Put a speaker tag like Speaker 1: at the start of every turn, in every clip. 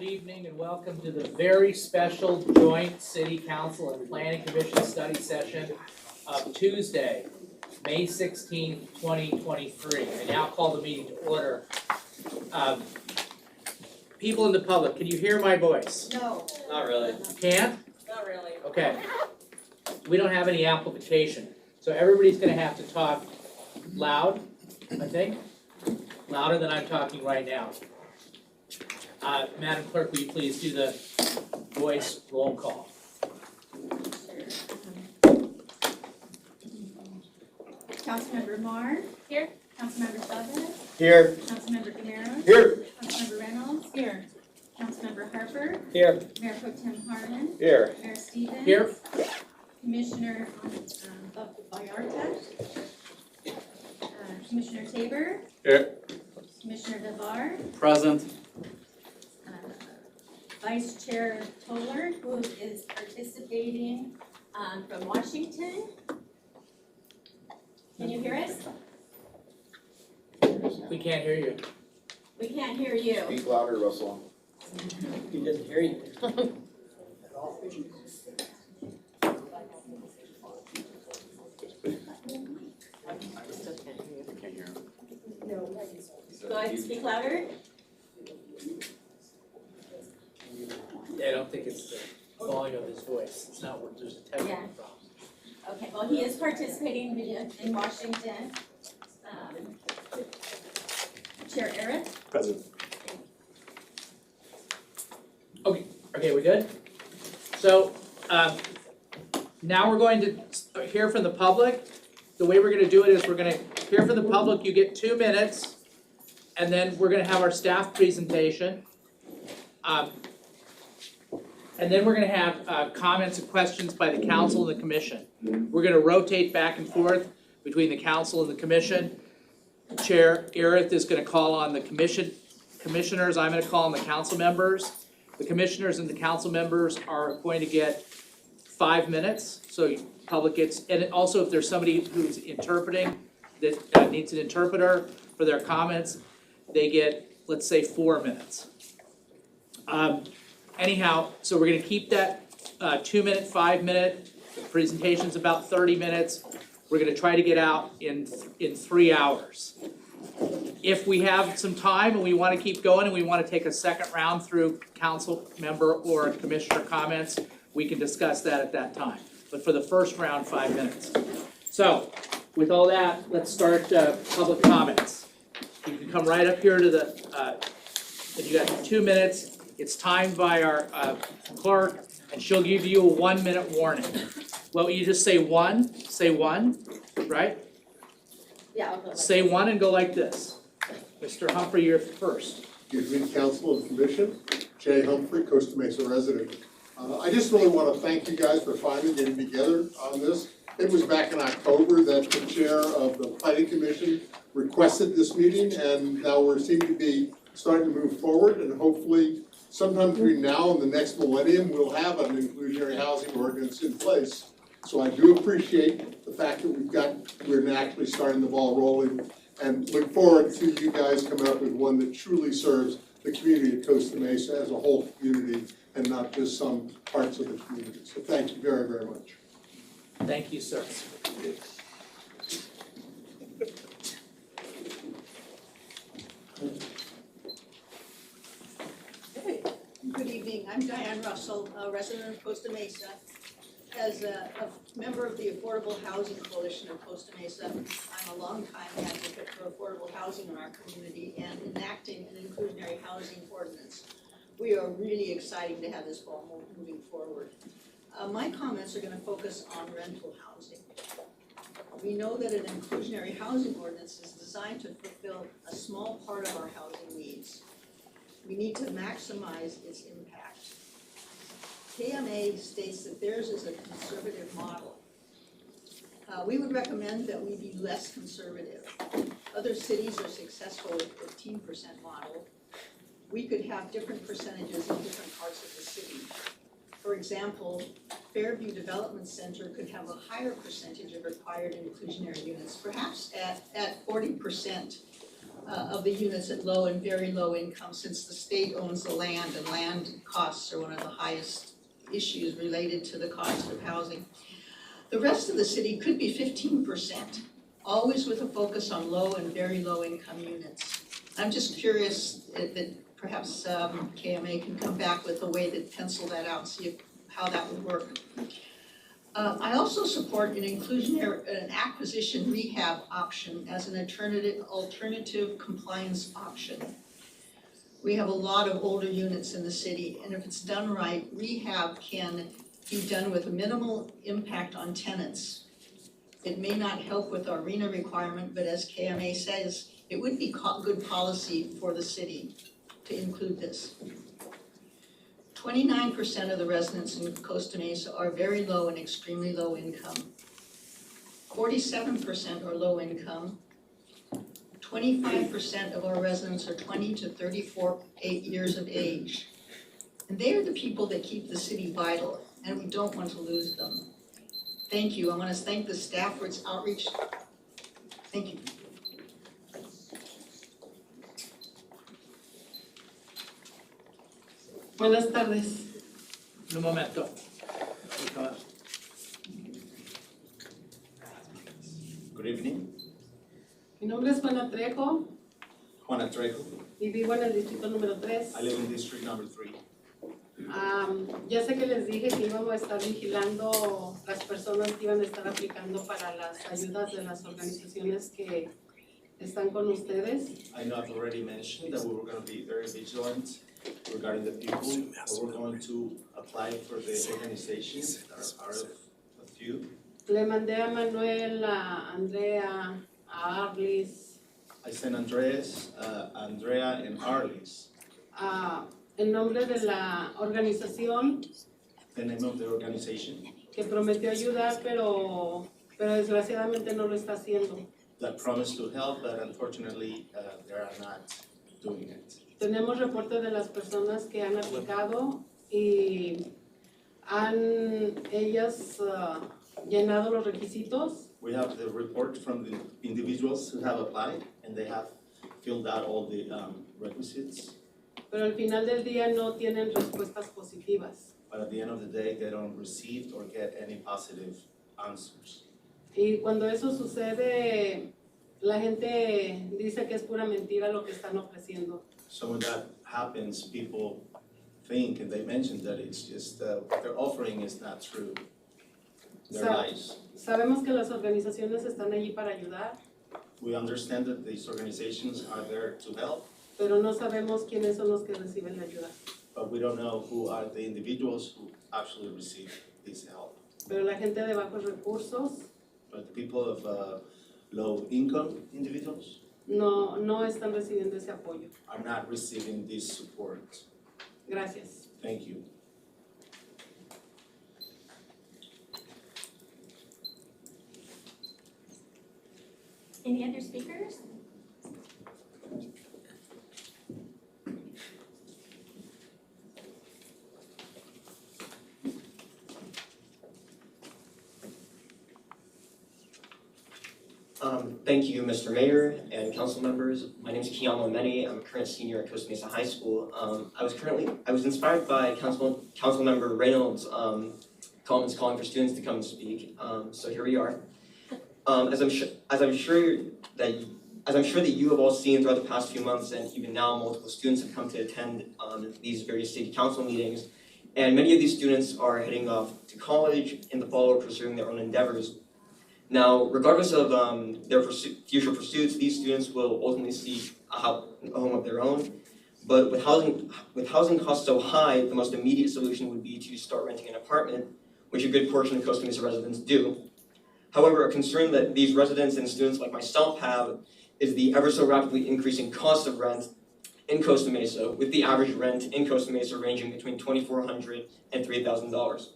Speaker 1: Good evening and welcome to the very special joint City Council and Planning Commission study session of Tuesday, May 16th, 2023. I now call the meeting to order. People in the public, can you hear my voice?
Speaker 2: No.
Speaker 3: Not really.
Speaker 1: Can't?
Speaker 2: Not really.
Speaker 1: Okay. We don't have any amplification, so everybody's gonna have to talk loud, I think. Louder than I'm talking right now. Madam Clerk, will you please do the voice roll call?
Speaker 4: Councilmember Marr. Here. Councilmember Chavez.
Speaker 3: Here.
Speaker 4: Councilmember Gamero.
Speaker 3: Here.
Speaker 4: Councilmember Reynolds. Here. Councilmember Harper.
Speaker 3: Here.
Speaker 4: Mayor Pro Tem Harmon.
Speaker 3: Here.
Speaker 4: Mayor Stevens.
Speaker 1: Here.
Speaker 4: Commissioner Vallarta. Commissioner Tabor.
Speaker 3: Here.
Speaker 4: Commissioner Navarre.
Speaker 3: Present.
Speaker 4: Vice Chair Toller, who is participating from Washington. Can you hear us?
Speaker 1: We can't hear you.
Speaker 4: We can't hear you.
Speaker 5: Speak louder, Russell.
Speaker 3: He doesn't hear you.
Speaker 4: Go ahead and speak louder.
Speaker 1: I don't think it's the volume of his voice. It's not what there's a technical problem.
Speaker 4: Okay, well, he is participating in Washington. Chair Eric?
Speaker 3: Present.
Speaker 1: Okay, we good? So, now we're going to hear from the public. The way we're gonna do it is we're gonna hear from the public, you get 2 minutes, and then we're gonna have our staff presentation. And then we're gonna have comments and questions by the council and the commission. We're gonna rotate back and forth between the council and the commission. Chair Erith is gonna call on the commissioners, I'm gonna call on the council members. The commissioners and the council members are going to get 5 minutes, so public gets, and also if there's somebody who's interpreting that needs an interpreter for their comments, they get, let's say, 4 minutes. Anyhow, so we're gonna keep that 2 minute, 5 minute, presentation's about 30 minutes. We're gonna try to get out in 3 hours. If we have some time and we wanna keep going and we wanna take a second round through council member or commissioner comments, we can discuss that at that time. But for the first round, 5 minutes. So, with all that, let's start public comments. You can come right up here to the, if you got 2 minutes, it's timed by our clerk, and she'll give you a 1 minute warning. Well, you just say one, right?
Speaker 4: Yeah, I'll go.
Speaker 5: Say
Speaker 1: one and go like this. Mr. Humphrey, you're first.
Speaker 5: Good evening, Council and Commission. Jay Humphrey, Costa Mesa resident. I just really want to thank you guys for finally getting together on this. It was back in October that the chair of the Planning Commission requested this meeting, and now we seem to be starting to move forward, and hopefully sometime between now and the next millennium, we'll have an inclusionary housing ordinance in place. So I do appreciate the fact that we're actually starting the ball rolling, and look forward to you guys coming up with one that truly serves the community of Costa Mesa as a whole community and not just some parts of the community. So thank you very, very much.
Speaker 1: Thank you, sir.
Speaker 2: Good evening, I'm Diane Russell, a resident of Costa Mesa. As a member of the Affordable Housing Coalition of Costa Mesa, I'm a longtime advocate for affordable housing in our community and enacting an inclusionary housing ordinance. We are really excited to have this ball moving forward. My comments are going to focus on rental housing. We know that an inclusionary housing ordinance is designed to fulfill a small part of our housing needs. We need to maximize its impact. KMA states that theirs is a conservative model. We would recommend that we be less conservative. Other cities are successful with 15% model. We could have different percentages in different parts of the city. For example, Fairview Development Center could have a higher percentage of required inclusionary units, perhaps at 40%. of the units at low and very low income, since the state owns the land and land costs are one of the highest issues related to the cost of housing. The rest of the city could be 15%, always with a focus on low and very low income units. I'm just curious that perhaps KMA can come back with a way to pencil that out and see how that would work. I also support an acquisition rehab option as an alternative compliance option. We have a lot of older units in the city, and if it's done right, rehab can be done with minimal impact on tenants. It may not help with our RENA requirement, but as KMA says, it would be good policy for the city to include this. 29% of the residents in Costa Mesa are very low and extremely low income. 47% are low income. 25% of our residents are 20 to 34 years of age. And they are the people that keep the city vital, and we don't want to lose them. Thank you. I want to thank the staff for its outreach. Thank you.
Speaker 6: Buenas tardes.
Speaker 1: Un momento.
Speaker 7: Good evening,
Speaker 6: Mi nombre es Juana Trejo
Speaker 7: Juana Trejo.
Speaker 6: y vivo en el distrito número 3.
Speaker 7: I live in district number 3.
Speaker 6: Ya sé que les dije que íbamos a estar vigilando las personas que iban a estar aplicando para las ayudas de las organizaciones que están con ustedes.
Speaker 7: I know I've already mentioned that we were going to be very vigilant regarding the people that were going to apply for the organizations that are part of you.
Speaker 6: Le mandé a Manuel, a Andrea, a Arlis,
Speaker 7: I sent Andres, Andrea, and Arlis
Speaker 6: en nombre de la organización
Speaker 7: the name of the organization
Speaker 6: que prometió ayudar, pero desgraciadamente no lo está haciendo.
Speaker 7: that promised to help, but unfortunately they are not doing it.
Speaker 6: Tenemos reportes de las personas que han aplicado y ellas llenado los requisitos,
Speaker 7: We have the report from the individuals who have applied, and they have filled out all the requisites,
Speaker 6: pero al final del día no tienen respuestas positivas.
Speaker 7: but at the end of the day, they don't receive or get any positive answers.
Speaker 6: Y cuando eso sucede, la gente dice que es pura mentira lo que están ofreciendo.
Speaker 7: So when that happens, people think and they mention that it's just what they're offering is not true. They're lies.
Speaker 6: Sabemos que las organizaciones están allí para ayudar,
Speaker 7: We understand that these organizations are there to help,
Speaker 6: pero no sabemos quiénes son los que reciben la ayuda.
Speaker 7: but we don't know who are the individuals who actually receive this help.
Speaker 6: Pero la gente de bajos recursos
Speaker 7: But the people of low income individuals
Speaker 6: no están recibiendo ese apoyo.
Speaker 7: are not receiving this support.
Speaker 6: Gracias.
Speaker 7: Thank you.
Speaker 4: Any other speakers?
Speaker 3: Thank you, Mr. Mayor and council members. My name is Keanu Ameni. I'm a current senior at Costa Mesa High School. I was inspired by Councilmember Reynolds' comments calling for students to come and speak. So here we are. As I'm sure that you have all seen throughout the past few months, and even now, multiple students have come to attend these various city council meetings. And many of these students are heading off to college in the fall or pursuing their own endeavors. Now, regardless of their future pursuits, these students will ultimately seek a home of their own. But with housing costs so high, the most immediate solution would be to start renting an apartment, which a good portion of Costa Mesa residents do. However, a concern that these residents and students like myself have is the ever so rapidly increasing cost of rent in Costa Mesa, with the average rent in Costa Mesa ranging between $2,400 and $3,000.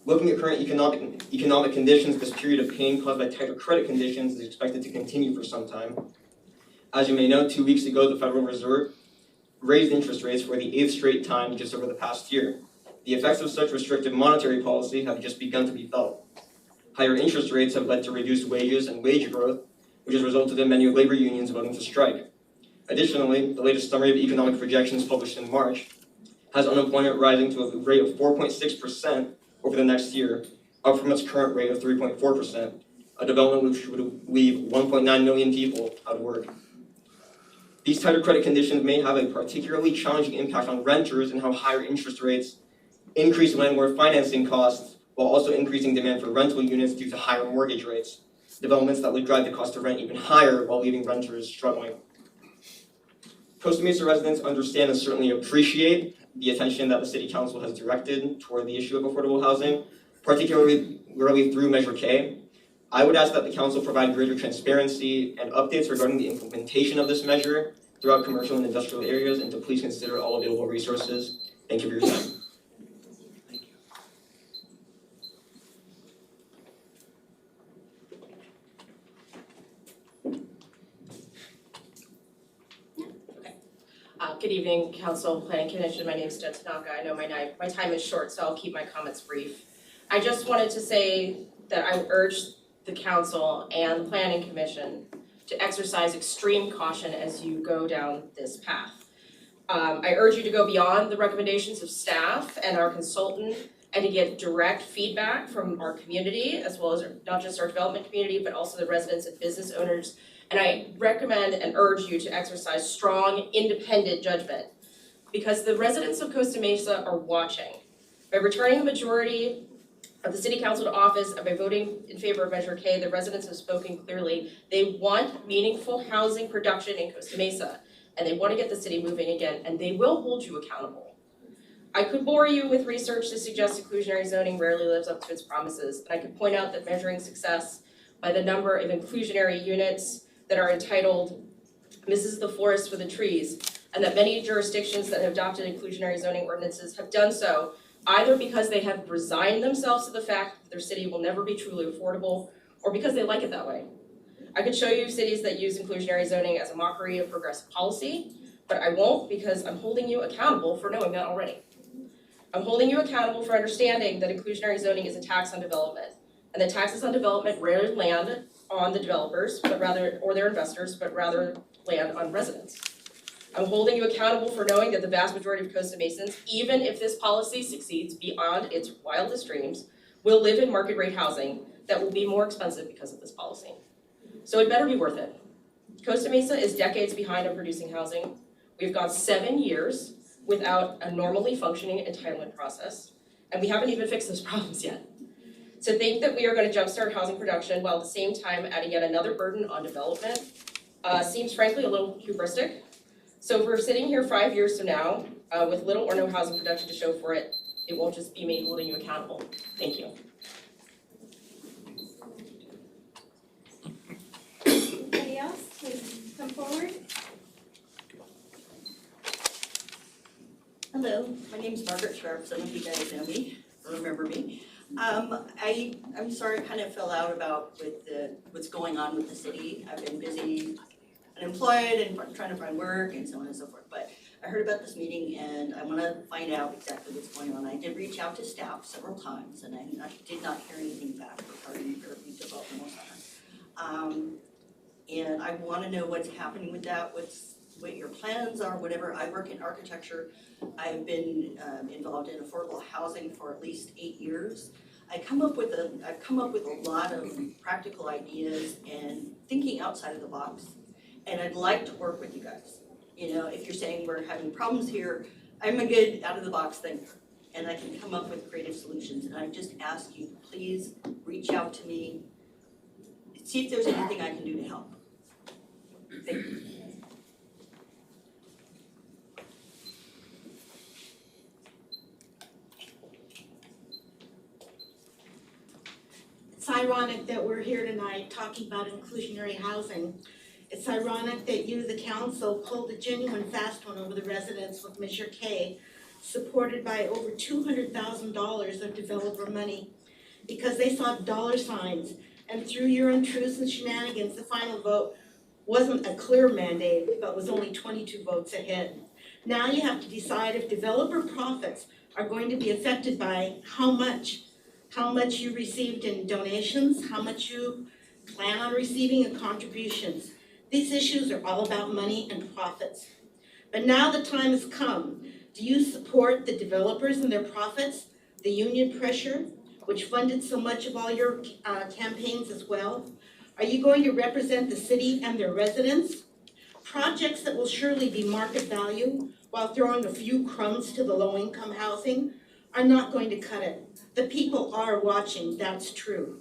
Speaker 3: Looking at current economic conditions, this period of pain caused by tighter credit conditions is expected to continue for some time. As you may know, 2 weeks ago, the Federal Reserve raised interest rates for the 8th straight time just over the past year. The effects of such restrictive monetary policy have just begun to be felt. Higher interest rates have led to reduced wages and wage growth, which has resulted in many labor unions voting to strike. Additionally, the latest summary of economic projections published in March has unemployment rising to a rate of 4.6% over the next year, up from its current rate of 3.4%, a development which would leave 1.9 million people out of work. These tighter credit conditions may have a particularly challenging impact on renters and how higher interest rates increase landlord financing costs while also increasing demand for rental units due to higher mortgage rates, developments that would drive the cost of rent even higher while leaving renters struggling. Costa Mesa residents understand and certainly appreciate the attention that the City Council has directed toward the issue of affordable housing, particularly through Measure K. I would ask that the Council provide greater transparency and updates regarding the implementation of this measure throughout commercial and industrial areas, and to please consider all available resources. Thank you for your time.
Speaker 8: Good evening, Council, Planning Commission. My name is Jen Tanaka. I know my time is short, so I'll keep my comments brief. I just wanted to say that I urge the Council and the Planning Commission to exercise extreme caution as you go down this path. I urge you to go beyond the recommendations of staff and our consultant and to get direct feedback from our community, as well as not just our development community, but also the residents and business owners. And I recommend and urge you to exercise strong, independent judgment, because the residents of Costa Mesa are watching. By returning the majority of the City Council to office and by voting in favor of Measure K, the residents have spoken clearly. They want meaningful housing production in Costa Mesa, and they want to get the city moving again, and they will hold you accountable. I could bore you with research to suggest inclusionary zoning rarely lives up to its promises, and I could point out that measuring success by the number of inclusionary units that are entitled "Misses the Forest for the Trees," and that many jurisdictions that have adopted inclusionary zoning ordinances have done so either because they have resigned themselves to the fact that their city will never be truly affordable, or because they like it that way. I could show you cities that use inclusionary zoning as a mockery of progressive policy, but I won't, because I'm holding you accountable for knowing that already. I'm holding you accountable for understanding that inclusionary zoning is a tax on development, and that taxes on development rarely land on the developers, or their investors, but rather land on residents. I'm holding you accountable for knowing that the vast majority of Costa Mesans, even if this policy succeeds beyond its wildest dreams, will live in market rate housing that will be more expensive because of this policy. So it better be worth it. Costa Mesa is decades behind on producing housing. We've gone 7 years without a normally functioning entitlement process, and we haven't even fixed those problems yet. To think that we are going to jumpstart housing production while at the same time adding yet another burden on development seems frankly a little hubristic. So if we're sitting here 5 years from now with little or no housing production to show for it, it won't just be me holding you accountable. Thank you.
Speaker 4: Anybody else, please come forward.
Speaker 2: Hello, my name is Margaret Sharp. Some of you guys know me, or remember me. I'm sorry I kind of fell out about with what's going on with the city. I've been busy, unemployed, and trying to find work and so on and so forth. But I heard about this meeting and I want to find out exactly what's going on. I did reach out to staff several times and I did not hear anything back regarding your developmental center. And I want to know what's happening with that, what your plans are, whatever. I work in architecture. I've been involved in affordable housing for at least 8 years. I've come up with a lot of practical ideas and thinking outside of the box. And I'd like to work with you guys. You know, if you're saying we're having problems here, I'm a good out of the box thinker and I can come up with creative solutions. And I just ask you, please reach out to me, see if there's anything I can do to help. Thank you.
Speaker 9: It's ironic that we're here tonight talking about inclusionary housing. It's ironic that you, the council, pulled a genuine fast one over the residents with Measure K, supported by over $200,000 of developer money, because they saw dollar signs, and through your untruths and shenanigans, the final vote wasn't a clear mandate, but was only 22 votes ahead. Now you have to decide if developer profits are going to be affected by how much you received in donations, how much you plan on receiving in contributions. These issues are all about money and profits. But now the time has come. Do you support the developers and their profits, the union pressure, which funded so much of all your campaigns as well? Are you going to represent the city and their residents? Projects that will surely be market value while throwing a few crumbs to the low-income housing are not going to cut it. The people are watching, that's true.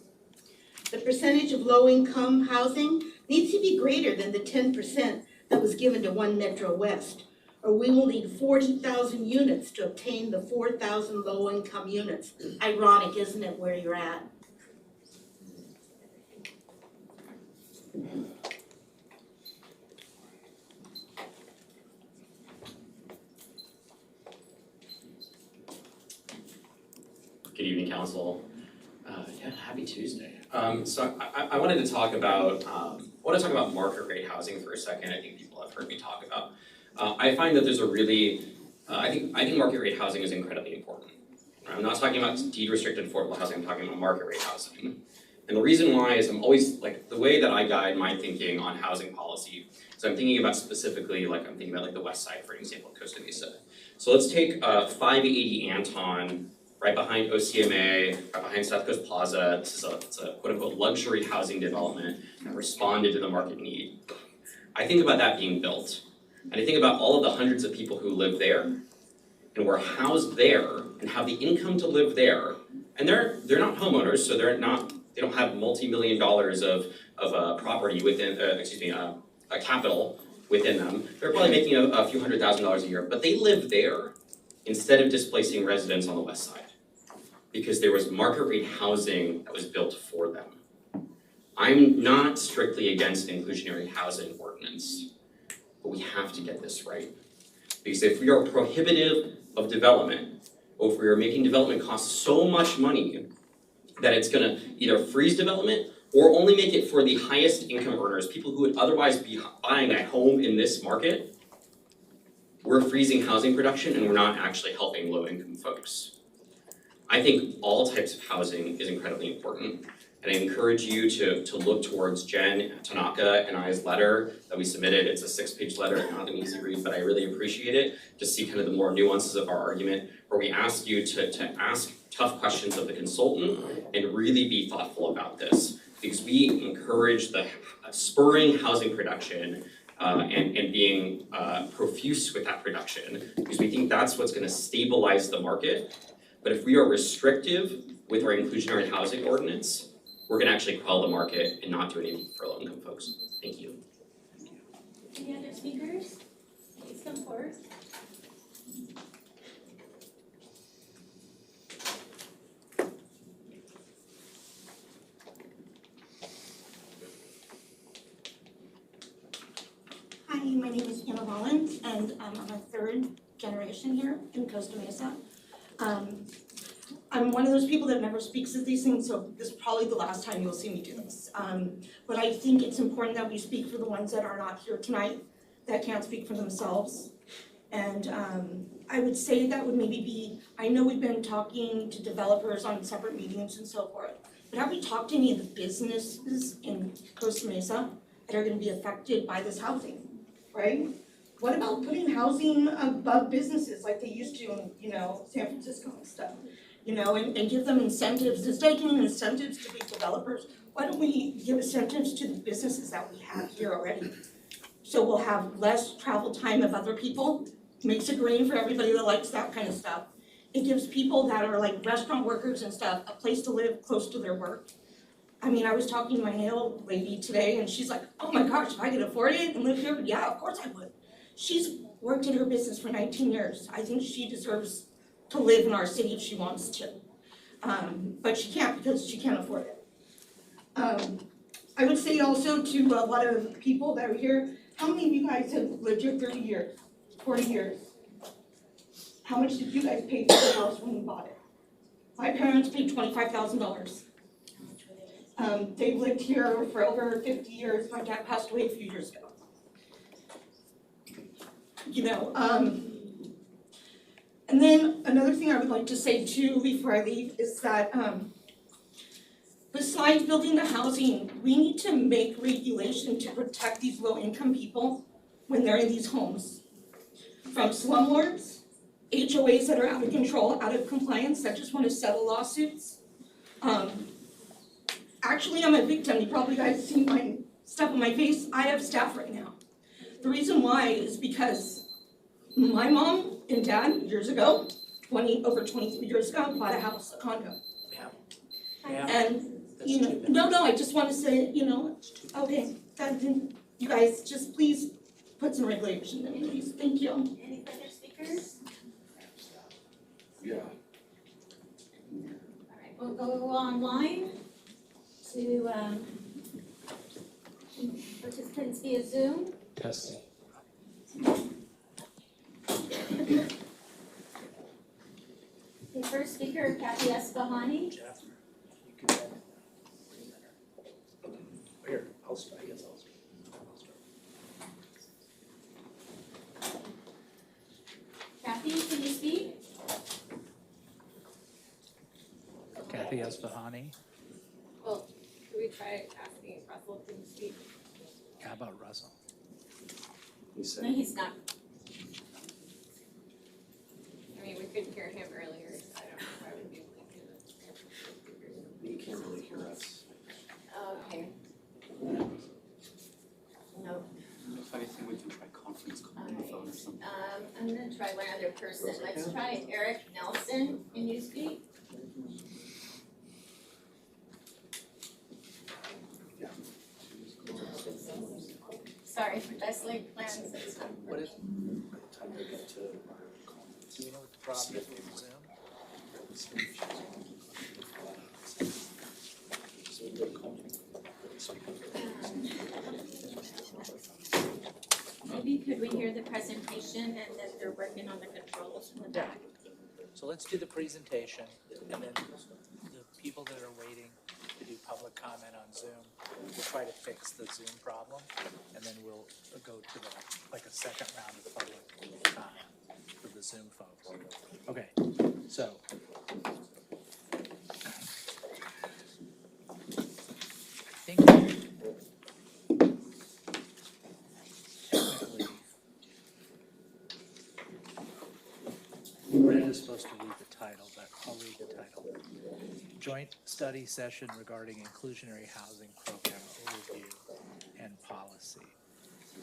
Speaker 9: The percentage of low-income housing needs to be greater than the 10% that was given to One Metro West, or we will need 40,000 units to obtain the 4,000 low-income units. Ironic, isn't it, where you're at?
Speaker 10: Good evening, council. Happy Tuesday. So I wanted to talk about market rate housing for a second. I think people have heard me talk about. I find that there's a really, I think market rate housing is incredibly important. I'm not talking about deed restricted affordable housing, I'm talking about market rate housing. And the reason why is I'm always, like, the way that I guide my thinking on housing policy is I'm thinking about specifically, like, I'm thinking about like the west side, for example, of Costa Mesa. So let's take 580 Anton, right behind OCMA, right behind South Coast Plaza. It's a quote unquote luxury housing development that responded to the market need. I think about that being built. And I think about all of the hundreds of people who live there and were housed there and have the income to live there. And they're not homeowners, so they don't have multi-million dollars of property within, a capital within them. They're probably making a few $100,000 a year, but they live there instead of displacing residents on the west side, because there was market rate housing that was built for them. I'm not strictly against an inclusionary housing ordinance, but we have to get this right. Because if we are prohibitive of development, or if we are making development cost so much money that it's gonna either freeze development or only make it for the highest income earners, people who would otherwise be buying a home in this market, we're freezing housing production and we're not actually helping low income folks. I think all types of housing is incredibly important. And I encourage you to look towards Jen Tanaka and I's letter that we submitted. It's a 6-page letter, not an easy read, but I really appreciate it to see kind of the more nuances of our argument, where we ask you to ask tough questions of the consultant and really be thoughtful about this. Because we encourage the spurring housing production and being profuse with that production, because we think that's what's gonna stabilize the market. But if we are restrictive with our inclusionary housing ordinance, we're gonna actually quell the market and not do anything for low income folks. Thank you.
Speaker 4: Any other speakers? Please come forward.
Speaker 11: Hi, my name is Anna Rollins, and I'm a third generation here in Costa Mesa. I'm one of those people that never speaks at these things, so this is probably the last time you'll see me do this. But I think it's important that we speak for the ones that are not here tonight, that can't speak for themselves. And I would say that would maybe be, I know we've been talking to developers on separate meetings and so forth, but have we talked to any of the businesses in Costa Mesa that are gonna be affected by this housing, right? What about putting housing above businesses like they used to in, San Francisco and stuff? And give them incentives, instead of giving incentives to big developers, why don't we give incentives to the businesses that we have here already? So we'll have less travel time of other people, makes it green for everybody that likes that kind of stuff. It gives people that are like restaurant workers and stuff, a place to live close to their work. I mean, I was talking to my nail lady today and she's like, oh my gosh, if I could afford it and live here, yeah, of course I would. She's worked in her business for 19 years. I think she deserves to live in our city if she wants to. But she can't because she can't afford it. I would say also to a lot of people that are here, how many of you guys have lived here 30 years, 40 years? How much did you guys pay for the house when you bought it? My parents paid $25,000. They've lived here for over 50 years. My dad passed away a few years ago. And then another thing I would like to say too before I leave is that besides building the housing, we need to make regulation to protect these low-income people when they're in these homes. From slumlords, HOAs that are out of control, out of compliance, that just wanna settle lawsuits. Actually, I'm a victim, you probably guys have seen my stuff on my face, I have staph right now. The reason why is because my mom and dad, years ago, over 23 years ago, bought a house, a condo.
Speaker 1: Yeah.
Speaker 11: And,
Speaker 1: That's
Speaker 11: you know,
Speaker 1: 2 minutes.
Speaker 11: no, I just wanna say, you know, okay, that didn't, you guys just please put some regulation in, please, thank you.
Speaker 4: Any further speakers?
Speaker 7: Yeah.
Speaker 4: Alright, we'll go online to participants via Zoom.
Speaker 1: Testing.
Speaker 4: The first speaker, Kathy Esfahani.
Speaker 1: Jennifer, you can. Here, I'll start, I guess I'll start.
Speaker 4: Kathy, can you speak?
Speaker 1: Kathy Esfahani,
Speaker 12: Well, could we try asking Russell to speak?
Speaker 1: how about Russell?
Speaker 4: No, he's not.
Speaker 12: I mean, we couldn't hear him earlier, so I don't know if I would be able to hear the.
Speaker 7: You can't really hear us.
Speaker 4: Okay. No.
Speaker 13: If anything, we can try conference call on the phone or something.
Speaker 4: I'm gonna try one other person. Let's try Eric Nelson. Can you speak? Sorry for Leslie plans. It's not
Speaker 1: What is,
Speaker 4: working.
Speaker 7: Time to get to our
Speaker 1: do you know what the problem is with Zoom?
Speaker 4: Maybe could we hear the presentation and then they're working on the controls in the back?
Speaker 1: So let's do the presentation, and then the people that are waiting to do public comment on Zoom, we'll try to fix the Zoom problem, and then we'll go to the, like a second round of public comment for the Zoom folks. Okay, so. I think technically, Brent is supposed to read the title, but I'll read the title. Joint study session regarding inclusionary housing program overview and policy.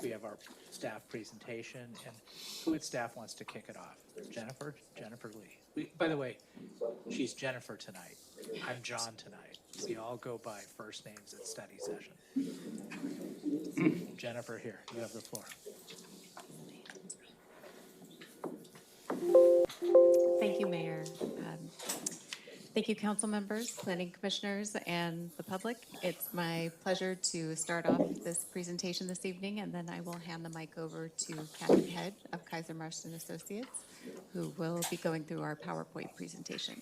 Speaker 1: We have our staff presentation, and who at staff wants to kick it off? Jennifer? Jennifer Lee. By the way, she's Jennifer tonight. I'm John tonight. We all go by first names at study session. Jennifer, here, you have the floor.
Speaker 14: Thank you, Mayor. Thank you, council members, planning commissioners, and the public. It's my pleasure to start off this presentation this evening, and then I will hand the mic over to Kathy Head of Kaiser Marston Associates, who will be going through our PowerPoint presentation.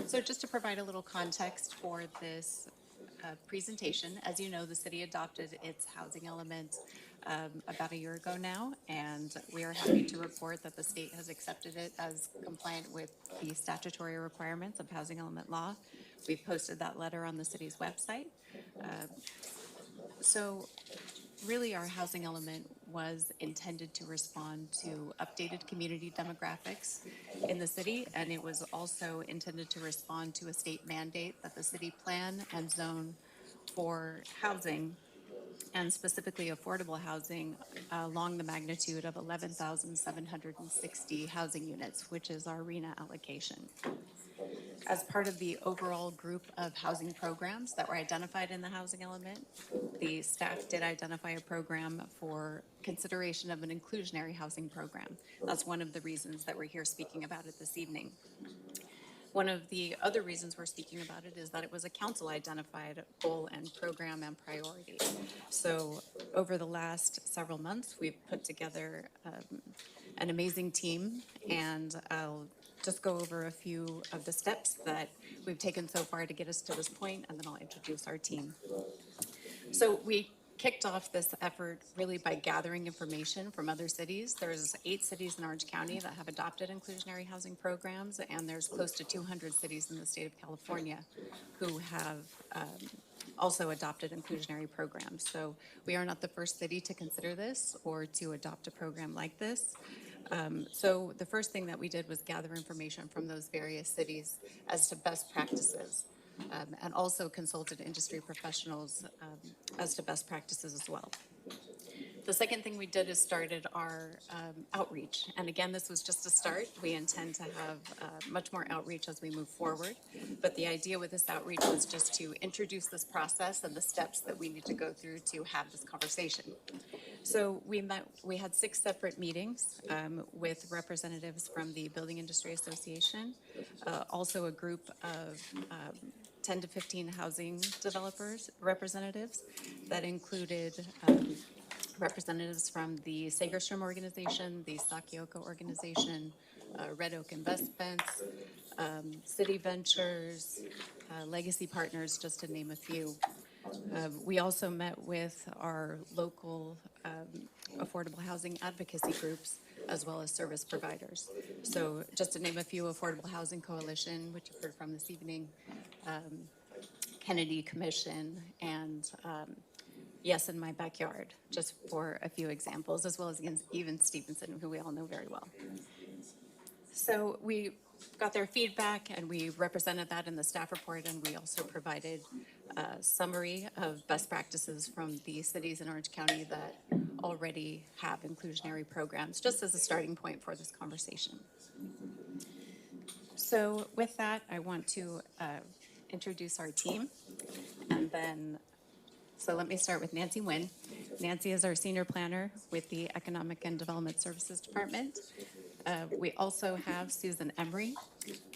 Speaker 14: So just to provide a little context for this presentation, as you know, the city adopted its housing element about a year ago now, and we are happy to report that the state has accepted it as compliant with the statutory requirements of housing element law. We've posted that letter on the city's website. So really our housing element was intended to respond to updated community demographics in the city, and it was also intended to respond to a state mandate that the city plan and zone for housing, and specifically affordable housing, along the magnitude of 11,760 housing units, which is our RENA allocation. As part of the overall group of housing programs that were identified in the housing element, the staff did identify a program for consideration of an inclusionary housing program. That's one of the reasons that we're here speaking about it this evening. One of the other reasons we're speaking about it is that it was a council identified goal and program and priority. So over the last several months, we've put together an amazing team, and I'll just go over a few of the steps that we've taken so far to get us to this point, and then I'll introduce our team. So we kicked off this effort really by gathering information from other cities. There's 8 cities in Orange County that have adopted inclusionary housing programs, and there's close to 200 cities in the state of California who have also adopted inclusionary programs. So we are not the first city to consider this or to adopt a program like this. So the first thing that we did was gather information from those various cities as to best practices, and also consulted industry professionals as to best practices as well. The second thing we did is started our outreach. And again, this was just a start. We intend to have much more outreach as we move forward. But the idea with this outreach was just to introduce this process and the steps that we need to go through to have this conversation. So we had 6 separate meetings with representatives from the Building Industry Association, also a group of 10 to 15 housing developers representatives that included representatives from the Sagerstrom organization, the Sakyoko organization, Red Oak Investments, City Ventures, Legacy Partners, just to name a few. We also met with our local affordable housing advocacy groups as well as service providers. So just to name a few, Affordable Housing Coalition, which you've heard from this evening, Kennedy Commission, and Yes in My Backyard, just for a few examples, as well as even Stevenson, who we all know very well. So we got their feedback and we represented that in the staff report, and we also provided a summary of best practices from the cities in Orange County that already have inclusionary programs, just as a starting point for this conversation. So with that, I want to introduce our team, and then so let me start with Nancy Nguyen. Nancy is our senior planner with the Economic and Development Services Department. We also have Susan Emery.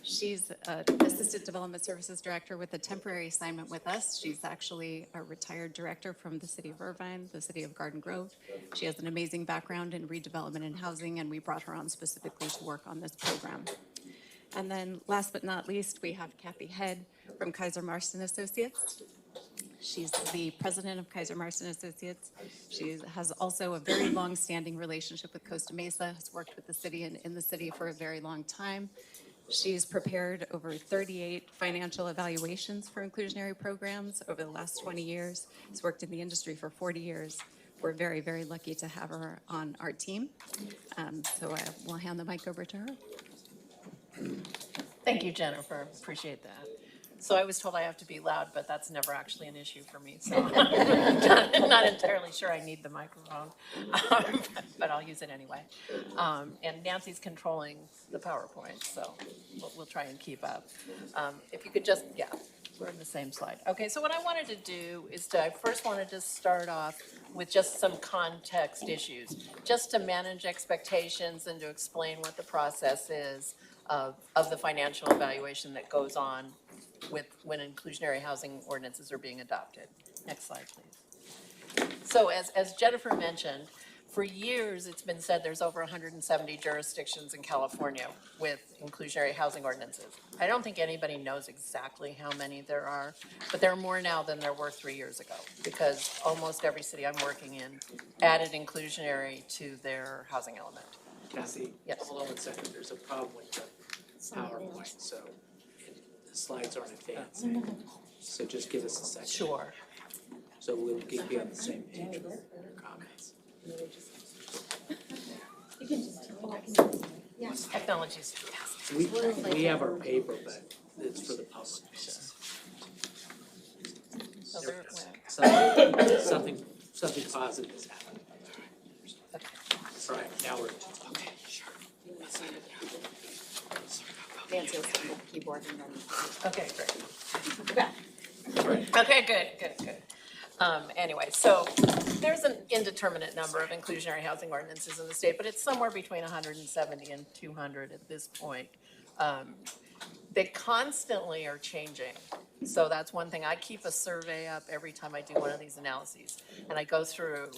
Speaker 14: She's an Assistant Development Services Director with a temporary assignment with us. She's actually a retired director from the city of Irvine, the city of Garden Grove. She has an amazing background in redevelopment and housing, and we brought her on specifically to work on this program. And then last but not least, we have Kathy Head from Kaiser Marston Associates. She's the president of Kaiser Marston Associates. She has also a very long-standing relationship with Costa Mesa, has worked with the city and in the city for a very long time. She's prepared over 38 financial evaluations for inclusionary programs over the last 20 years. Has worked in the industry for 40 years. We're very, very lucky to have her on our team. So I will hand the mic over to her.
Speaker 15: Thank you, Jennifer. Appreciate that. So I was told I have to be loud, but that's never actually an issue for me. So I'm not entirely sure I need the microphone, but I'll use it anyway. And Nancy's controlling the PowerPoint, so we'll try and keep up. If you could just, yeah, we're on the same slide. Okay, so what I wanted to do is I first wanted to start off with just some context issues, just to manage expectations and to explain what the process is of the financial evaluation that goes on when inclusionary housing ordinances are being adopted. Next slide, please. So as Jennifer mentioned, for years it's been said there's over 170 jurisdictions in California with inclusionary housing ordinances. I don't think anybody knows exactly how many there are, but there are more now than there were 3 years ago, because almost every city I'm working in added inclusionary to their housing element.
Speaker 1: Kathy,
Speaker 15: Yes.
Speaker 1: hold on 1 second, there's a problem with the PowerPoint, so the slides aren't advancing. So just give us a second.
Speaker 15: Sure.
Speaker 1: So we'll be on the same page with your comments.
Speaker 15: Yes. Technology is fast.
Speaker 1: We have our paper, but it's for the public.
Speaker 15: So
Speaker 1: There
Speaker 15: there-
Speaker 1: it is. Something positive is happening.
Speaker 15: Okay.
Speaker 1: All right, now we're, okay, sure.
Speaker 15: Nancy will send the keyboard and then. Okay, great. Okay, good. Anyway, so there's an indeterminate number of inclusionary housing ordinances in the state, but it's somewhere between 170 and 200 at this point. They constantly are changing. So that's one thing. I keep a survey up every time I do one of these analyses, and I go through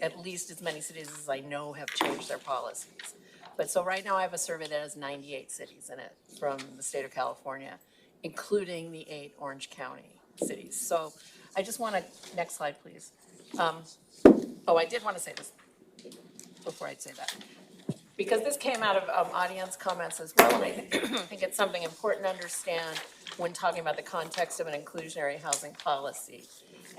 Speaker 15: at least as many cities as I know have changed their policies. But so right now I have a survey that has 98 cities in it from the state of California, including the 8 Orange County cities. So I just want to, next slide please. I did want to say this before I say that. Because this came out of audience comments as well, and I think it's something important to understand when talking about the context of an inclusionary housing policy.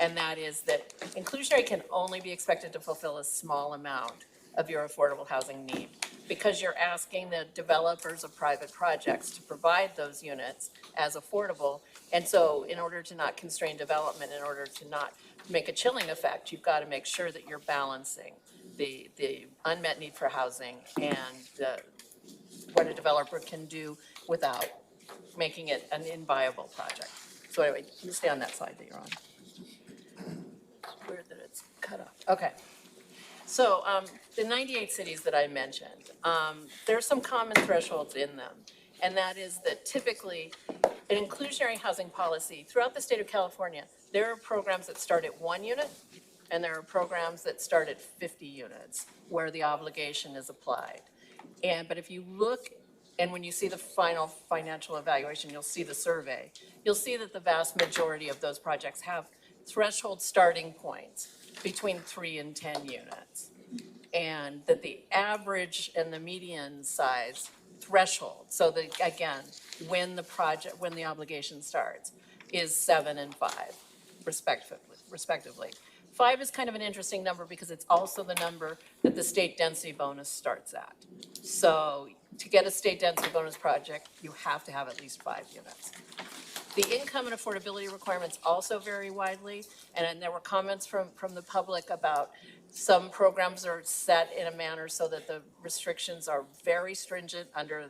Speaker 15: And that is that inclusionary can only be expected to fulfill a small amount of your affordable housing need, because you're asking the developers of private projects to provide those units as affordable. And so in order to not constrain development, in order to not make a chilling effect, you've got to make sure that you're balancing the unmet need for housing and what a developer can do without making it an inviable project. So anyway, you stay on that side that you're on. It's weird that it's cut off. Okay. So the 98 cities that I mentioned, there are some common thresholds in them. And that is that typically an inclusionary housing policy throughout the state of California, there are programs that start at 1 unit and there are programs that start at 50 units where the obligation is applied. But if you look, and when you see the final financial evaluation, you'll see the survey, you'll see that the vast majority of those projects have threshold starting points between 3 and 10 units. And that the average and the median size threshold, so that again, when the obligation starts, is 7 and 5, respectively. 5 is kind of an interesting number because it's also the number that the state density bonus starts at. So to get a state density bonus project, you have to have at least 5 units. The income and affordability requirements also vary widely, and there were comments from the public about some programs are set in a manner so that the restrictions are very stringent under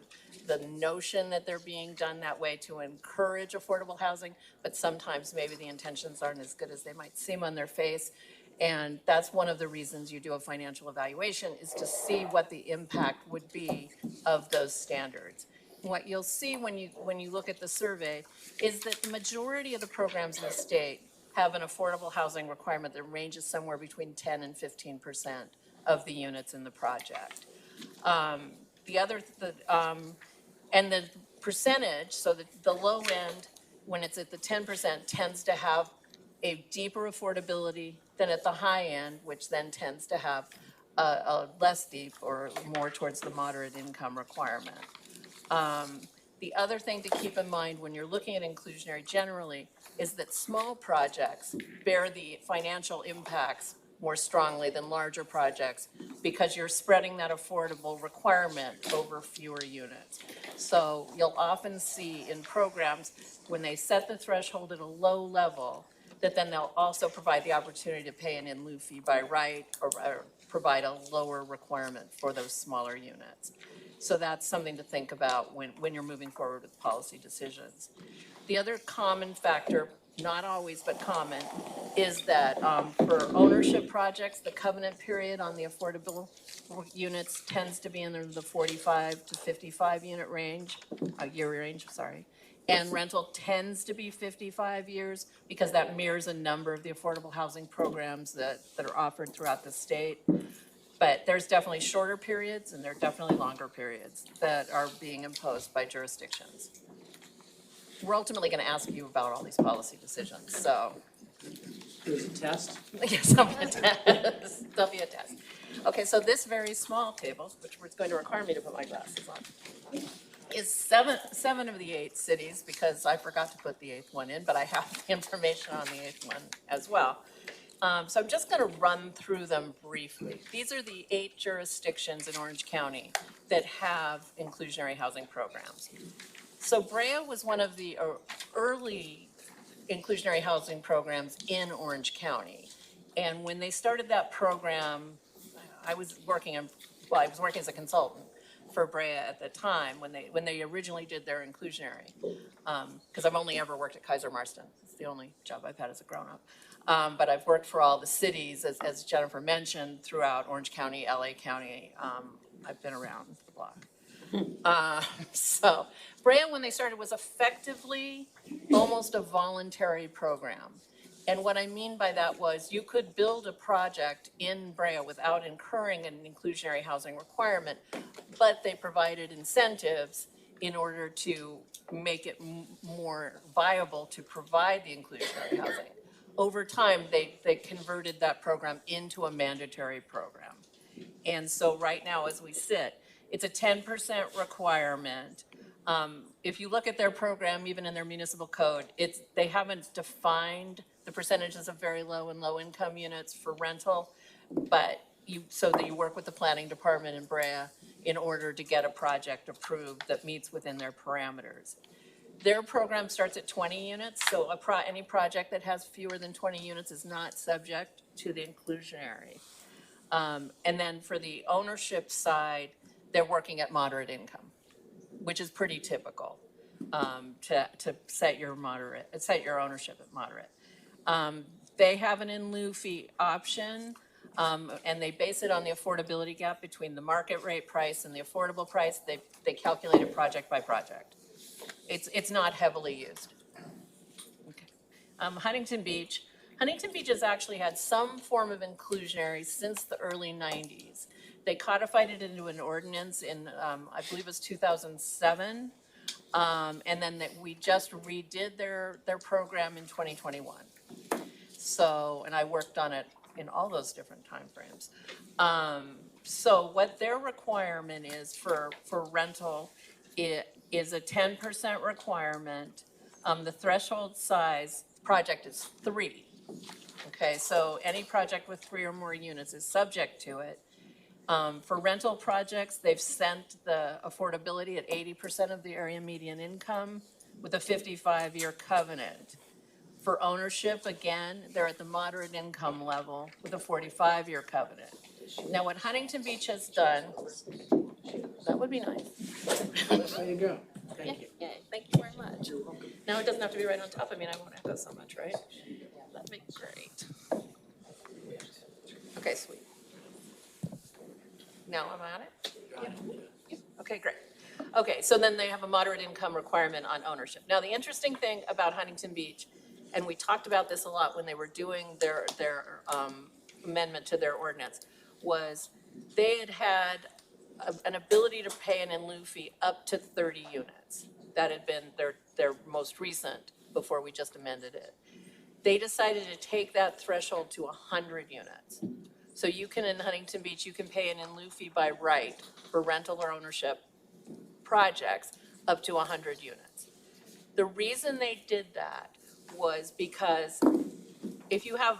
Speaker 15: the notion that they're being done that way to encourage affordable housing, but sometimes maybe the intentions aren't as good as they might seem on their face. And that's one of the reasons you do a financial evaluation, is to see what the impact would be of those standards. What you'll see when you look at the survey is that the majority of the programs in the state have an affordable housing requirement that ranges somewhere between 10 and 15% of the units in the project. And the percentage, so the low end, when it's at the 10%, tends to have a deeper affordability than at the high end, which then tends to have a less deep or more towards the moderate income requirement. The other thing to keep in mind when you're looking at inclusionary generally is that small projects bear the financial impacts more strongly than larger projects because you're spreading that affordable requirement over fewer units. So you'll often see in programs when they set the threshold at a low level that then they'll also provide the opportunity to pay an in lieu fee by right or provide a lower requirement for those smaller units. So that's something to think about when you're moving forward with policy decisions. The other common factor, not always but common, is that for ownership projects, the covenant period on the affordable units tends to be in the 45 to 55 unit range, year range, sorry. And rental tends to be 55 years because that mirrors a number of the affordable housing programs that are offered throughout the state. But there's definitely shorter periods and there are definitely longer periods that are being imposed by jurisdictions. We're ultimately going to ask you about all these policy decisions, so.
Speaker 1: There's a test?
Speaker 15: Yes, I'm going to test. There'll be a test. Okay, so this very small table, which was going to require me to put my glasses on, is seven of the 8 cities, because I forgot to put the 8th one in, but I have the information on the 8th one as well. So I'm just going to run through them briefly. These are the 8 jurisdictions in Orange County that have inclusionary housing programs. So Brea was one of the early inclusionary housing programs in Orange County. And when they started that program, I was working as a consultant for Brea at the time when they originally did their inclusionary. Because I've only ever worked at Kaiser Marston. It's the only job I've had as a grown-up. But I've worked for all the cities, as Jennifer mentioned, throughout Orange County, LA County. I've been around the block. So Brea, when they started, was effectively almost a voluntary program. And what I mean by that was you could build a project in Brea without incurring an inclusionary housing requirement, but they provided incentives in order to make it more viable to provide the inclusionary housing. Over time, they converted that program into a mandatory program. And so right now, as we sit, it's a 10% requirement. If you look at their program, even in their municipal code, they haven't defined the percentages of very low and low income units for rental, but so that you work with the planning department in Brea in order to get a project approved that meets within their parameters. Their program starts at 20 units, so any project that has fewer than 20 units is not subject to the inclusionary. And then for the ownership side, they're working at moderate income, which is pretty typical, to set your ownership at moderate. They have an in lieu fee option, and they base it on the affordability gap between the market rate price and the affordable price. They calculate it project by project. It's not heavily used. Okay. Huntington Beach has actually had some form of inclusionary since the early 90s. They codified it into an ordinance in, I believe it was 2007. And then we just redid their program in 2021. So, and I worked on it in all those different timeframes. So what their requirement is for rental is a 10% requirement. The threshold size project is 3. Okay, so any project with 3 or more units is subject to it. For rental projects, they've sent the affordability at 80% of the area median income with a 55-year covenant. For ownership, again, they're at the moderate income level with a 45-year covenant. Now, what Huntington Beach has done, that would be nice.
Speaker 1: There you go. Thank you.
Speaker 15: Yay, thank you very much. Now it doesn't have to be right on top. I mean, I won't echo so much, right? That'd be great. Okay, sweet. Now I'm on it? Yeah. Okay, great. Okay, so then they have a moderate income requirement on ownership. Now, the interesting thing about Huntington Beach, and we talked about this a lot when they were doing their amendment to their ordinance, was they had an ability to pay an in lieu fee up to 30 units. That had been their most recent before we just amended it. They decided to take that threshold to 100 units. So you can, in Huntington Beach, you can pay an in lieu fee by right for rental or ownership projects up to 100 units. The reason they did that was because if you have,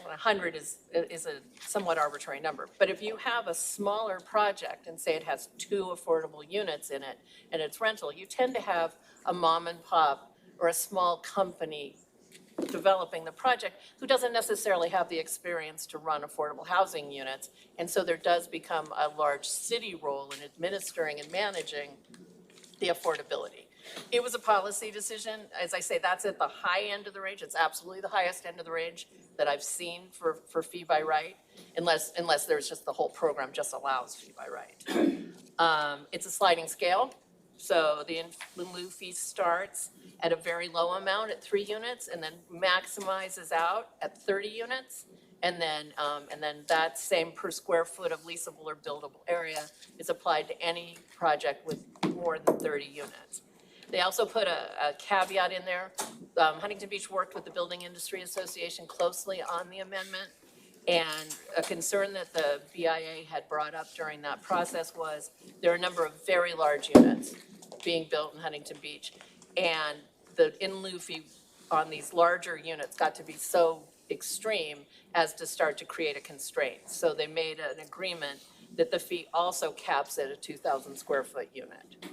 Speaker 15: 100 is a somewhat arbitrary number, but if you have a smaller project and say it has 2 affordable units in it and it's rental, you tend to have a mom and pop or a small company developing the project who doesn't necessarily have the experience to run affordable housing units. And so there does become a large city role in administering and managing the affordability. It was a policy decision. As I say, that's at the high end of the range. It's absolutely the highest end of the range that I've seen for fee by right, unless there's just the whole program just allows fee by right. It's a sliding scale. So the in lieu fee starts at a very low amount at 3 units and then maximizes out at 30 units. And then that same per square foot of leasable or buildable area is applied to any project with more than 30 units. They also put a caveat in there. Huntington Beach worked with the Building Industry Association closely on the amendment. And a concern that the BIA had brought up during that process was there are a number of very large units being built in Huntington Beach. And the in lieu fee on these larger units got to be so extreme as to start to create a constraint. So they made an agreement that the fee also caps at a 2,000 square foot unit.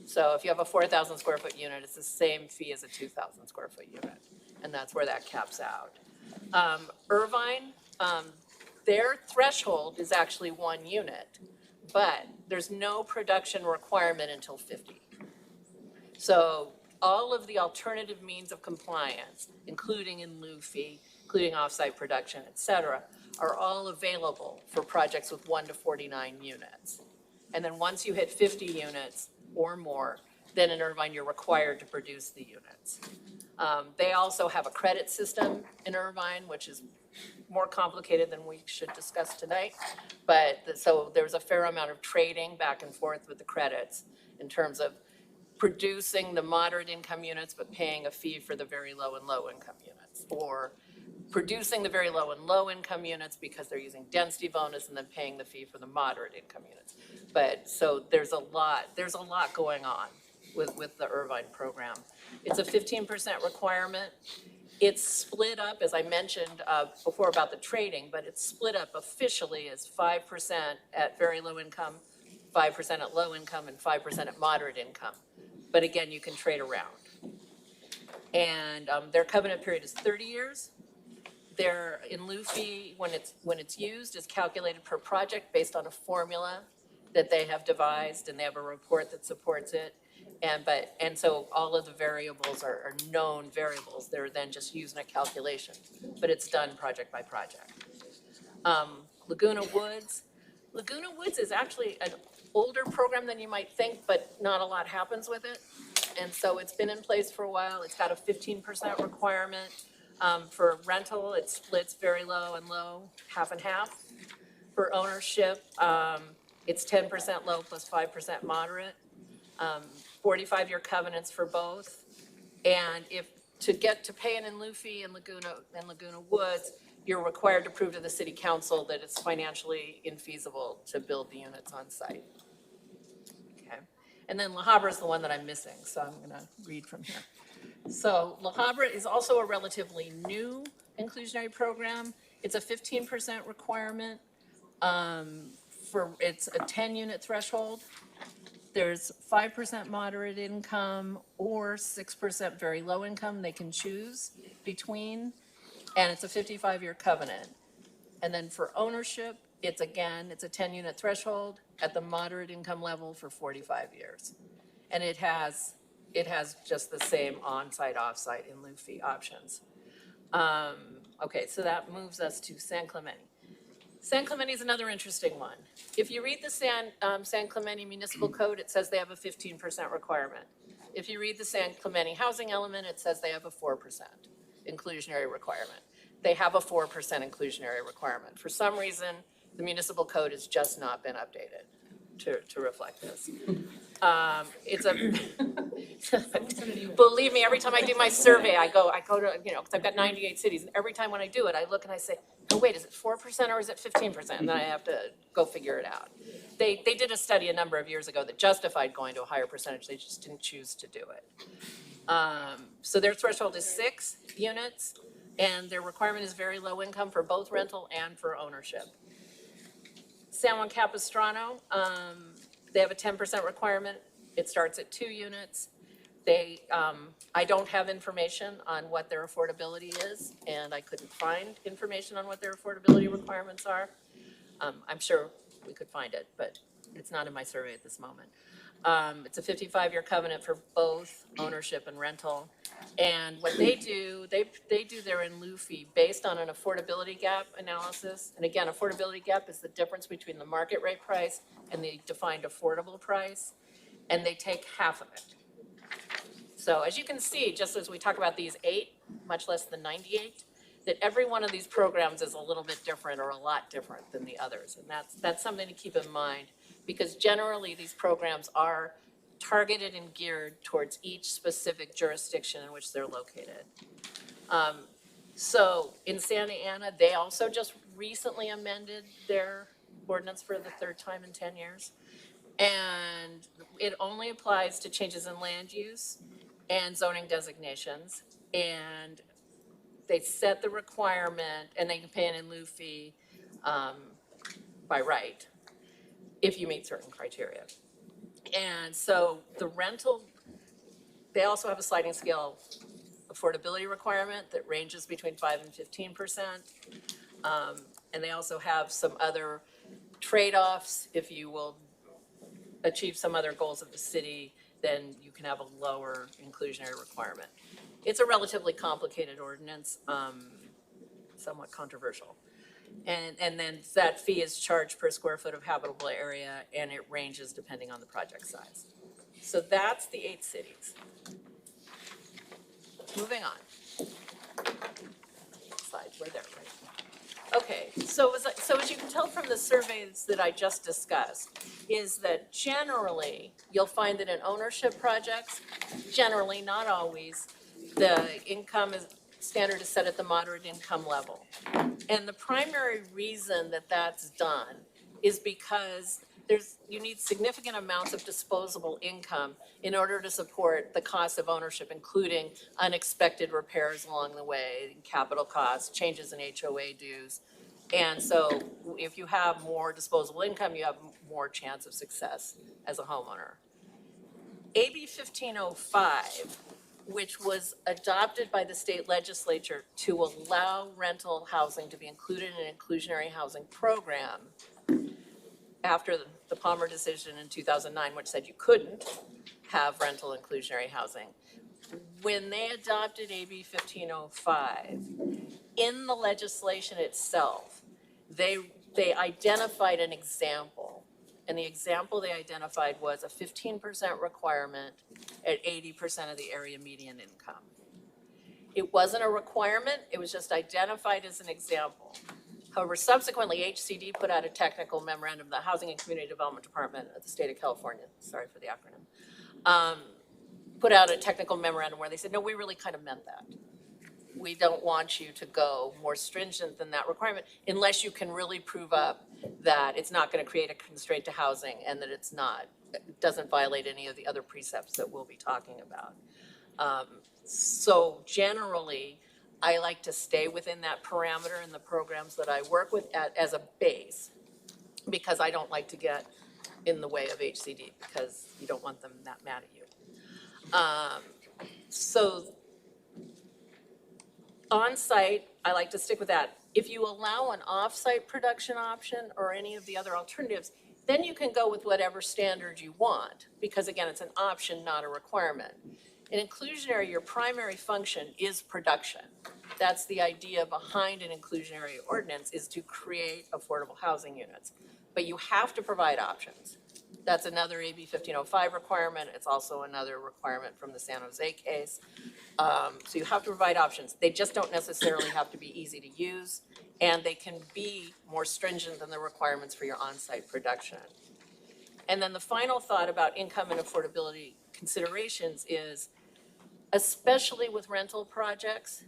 Speaker 15: So if you have a 4,000 square foot unit, it's the same fee as a 2,000 square foot unit. And that's where that caps out. Irvine, their threshold is actually 1 unit, but there's no production requirement until 50. So all of the alternative means of compliance, including in lieu fee, including offsite production, et cetera, are all available for projects with 1 to 49 units. And then once you hit 50 units or more, then in Irvine, you're required to produce the units. They also have a credit system in Irvine, which is more complicated than we should discuss tonight. But so there's a fair amount of trading back and forth with the credits in terms of producing the moderate income units, but paying a fee for the very low and low income units, or producing the very low and low income units because they're using density bonus and then paying the fee for the moderate income units. But so there's a lot going on with the Irvine program. It's a 15% requirement. It's split up, as I mentioned before about the trading, but it's split up officially as 5% at very low income, 5% at low income, and 5% at moderate income. But again, you can trade around. And their covenant period is 30 years. Their in lieu fee, when it's used, is calculated per project based on a formula that they have devised, and they have a report that supports it. And so all of the variables are known variables. They're then just used in a calculation, but it's done project by project. Laguna Woods is actually an older program than you might think, but not a lot happens with it. And so it's been in place for a while. It's got a 15% requirement. For rental, it splits very low and low, half and half. For ownership, it's 10% low plus 5% moderate. 45-year covenants for both. And if to get to pay an in lieu fee in Laguna Woods, you're required to prove to the city council that it's financially infeasible to build the units on site. Okay. And then La Habra is the one that I'm missing, so I'm gonna read from here. So La Habra is also a relatively new inclusionary program. It's a 15% requirement. It's a 10-unit threshold. There's 5% moderate income or 6% very low income they can choose between, and it's a 55-year covenant. And then for ownership, it's a 10-unit threshold at the moderate income level for 45 years. And it has just the same on-site, off-site in lieu fee options. Okay, so that moves us to San Clemente. San Clemente is another interesting one. If you read the San Clemente Municipal Code, it says they have a 15% requirement. If you read the San Clemente Housing Element, it says they have a 4% inclusionary requirement. They have a 4% inclusionary requirement. For some reason, the municipal code has just not been updated to reflect this. Believe me, every time I do my survey, I go to, because I've got 98 cities, and every time when I do it, I look and I say, oh wait, is it 4% or is it 15%? And then I have to go figure it out. They did a study a number of years ago that justified going to a higher percentage, they just didn't choose to do it. So their threshold is 6 units, and their requirement is very low income for both rental and for ownership. San Juan Capistrano, they have a 10% requirement. It starts at 2 units. I don't have information on what their affordability is, and I couldn't find information on what their affordability requirements are. I'm sure we could find it, but it's not in my survey at this moment. It's a 55-year covenant for both ownership and rental. And what they do, they do their in lieu fee based on an affordability gap analysis. And again, affordability gap is the difference between the market rate price and the defined affordable price. And they take half of it. So as you can see, just as we talk about these 8, much less than 98, that every one of these programs is a little bit different or a lot different than the others. And that's something to keep in mind, because generally these programs are targeted and geared towards each specific jurisdiction in which they're located. So in Santa Ana, they also just recently amended their ordinance for the 3rd time in 10 years. And it only applies to changes in land use and zoning designations. And they set the requirement, and they can pay an in lieu fee by right if you meet certain criteria. And so the rental, they also have a sliding scale affordability requirement that ranges between 5 and 15%. And they also have some other trade-offs. If you will achieve some other goals of the city, then you can have a lower inclusionary requirement. It's a relatively complicated ordinance, somewhat controversial. And then that fee is charged per square foot of habitable area, and it ranges depending on the project size. So that's the 8 cities. Moving on. Slides, we're there, right? Okay, so as you can tell from the surveys that I just discussed, is that generally, you'll find that in ownership projects, generally, not always, the income standard is set at the moderate income level. And the primary reason that that's done is because you need significant amounts of disposable income in order to support the cost of ownership, including unexpected repairs along the way, capital costs, changes in HOA dues. And so if you have more disposable income, you have more chance of success as a homeowner. AB 1505, which was adopted by the state legislature to allow rental housing to be included in an inclusionary housing program after the Palmer decision in 2009, which said you couldn't have rental inclusionary housing. When they adopted AB 1505, in the legislation itself, they identified an example. And the example they identified was a 15% requirement at 80% of the area median income. It wasn't a requirement, it was just identified as an example. However, subsequently, HCD put out a technical memorandum, the Housing and Community Development Department of the state of California, sorry for the acronym, put out a technical memorandum where they said, no, we really kind of meant that. We don't want you to go more stringent than that requirement unless you can really prove up that it's not going to create a constraint to housing and that it doesn't violate any of the other precepts that we'll be talking about. So generally, I like to stay within that parameter in the programs that I work with as a base, because I don't like to get in the way of HCD because you don't want them that mad at you. So on-site, I like to stick with that. If you allow an off-site production option or any of the other alternatives, then you can go with whatever standard you want, because again, it's an option, not a requirement. In inclusionary, your primary function is production. That's the idea behind an inclusionary ordinance, is to create affordable housing units. But you have to provide options. That's another AB 1505 requirement. It's also another requirement from the San Jose case. So you have to provide options. They just don't necessarily have to be easy to use, and they can be more stringent than the requirements for your on-site production. And then the final thought about income and affordability considerations is, especially with rental projects,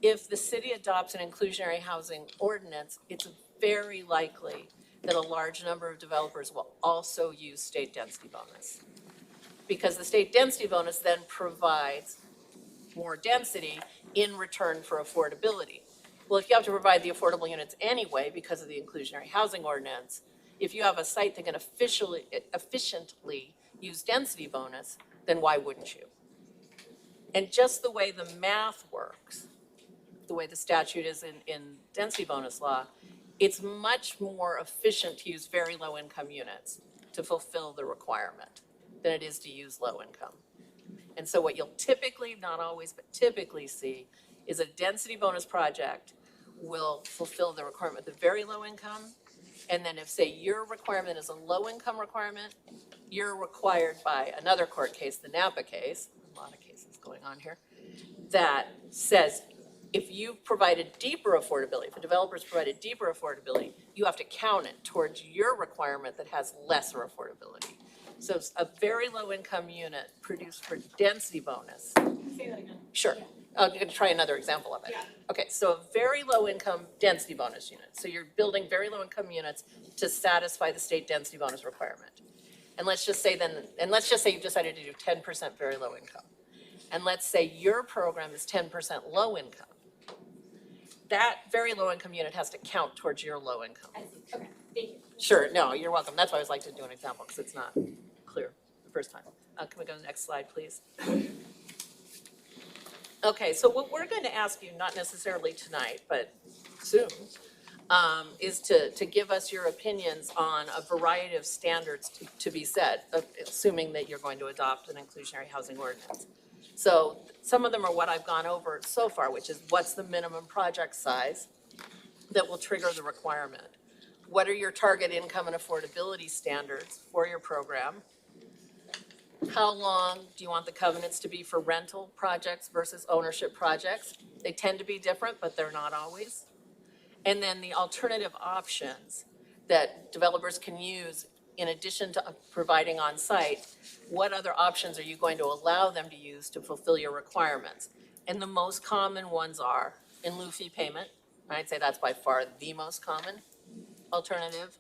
Speaker 15: if the city adopts an inclusionary housing ordinance, it's very likely that a large number of developers will also use state density bonus. Because the state density bonus then provides more density in return for affordability. Well, if you have to provide the affordable units anyway because of the inclusionary housing ordinance, if you have a site that can efficiently use density bonus, then why wouldn't you? And just the way the math works, the way the statute is in density bonus law, it's much more efficient to use very low income units to fulfill the requirement than it is to use low income. And so what you'll typically, not always, but typically see is a density bonus project will fulfill the requirement with a very low income. And then if, say, your requirement is a low income requirement, you're required by another court case, the Napa case, a lot of cases going on here, that says if you've provided deeper affordability, if a developer's provided deeper affordability, you have to count it towards your requirement that has lesser affordability. So a very low income unit produced for density bonus.
Speaker 11: Say that again.
Speaker 15: Sure.
Speaker 11: Yeah.
Speaker 15: I'm going to try another example of it.
Speaker 11: Yeah.
Speaker 15: Okay, so a very low income density bonus unit. So you're building very low income units to satisfy the state density bonus requirement. And let's just say you've decided to do 10% very low income. And let's say your program is 10% low income. That very low income unit has to count towards your low income.
Speaker 4: I see, okay, thank you.
Speaker 15: Sure, no, you're welcome. That's why I always like to do an example, because it's not clear the first time. Can we go to the next slide, please? Okay, so what we're going to ask you, not necessarily tonight, but soon, is to give us your opinions on a variety of standards to be set, assuming that you're going to adopt an inclusionary housing ordinance. So some of them are what I've gone over so far, which is what's the minimum project size that will trigger the requirement? What are your target income and affordability standards for your program? How long do you want the covenants to be for rental projects versus ownership projects? They tend to be different, but they're not always. And then the alternative options that developers can use in addition to providing on site, what other options are you going to allow them to use to fulfill your requirements? And the most common ones are in lieu fee payment. I'd say that's by far the most common alternative.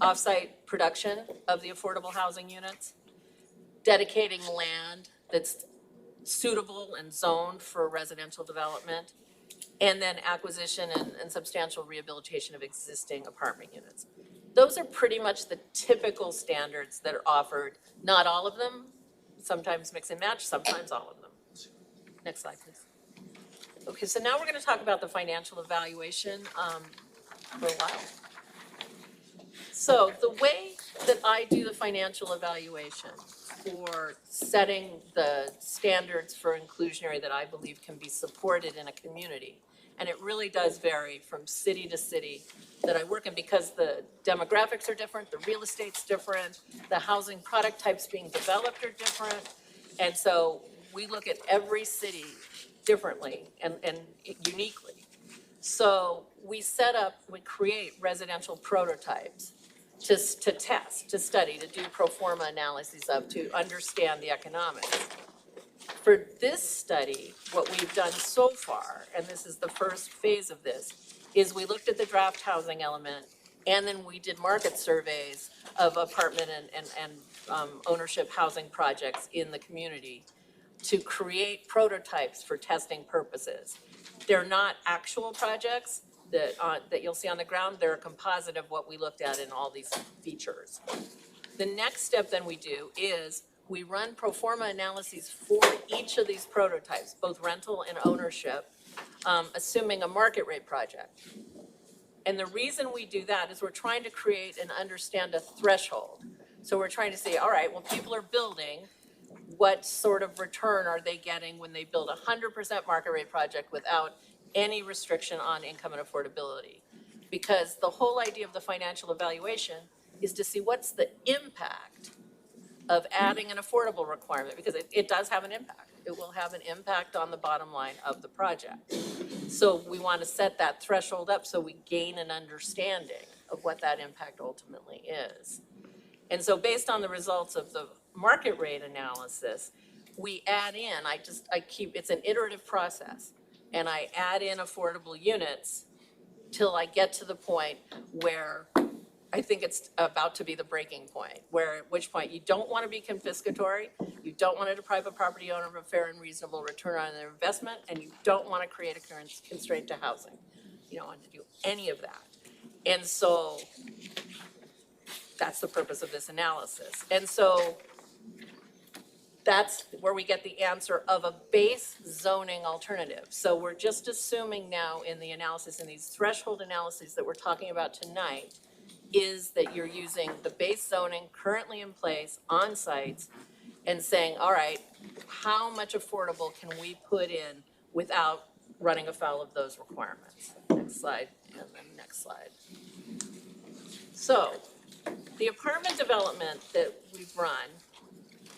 Speaker 15: Off-site production of the affordable housing units, dedicating land that's suitable and zoned for residential development, and then acquisition and substantial rehabilitation of existing apartment units. Those are pretty much the typical standards that are offered, not all of them, sometimes mix and match, sometimes all of them. Next slide, please. Okay, so now we're gonna talk about the financial evaluation for a while. So the way that I do the financial evaluation for setting the standards for inclusionary that I believe can be supported in a community, and it really does vary from city to city that I work in because the demographics are different, the real estate's different, the housing product types being developed are different. And so we look at every city differently and uniquely. So we create residential prototypes to test, to study, to do pro forma analyses of, to understand the economics. For this study, what we've done so far, and this is the first phase of this, is we looked at the draft housing element, and then we did market surveys of apartment and ownership housing projects in the community to create prototypes for testing purposes. They're not actual projects that you'll see on the ground. They're a composite of what we looked at in all these features. The next step then we do is we run pro forma analyses for each of these prototypes, both rental and ownership, assuming a market rate project. And the reason we do that is we're trying to create and understand a threshold. So we're trying to say, all right, well, people are building, what sort of return are they getting when they build a 100% market rate project without any restriction on income and affordability? Because the whole idea of the financial evaluation is to see what's the impact of adding an affordable requirement, because it does have an impact. It will have an impact on the bottom line of the project. So we want to set that threshold up so we gain an understanding of what that impact ultimately is. And so based on the results of the market rate analysis, we add in, it's an iterative process, and I add in affordable units till I get to the point where I think it's about to be the breaking point, at which point you don't want to be confiscatory, you don't want to deprive a property owner of a fair and reasonable return on their investment, and you don't want to create a constraint to housing. You don't want to do any of that. And so that's the purpose of this analysis. And so that's where we get the answer of a base zoning alternative. So we're just assuming now in the analysis, in these threshold analyses that we're talking about tonight, is that you're using the base zoning currently in place on sites and saying, all right, how much affordable can we put in without running afoul of those requirements? Next slide, and then next slide. So the apartment development that we've run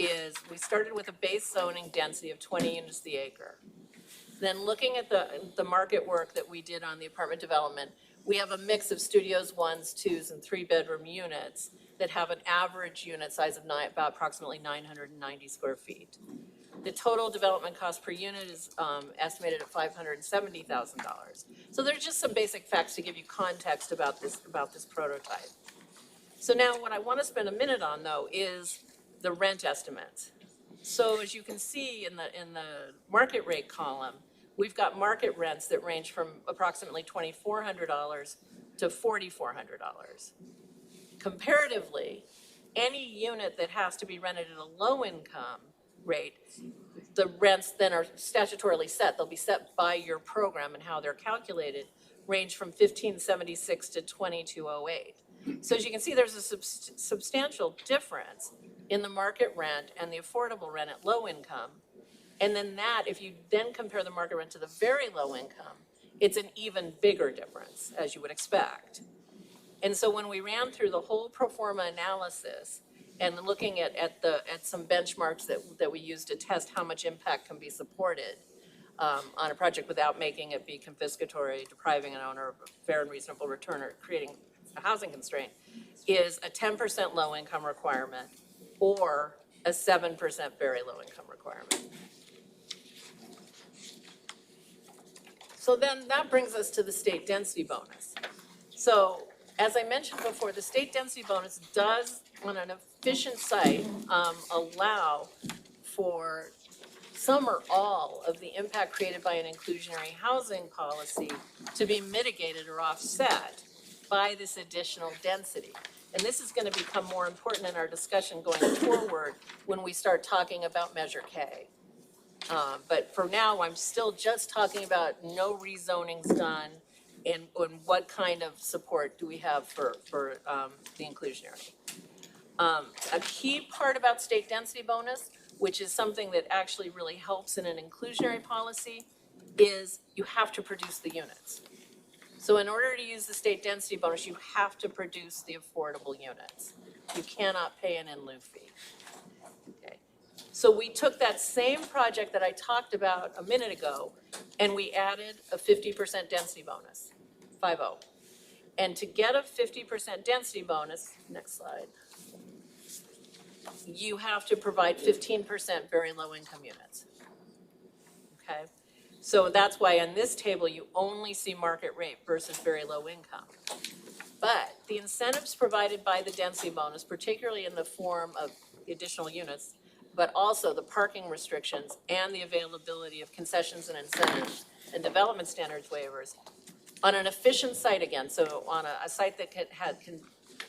Speaker 15: is we started with a base zoning density of 20 units the acre. Then looking at the market work that we did on the apartment development, we have a mix of studios, 1s, 2s, and 3-bedroom units that have an average unit size of about approximately 990 square feet. The total development cost per unit is estimated at $570,000. So there's just some basic facts to give you context about this prototype. So now what I want to spend a minute on, though, is the rent estimates. So as you can see in the market rate column, we've got market rents that range from approximately $2,400 to $4,400. Comparatively, any unit that has to be rented at a low income rate, the rents then are statutorily set. They'll be set by your program, and how they're calculated range from $1,576 to $2,208. So as you can see, there's a substantial difference in the market rent and the affordable rent at low income. And then if you then compare the market rent to the very low income, it's an even bigger difference, as you would expect. And so when we ran through the whole pro forma analysis and looking at some benchmarks that we used to test how much impact can be supported on a project without making it be confiscatory, depriving an owner of a fair and reasonable return, or creating a housing constraint, is a 10% low income requirement or a 7% very low income requirement. So then that brings us to the state density bonus. So as I mentioned before, the state density bonus does, on an efficient site, allow for some or all of the impact created by an inclusionary housing policy to be mitigated or offset by this additional density. And this is gonna become more important in our discussion going forward when we start talking about Measure K. But for now, I'm still just talking about no rezonings done and what kind of support do we have for the inclusionary. A key part about state density bonus, which is something that actually really helps in an inclusionary policy, is you have to produce the units. So in order to use the state density bonus, you have to produce the affordable units. You cannot pay an in lieu fee. Okay. So we took that same project that I talked about a minute ago, and we added a 50% density bonus, 50. And to get a 50% density bonus, next slide, you have to provide 15% very low income units. Okay? So that's why on this table, you only see market rate versus very low income. But the incentives provided by the density bonus, particularly in the form of the additional units, but also the parking restrictions and the availability of concessions and incentives and development standards waivers, on an efficient site again, so on a site that can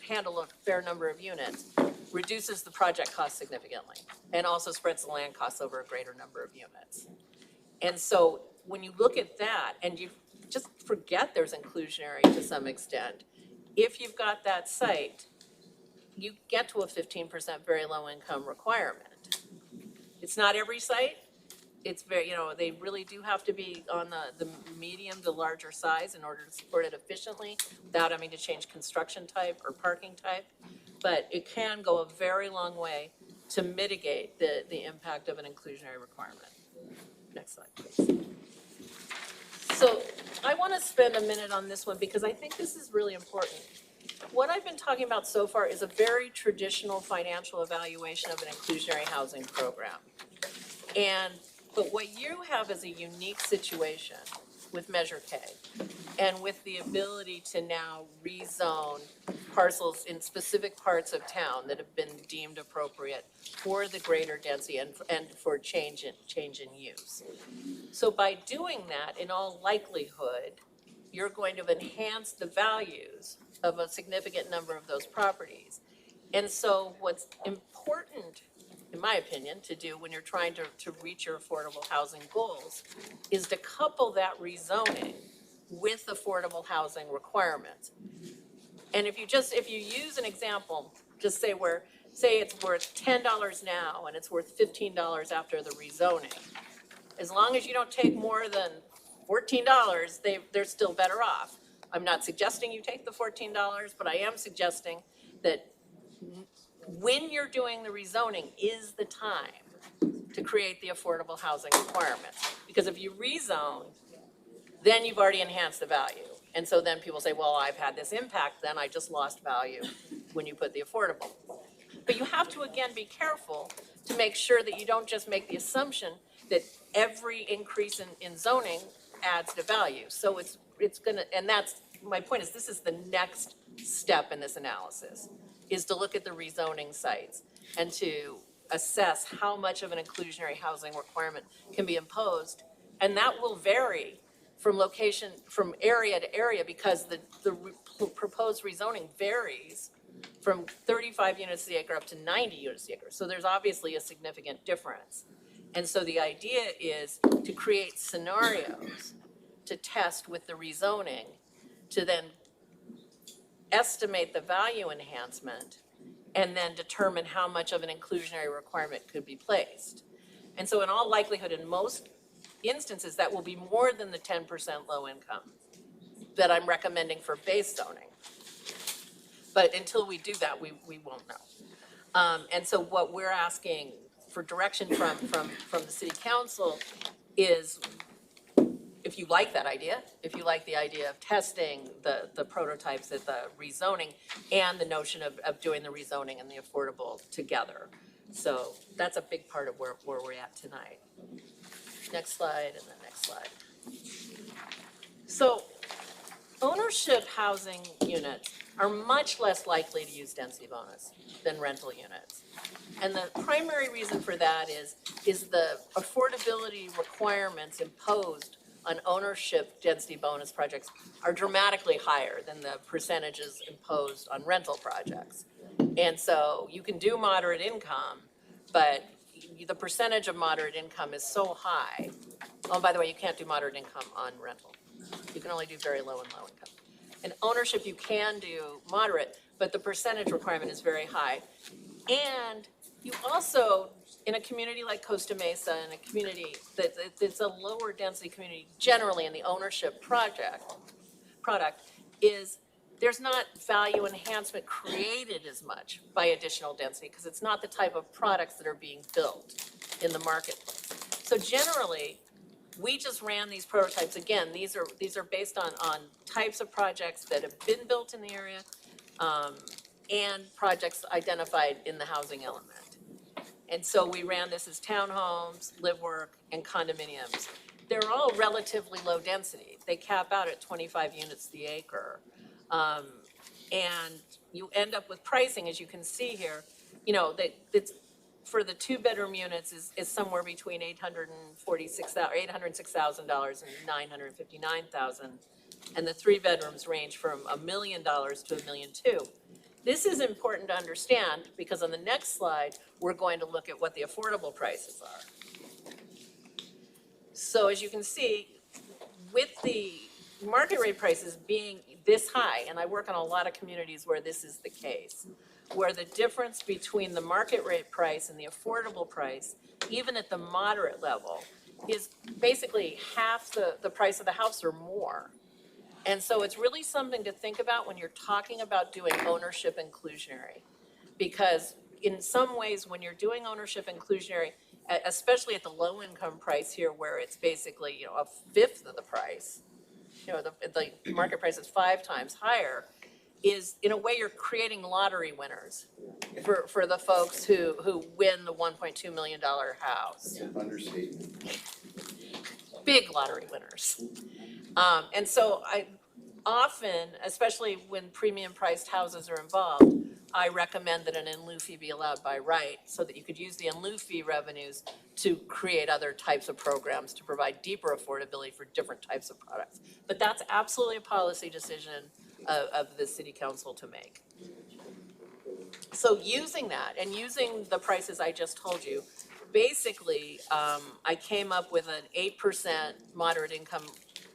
Speaker 15: handle a fair number of units, reduces the project cost significantly and also spreads the land costs over a greater number of units. And so when you look at that and you just forget there's inclusionary to some extent, if you've got that site, you get to a 15% very low income requirement. It's not every site. It's very, they really do have to be on the medium to larger size in order to support it efficiently without having to change construction type or parking type. But it can go a very long way to mitigate the impact of an inclusionary requirement. Next slide, please. So I want to spend a minute on this one because I think this is really important. What I've been talking about so far is a very traditional financial evaluation of an inclusionary housing program. But what you have is a unique situation with Measure K and with the ability to now rezone parcels in specific parts of town that have been deemed appropriate for the greater density and for change in use. So by doing that, in all likelihood, you're going to enhance the values of a significant number of those properties. And so what's important, in my opinion, to do when you're trying to reach your affordable housing goals is to couple that rezoning with affordable housing requirements. And if you use an example, just say it's worth $10 now and it's worth $15 after the rezoning. As long as you don't take more than $14, they're still better off. I'm not suggesting you take the $14, but I am suggesting that when you're doing the rezoning is the time to create the affordable housing requirements. Because if you rezone, then you've already enhanced the value. And so then people say, well, I've had this impact, then I just lost value when you put the affordable. But you have to, again, be careful to make sure that you don't just make the assumption that every increase in zoning adds to value. So it's gonna, and that's, my point is this is the next step in this analysis, is to look at the rezoning sites and to assess how much of an inclusionary housing requirement can be imposed. And that will vary from location, from area to area, because the proposed rezoning varies from 35 units to the acre up to 90 units to the acre. So there's obviously a significant difference. And so the idea is to create scenarios to test with the rezoning to then estimate the value enhancement and then determine how much of an inclusionary requirement could be placed. And so in all likelihood, in most instances, that will be more than the 10% low income that I'm recommending for base zoning. But until we do that, we won't know. And so what we're asking for direction from the city council is, if you like that idea, if you like the idea of testing the prototypes at the rezoning and the notion of doing the rezoning and the affordable together. So that's a big part of where we're at tonight. Next slide and the next slide. So ownership housing units are much less likely to use density bonus than rental units. And the primary reason for that is the affordability requirements imposed on ownership density bonus projects are dramatically higher than the percentages imposed on rental projects. And so you can do moderate income, but the percentage of moderate income is so high. Oh, by the way, you can't do moderate income on rental. You can only do very low and low income. And ownership, you can do moderate, but the percentage requirement is very high. And you also, in a community like Costa Mesa, in a community that's a lower density community, generally in the ownership product is there's not value enhancement created as much by additional density because it's not the type of products that are being built in the marketplace. So generally, we just ran these prototypes. Again, these are based on types of projects that have been built in the area, and projects identified in the housing element. And so we ran this as townhomes, live work, and condominiums. They're all relatively low density. They cap out at 25 units the acre. And you end up with pricing, as you can see here, you know, that's for the 2-bedroom units is somewhere between $806,000 and $959,000. And the 3 bedrooms range from $1 million to $1.2 million. This is important to understand because on the next slide, we're going to look at what the affordable prices are. So as you can see, with the market rate prices being this high, and I work on a lot of communities where this is the case, where the difference between the market rate price and the affordable price, even at the moderate level, is basically half the price of the house or more. And so it's really something to think about when you're talking about doing ownership inclusionary. Because in some ways, when you're doing ownership inclusionary, especially at the low income price here where it's basically, you know, a fifth of the price, you know, the market price is 5 times higher, is in a way you're creating lottery winners for the folks who win the $1.2 million house.
Speaker 16: Understatement.
Speaker 15: Big lottery winners. And so I often, especially when premium priced houses are involved, I recommend that an in lieu fee be allowed by right so that you could use the in lieu fee revenues to create other types of programs to provide deeper affordability for different types of products. But that's absolutely a policy decision of the city council to make. So using that and using the prices I just told you, basically, I came up with an 8% moderate income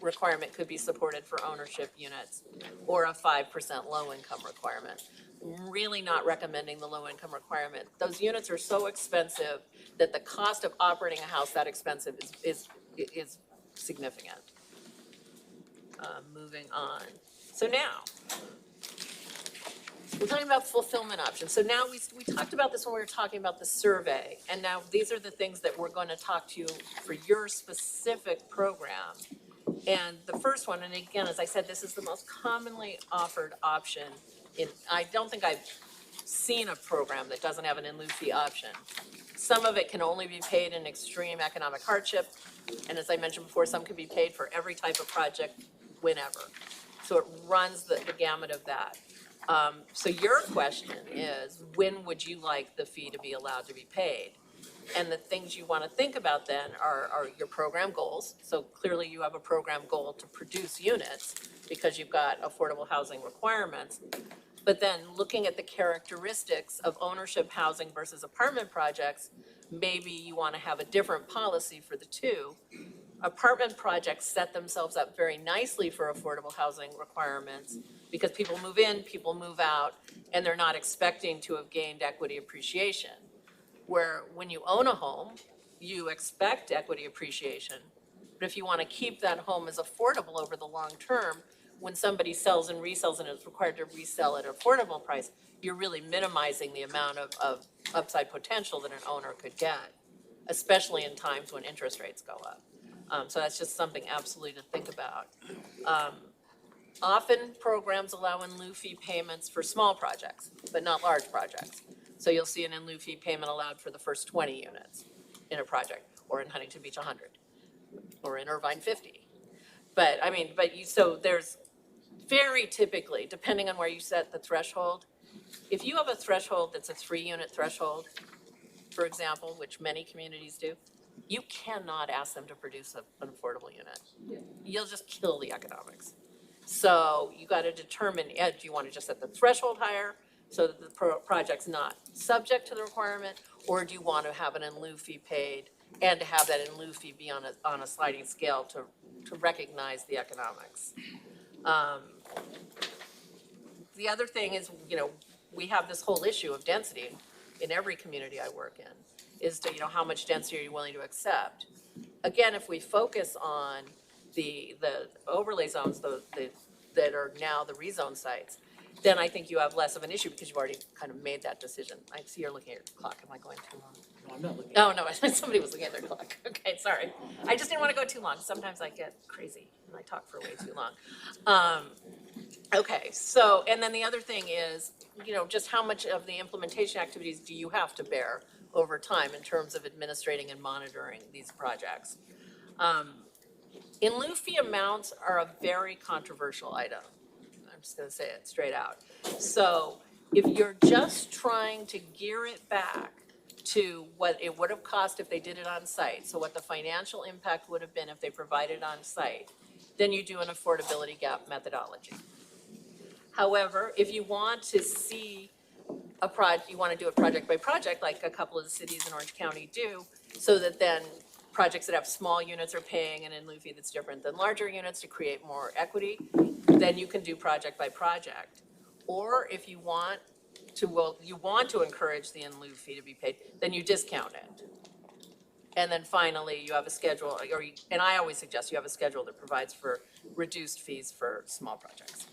Speaker 15: requirement could be supported for ownership units or a 5% low income requirement. Really not recommending the low income requirement. Those units are so expensive that the cost of operating a house that expensive is significant. Moving on. So now, we're talking about fulfillment options. So now we talked about this when we were talking about the survey, and now these are the things that we're going to talk to you for your specific program. And the first one, and again, as I said, this is the most commonly offered option. I don't think I've seen a program that doesn't have an in lieu fee option. Some of it can only be paid in extreme economic hardship, and as I mentioned before, some can be paid for every type of project whenever. So it runs the gamut of that. So your question is, when would you like the fee to be allowed to be paid? And the things you want to think about then are your program goals. So clearly you have a program goal to produce units because you've got affordable housing requirements. But then looking at the characteristics of ownership housing versus apartment projects, maybe you want to have a different policy for the two. Apartment projects set themselves up very nicely for affordable housing requirements because people move in, people move out, and they're not expecting to have gained equity appreciation. Where when you own a home, you expect equity appreciation. But if you want to keep that home as affordable over the long term, when somebody sells and resells and is required to resell at an affordable price, you're really minimizing the amount of upside potential that an owner could get, especially in times when interest rates go up. So that's just something absolutely to think about. Often programs allow in lieu fee payments for small projects, but not large projects. So you'll see an in lieu fee payment allowed for the first 20 units in a project, or in Huntington Beach 100, or in Irvine 50. But I mean, so there's very typically, depending on where you set the threshold, if you have a threshold that's a 3-unit threshold, for example, which many communities do, you cannot ask them to produce an affordable unit. You'll just kill the economics. So you gotta determine, do you wanna just set the threshold higher so that the project's not subject to the requirement? Or do you wanna have an in lieu fee paid and to have that in lieu fee be on a sliding scale to recognize the economics? The other thing is, we have this whole issue of density in every community I work in, is to, how much density are you willing to accept? Again, if we focus on the overlay zones, that are now the rezone sites, then I think you have less of an issue because you've already kind of made that decision. I see you're looking at your clock. Am I going too long?
Speaker 1: No, I'm not looking.
Speaker 15: Oh, no, somebody was looking at their clock. Okay, sorry. I just didn't want to go too long. Sometimes I get crazy and I talk for way too long. Okay, so, and then the other thing is, just how much of the implementation activities do you have to bear over time in terms of administrating and monitoring these projects? In lieu fee amounts are a very controversial item. I'm just gonna say it straight out. So if you're just trying to gear it back to what it would have cost if they did it on site, so what the financial impact would have been if they provided on site, then you do an affordability gap methodology. However, if you want to see you want to do it project by project, like a couple of the cities in Orange County do, so that then projects that have small units are paying an in lieu fee that's different than larger units to create more equity, then you can do project by project. Or if you want to encourage the in lieu fee to be paid, then you discount it. And then finally, you have a schedule, and I always suggest you have a schedule that provides for reduced fees for small projects.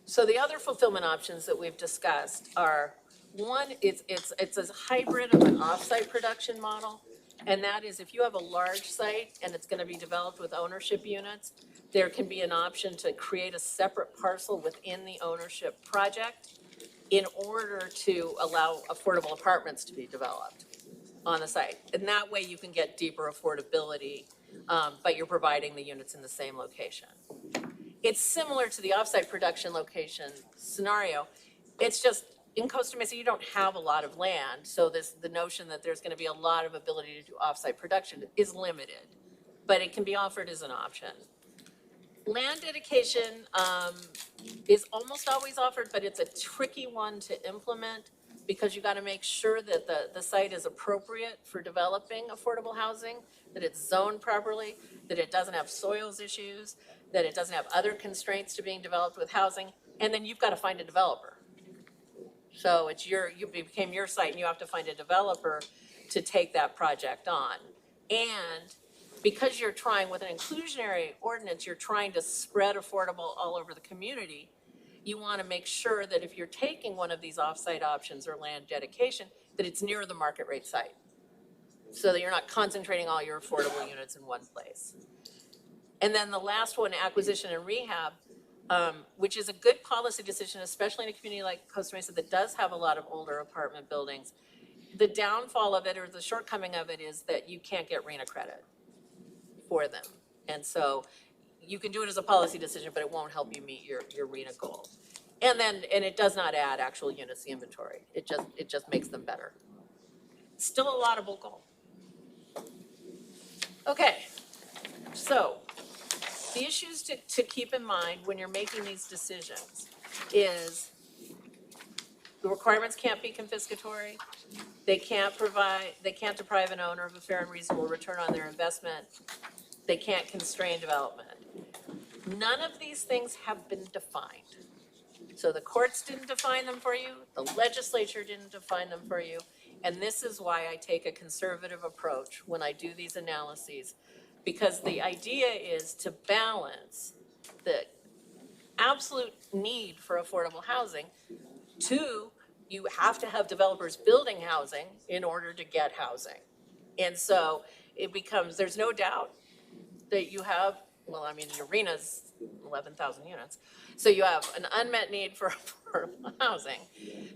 Speaker 15: So the other fulfillment options that we've discussed are, one, it's a hybrid of an off-site production model. And that is, if you have a large site and it's gonna be developed with ownership units, there can be an option to create a separate parcel within the ownership project in order to allow affordable apartments to be developed on the site. And that way you can get deeper affordability, but you're providing the units in the same location. It's similar to the offsite production location scenario. It's just, in Costa Mesa, you don't have a lot of land, so the notion that there's gonna be a lot of ability to do offsite production is limited, but it can be offered as an option. Land dedication is almost always offered, but it's a tricky one to implement because you gotta make sure that the site is appropriate for developing affordable housing, that it's zoned properly, that it doesn't have soils issues, that it doesn't have other constraints to being developed with housing, and then you've got to find a developer. So it became your site and you have to find a developer to take that project on. And because you're trying with an inclusionary ordinance, you're trying to spread affordable all over the community, you want to make sure that if you're taking one of these off-site options or land dedication, that it's near the market rate site. So that you're not concentrating all your affordable units in one place. And then the last one, acquisition and rehab, which is a good policy decision, especially in a community like Costa Mesa that does have a lot of older apartment buildings. The downfall of it, or the shortcoming of it, is that you can't get RENA credit for them. And so you can do it as a policy decision, but it won't help you meet your RENA goal. And it does not add actual units to inventory. It just makes them better. Still a laudable goal. Okay, so the issues to keep in mind when you're making these decisions is the requirements can't be confiscatory. They can't deprive an owner of a fair and reasonable return on their investment. They can't constrain development. None of these things have been defined. So the courts didn't define them for you, the legislature didn't define them for you, and this is why I take a conservative approach when I do these analyses. Because the idea is to balance the absolute need for affordable housing to, you have to have developers building housing in order to get housing. And so it becomes, there's no doubt that you have, well, I mean, the arena's 11,000 units. So you have an unmet need for affordable housing,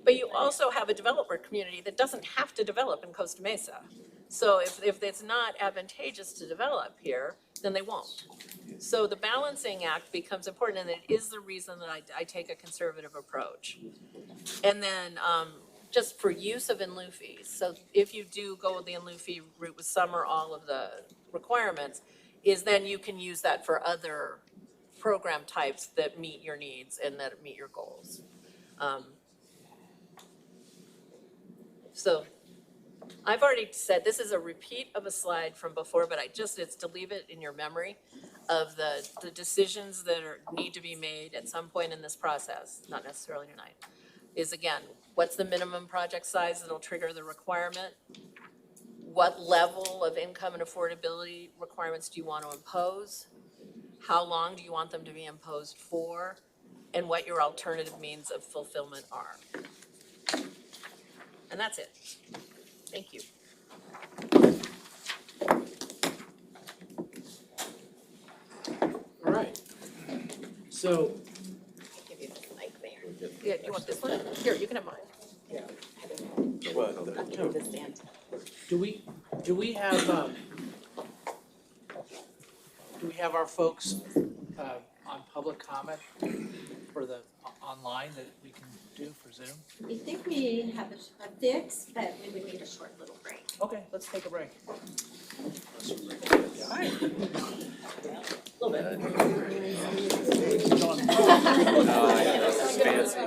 Speaker 15: but you also have a developer community that doesn't have to develop in Costa Mesa. So if it's not advantageous to develop here, then they won't. So the balancing act becomes important, and it is the reason that I take a conservative approach. And then, just for use of in lieu fees, so if you do go with the in lieu fee route with some or all of the requirements, is then you can use that for other program types that meet your needs and that meet your goals. So I've already said, this is a repeat of a slide from before, but it's to leave it in your memory of the decisions that need to be made at some point in this process, not necessarily tonight, is again, what's the minimum project size that'll trigger the requirement? What level of income and affordability requirements do you want to impose? How long do you want them to be imposed for? And what your alternative means of fulfillment are. And that's it. Thank you.
Speaker 1: All right. So,
Speaker 15: Give you this mic there. Yeah, you want this one? Here, you can have mine.
Speaker 14: I'll give you the stand.
Speaker 1: do we have our folks on public comment for the online that we can do for Zoom?
Speaker 4: I think we have a fix, but we would need a short little break.
Speaker 1: Okay, let's take a break.
Speaker 10: Fancy.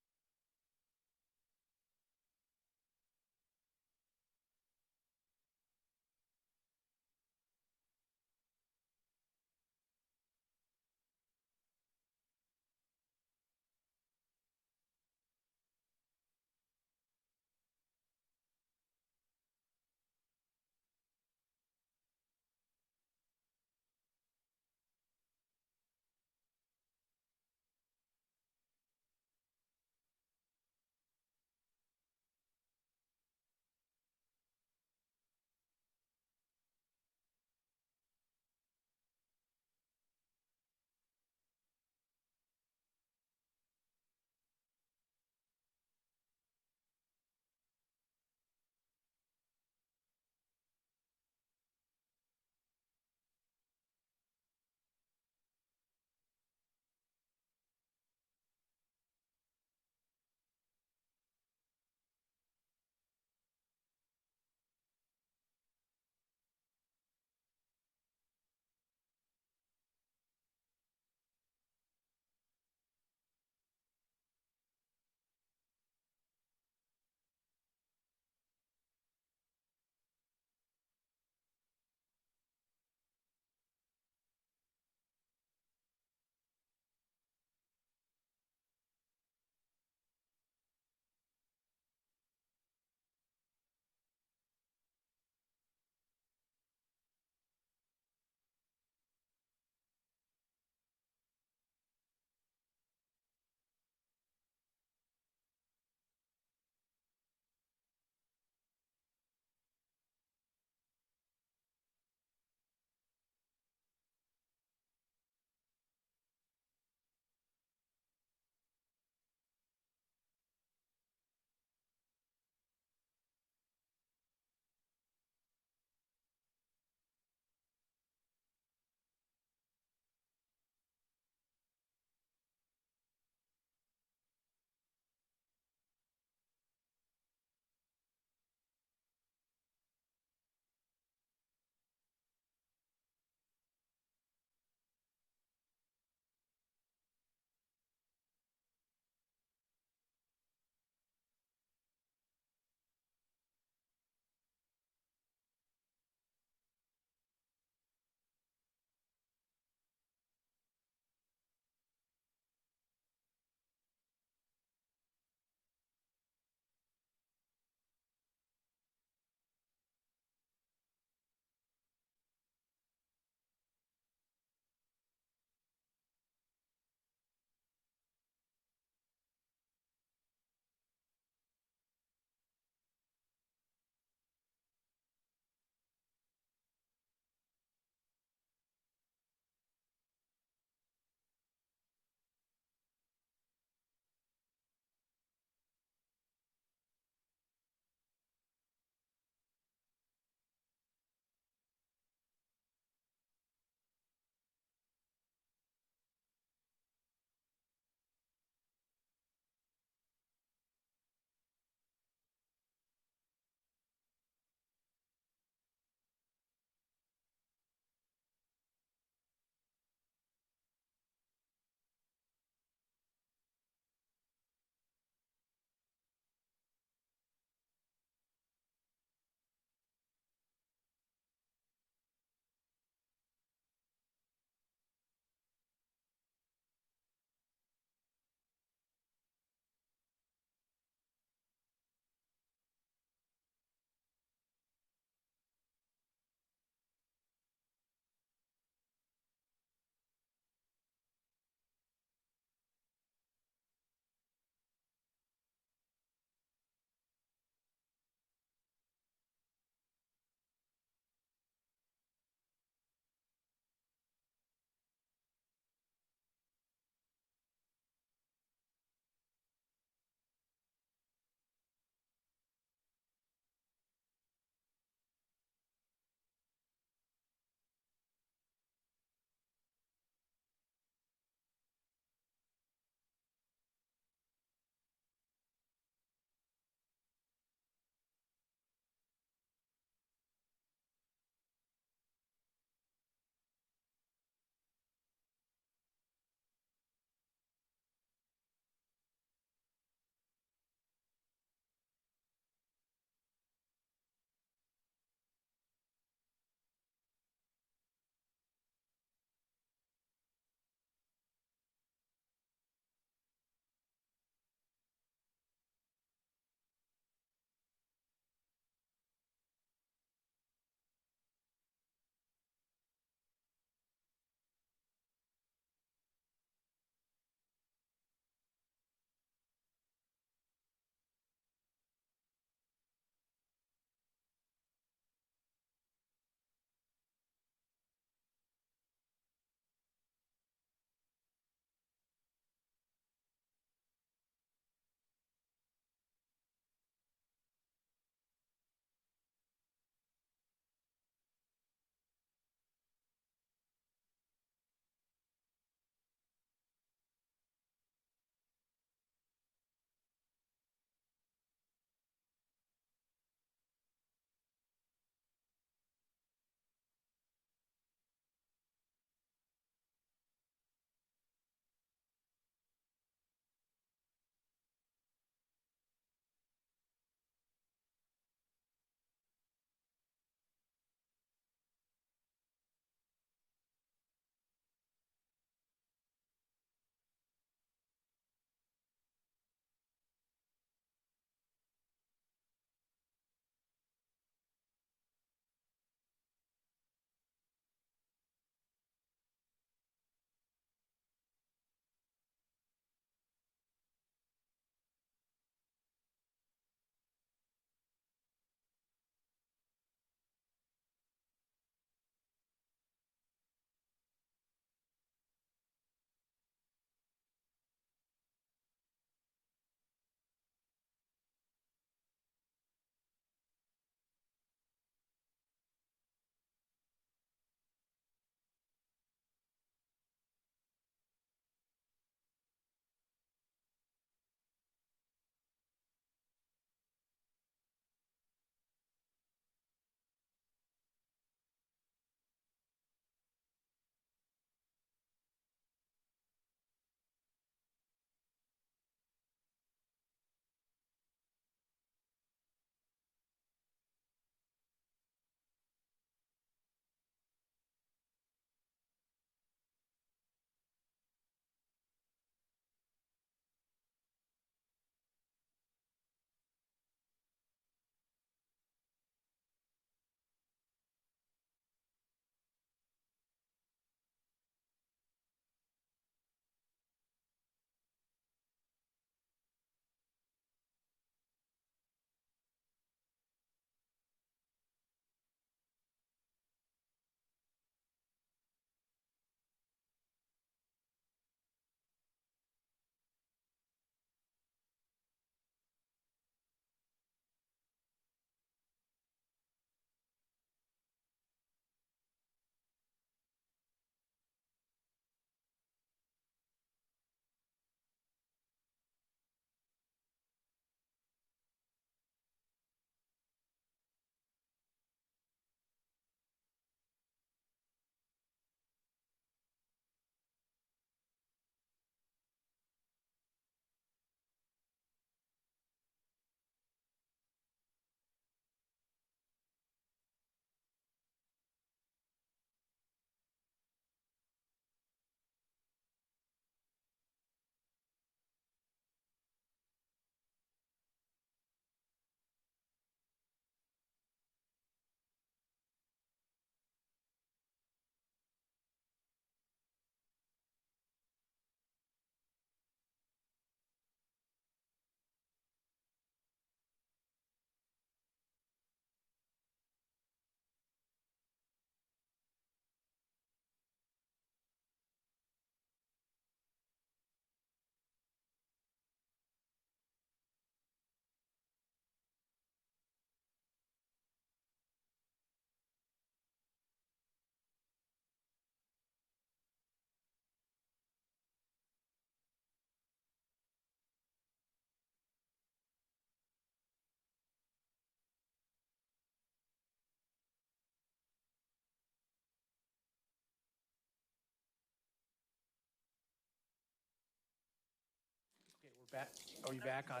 Speaker 1: Back, are we back on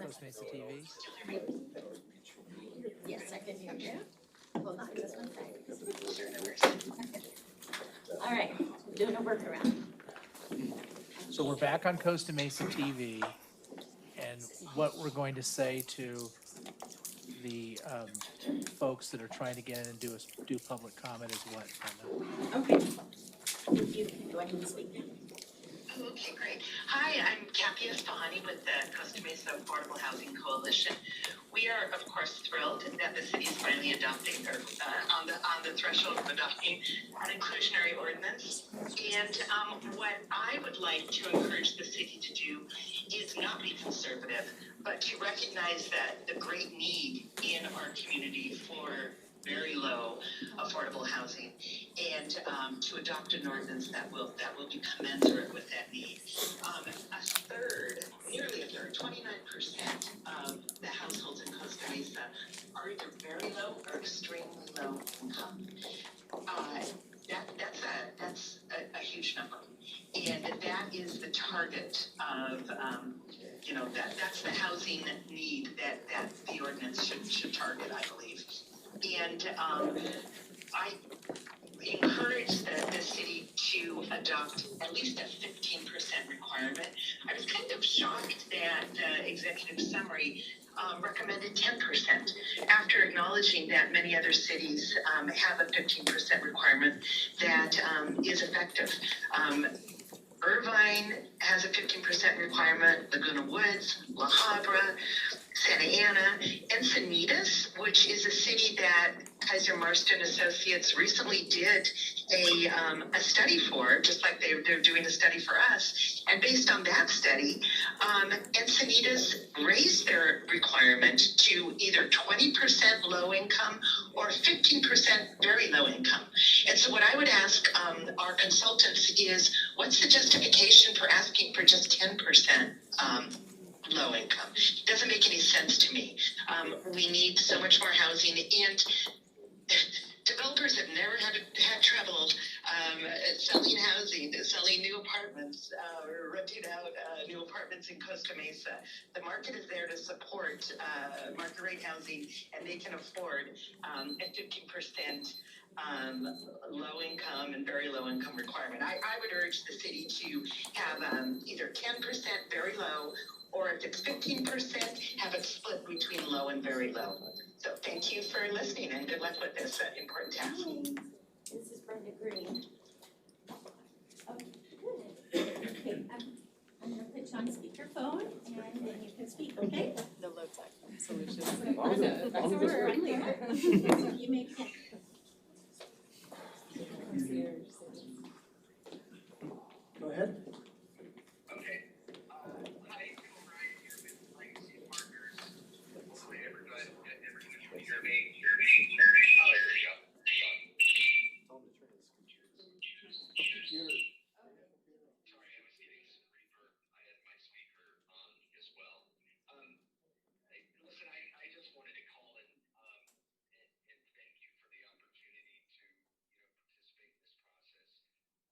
Speaker 1: Costa Mesa TV?
Speaker 4: Yes, I can hear you. Hold on just one second. All right, doing a workaround.
Speaker 1: So we're back on Costa Mesa TV, and what we're going to say to the folks that are trying to get in and do public comment is what, Brenda?
Speaker 4: Okay. You can go ahead and speak now.
Speaker 16: Okay, great. Hi, I'm Kathy Espahani with the Costa Mesa Affordable Housing Coalition. We are, of course, thrilled that the city is finally adopting, or on the threshold of adopting an inclusionary ordinance. And what I would like to encourage the city to do is not be conservative, but to recognize that the great need in our community for very low affordable housing, and to adopt an ordinance that will be commensurate with that need. Nearly a third, 29% of the households in Costa Mesa are either very low or extremely low income. That's a huge number, and that is the target of that's the housing need that the ordinance should target, I believe. And I encourage the city to adopt at least a 15% requirement. I was kind of shocked that the executive summary recommended 10%, after acknowledging that many other cities have a 15% requirement that is effective. Irvine has a 15% requirement, Laguna Woods, La Habra, Santa Ana, Encinitas, which is a city that Kaiser Marston Associates recently did a study for, just like they're doing a study for us. And based on that study, Encinitas raised their requirement to either 20% low income or 15% very low income. And so what I would ask our consultants is, what's the justification for asking for just 10% low income? It doesn't make any sense to me. We need so much more housing, and developers have never had trouble selling housing, selling new apartments, or renting out new apartments in Costa Mesa. The market is there to support market rate housing, and they can afford a 15% low income and very low income requirement. I would urge the city to have either 10% very low, or if it's 15%, have it split between low and very low. So thank you for listening, and good luck with this important task.
Speaker 4: This is Brenda Green. Oh, good. Okay, I'm gonna put you on speakerphone, and then you can speak, okay?
Speaker 15: The low tech solution.
Speaker 4: That's where we're right there. So you may begin.
Speaker 7: Go ahead.
Speaker 17: Okay. Hi, Brian here with Legacy Partners. Hopefully everyone can hear me. Oh, here we go. Sorry, I was getting some reverb. I had my speaker on as well. Listen, I just wanted to call and thank you for the opportunity to participate in this process. I thought it was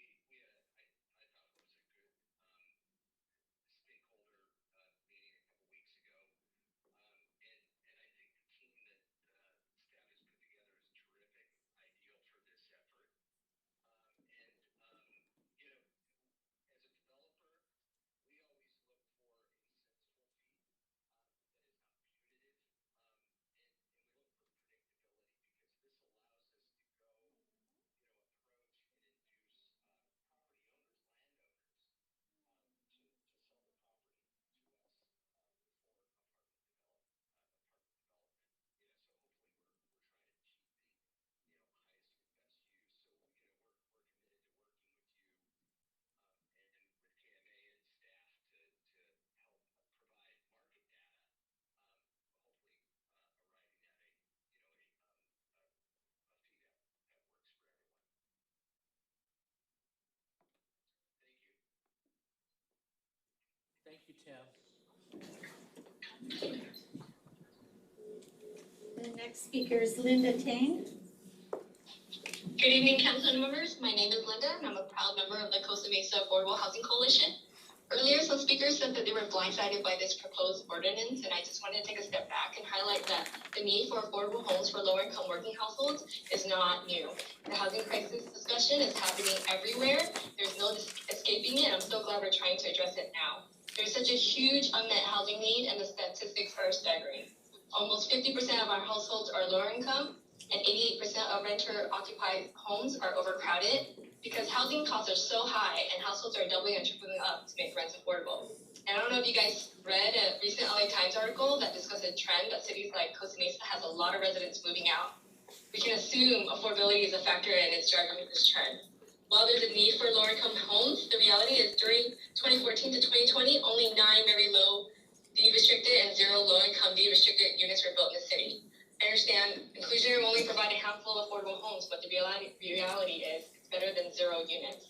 Speaker 17: a good stakeholder meeting a couple weeks ago, and I think the team that staff has put together is terrific, ideal for this effort. As a developer, we always look for a sensible fee that is not punitive, and we look for predictability, because this allows us to go, approach and induce property owners, landowners, to sell the property to us for apartment development. So hopefully we're trying to achieve the highest and best use. So we're committed to working with you and with KMA and staff to help provide market data, hopefully arriving at a fee that works for everyone. Thank you.
Speaker 1: Thank you, Tim.
Speaker 4: The next speaker is Linda Tang.
Speaker 18: Good evening, council members. My name is Linda, and I'm a proud member of the Costa Mesa Affordable Housing Coalition. Earlier, some speakers said that they were blindsided by this proposed ordinance, and I just wanted to take a step back and highlight that the need for affordable homes for lower-income working households is not new. The housing crisis discussion is happening everywhere. There's no escaping it, and I'm so glad we're trying to address it now. There's such a huge unmet housing need, and the statistics are staggering. Almost 50% of our households are lower income, and 88% of renter-occupied homes are overcrowded because housing costs are so high and households are doubling and tripling up to make rents affordable. And I don't know if you guys read a recent LA Times article that discussed a trend that cities like Costa Mesa has a lot of residents moving out. We can assume affordability is a factor and it's driving this trend. While there's a need for lower income homes, the reality is during 2014 to 2020, only 9 very low deed restricted and 0 low income deed restricted units were built in the city. I understand inclusionary will only provide a handful of affordable homes, but the reality is it's better than 0 units.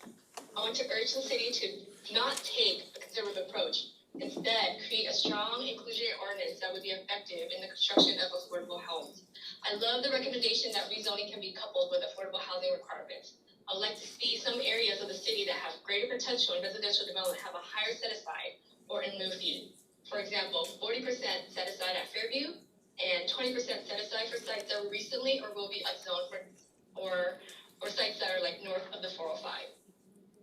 Speaker 18: I want to urge the city to not take a conservative approach. Instead, create a strong inclusionary ordinance that would be effective in the construction of affordable homes. I love the recommendation that rezoning can be coupled with affordable housing requirements. I would like to see some areas of the city that have greater potential in residential development have a higher set aside or in lieu fee. For example, 40% set aside at Fairview and 20% set aside for sites that were recently or will be zoned for or sites that are like north of the 405.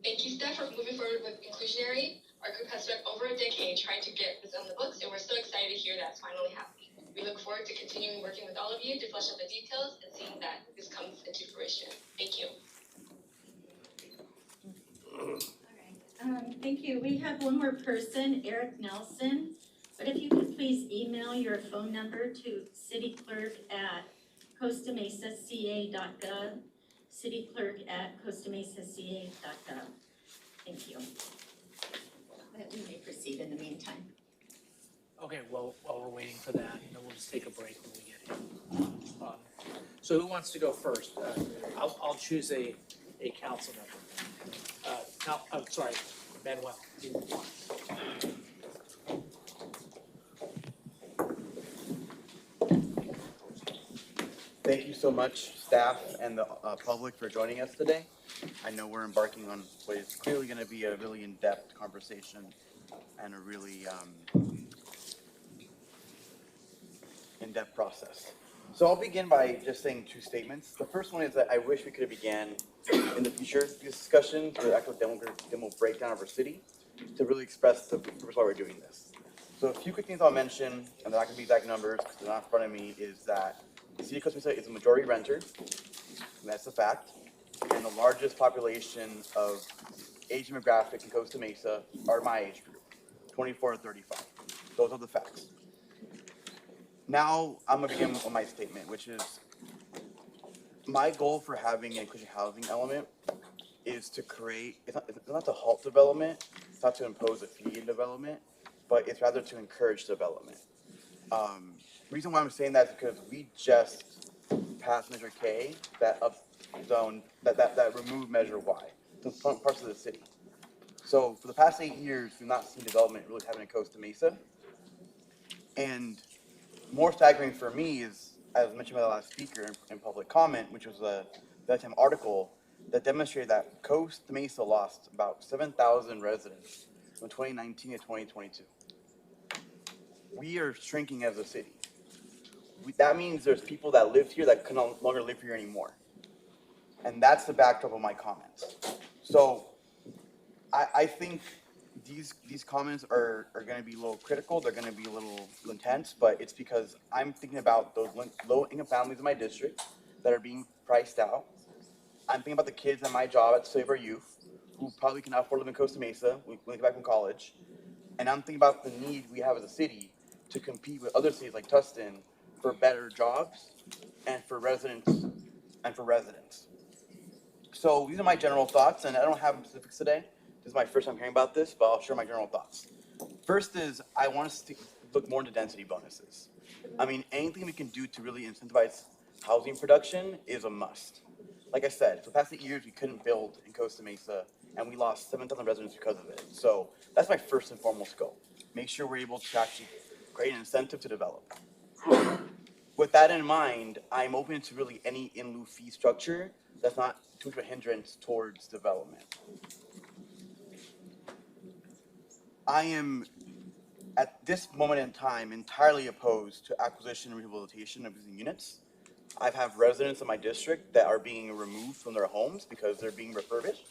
Speaker 18: Thank you, staff, for moving forward with inclusionary. Our group has spent over a decade trying to get this on the books, and we're so excited to hear that's finally happening. We look forward to continuing working with all of you to flesh out the details and seeing that this comes into fruition. Thank you.
Speaker 4: Thank you. We have one more person, Eric Nelson. But if you could please email your phone number to cityclerk@costamesaca.gov, cityclerk@costamesaca.gov. Thank you. We may proceed in the meantime.
Speaker 1: Okay, well, while we're waiting for that, and then we'll just take a break when we get here. So who wants to go first? I'll choose a council member. I'm sorry, Manuel.
Speaker 19: Thank you so much, staff and the public, for joining us today. I know we're embarking on what is clearly going to be a really in-depth conversation and a really in-depth process. So I'll begin by just saying 2 statements. The first one is that I wish we could have began in the future these discussions with actual demo breakdown of our city to really express the purpose why we're doing this. So a few quick things I'll mention, and they're not going to be exact numbers because they're not in front of me, is that the city of Costa Mesa is a majority renter, and that's a fact, and the largest population of age demographic in Costa Mesa are my age group, 24 to 35. Those are the facts. Now I'm going to begin with my statement, which is my goal for having an inclusive housing element is to create, it's not to halt development, it's not to impose a fee in development, but it's rather to encourage development. The reason why I'm saying that is because we just passed Measure K that upzone, that removed Measure Y to some parts of the city. So for the past 8 years, we've not seen development really happening in Costa Mesa. And more staggering for me is, as mentioned by the last speaker in public comment, which was a bedtime article that demonstrated that Costa Mesa lost about 7,000 residents from 2019 to 2022. We are shrinking as a city. That means there's people that lived here that can no longer live here anymore. And that's the backdrop of my comments. So I think these comments are going to be a little critical. They're going to be a little intense, but it's because I'm thinking about those low-income families in my district that are being priced out. I'm thinking about the kids at my job at Save Our Youth who probably cannot afford to live in Costa Mesa when they get back from college. And I'm thinking about the need we have as a city to compete with other cities like Tustin for better jobs and for residents. So these are my general thoughts, and I don't have specifics today. This is my first time hearing about this, but I'll share my general thoughts. First is I want us to look more into density bonuses. I mean, anything we can do to really incentivize housing production is a must. Like I said, for the past 8 years, we couldn't build in Costa Mesa, and we lost 7,000 residents because of it. So that's my first and foremost goal. Make sure we're able to actually create an incentive to develop. With that in mind, I'm open to really any in lieu fee structure that's not too much of a hindrance towards development. I am, at this moment in time, entirely opposed to acquisition and rehabilitation of existing units. I have residents in my district that are being removed from their homes because they're being refurbished,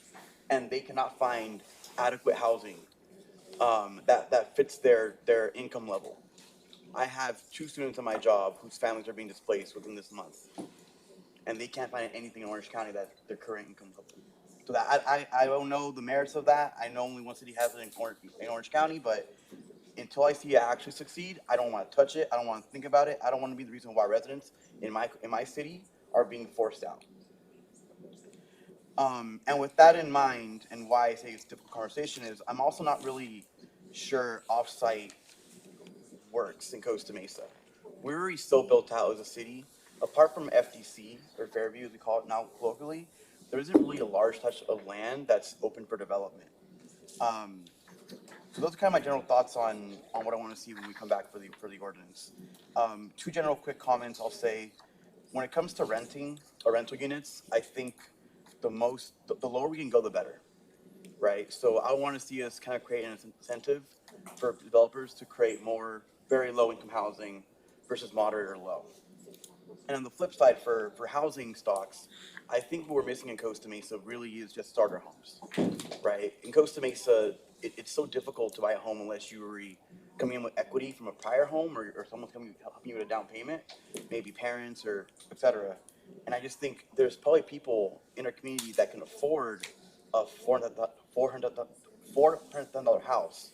Speaker 19: and they cannot find adequate housing that fits their income level. I have 2 students on my job whose families are being displaced within this month, and they can't find anything in Orange County that their current income level. So that I don't know the merits of that. I know only one city has it in Orange County, but until I see it actually succeed, I don't want to touch it. I don't want to think about it. I don't want to be the reason why residents in my city are being forced out. And with that in mind, and why I say it's a difficult conversation is I'm also not really sure offsite works in Costa Mesa. We're already so built out as a city. Apart from FDC, or Fairview as we call it now locally, there isn't really a large touch of land that's open for development. So those are kind of my general thoughts on what I want to see when we come back for the ordinance. 2 general quick comments I'll say. When it comes to renting or rental units, I think the lower we can go, the better, right? So I want to see us kind of create an incentive for developers to create more very low income housing versus moderate or low. And on the flip side, for housing stocks, I think what we're missing in Costa Mesa really is just starter homes, right? In Costa Mesa, it's so difficult to buy a home unless you were coming in with equity from a prior home or someone's helping you with a down payment, maybe parents or et cetera. And I just think there's probably people in our community that can afford a $400,000 house,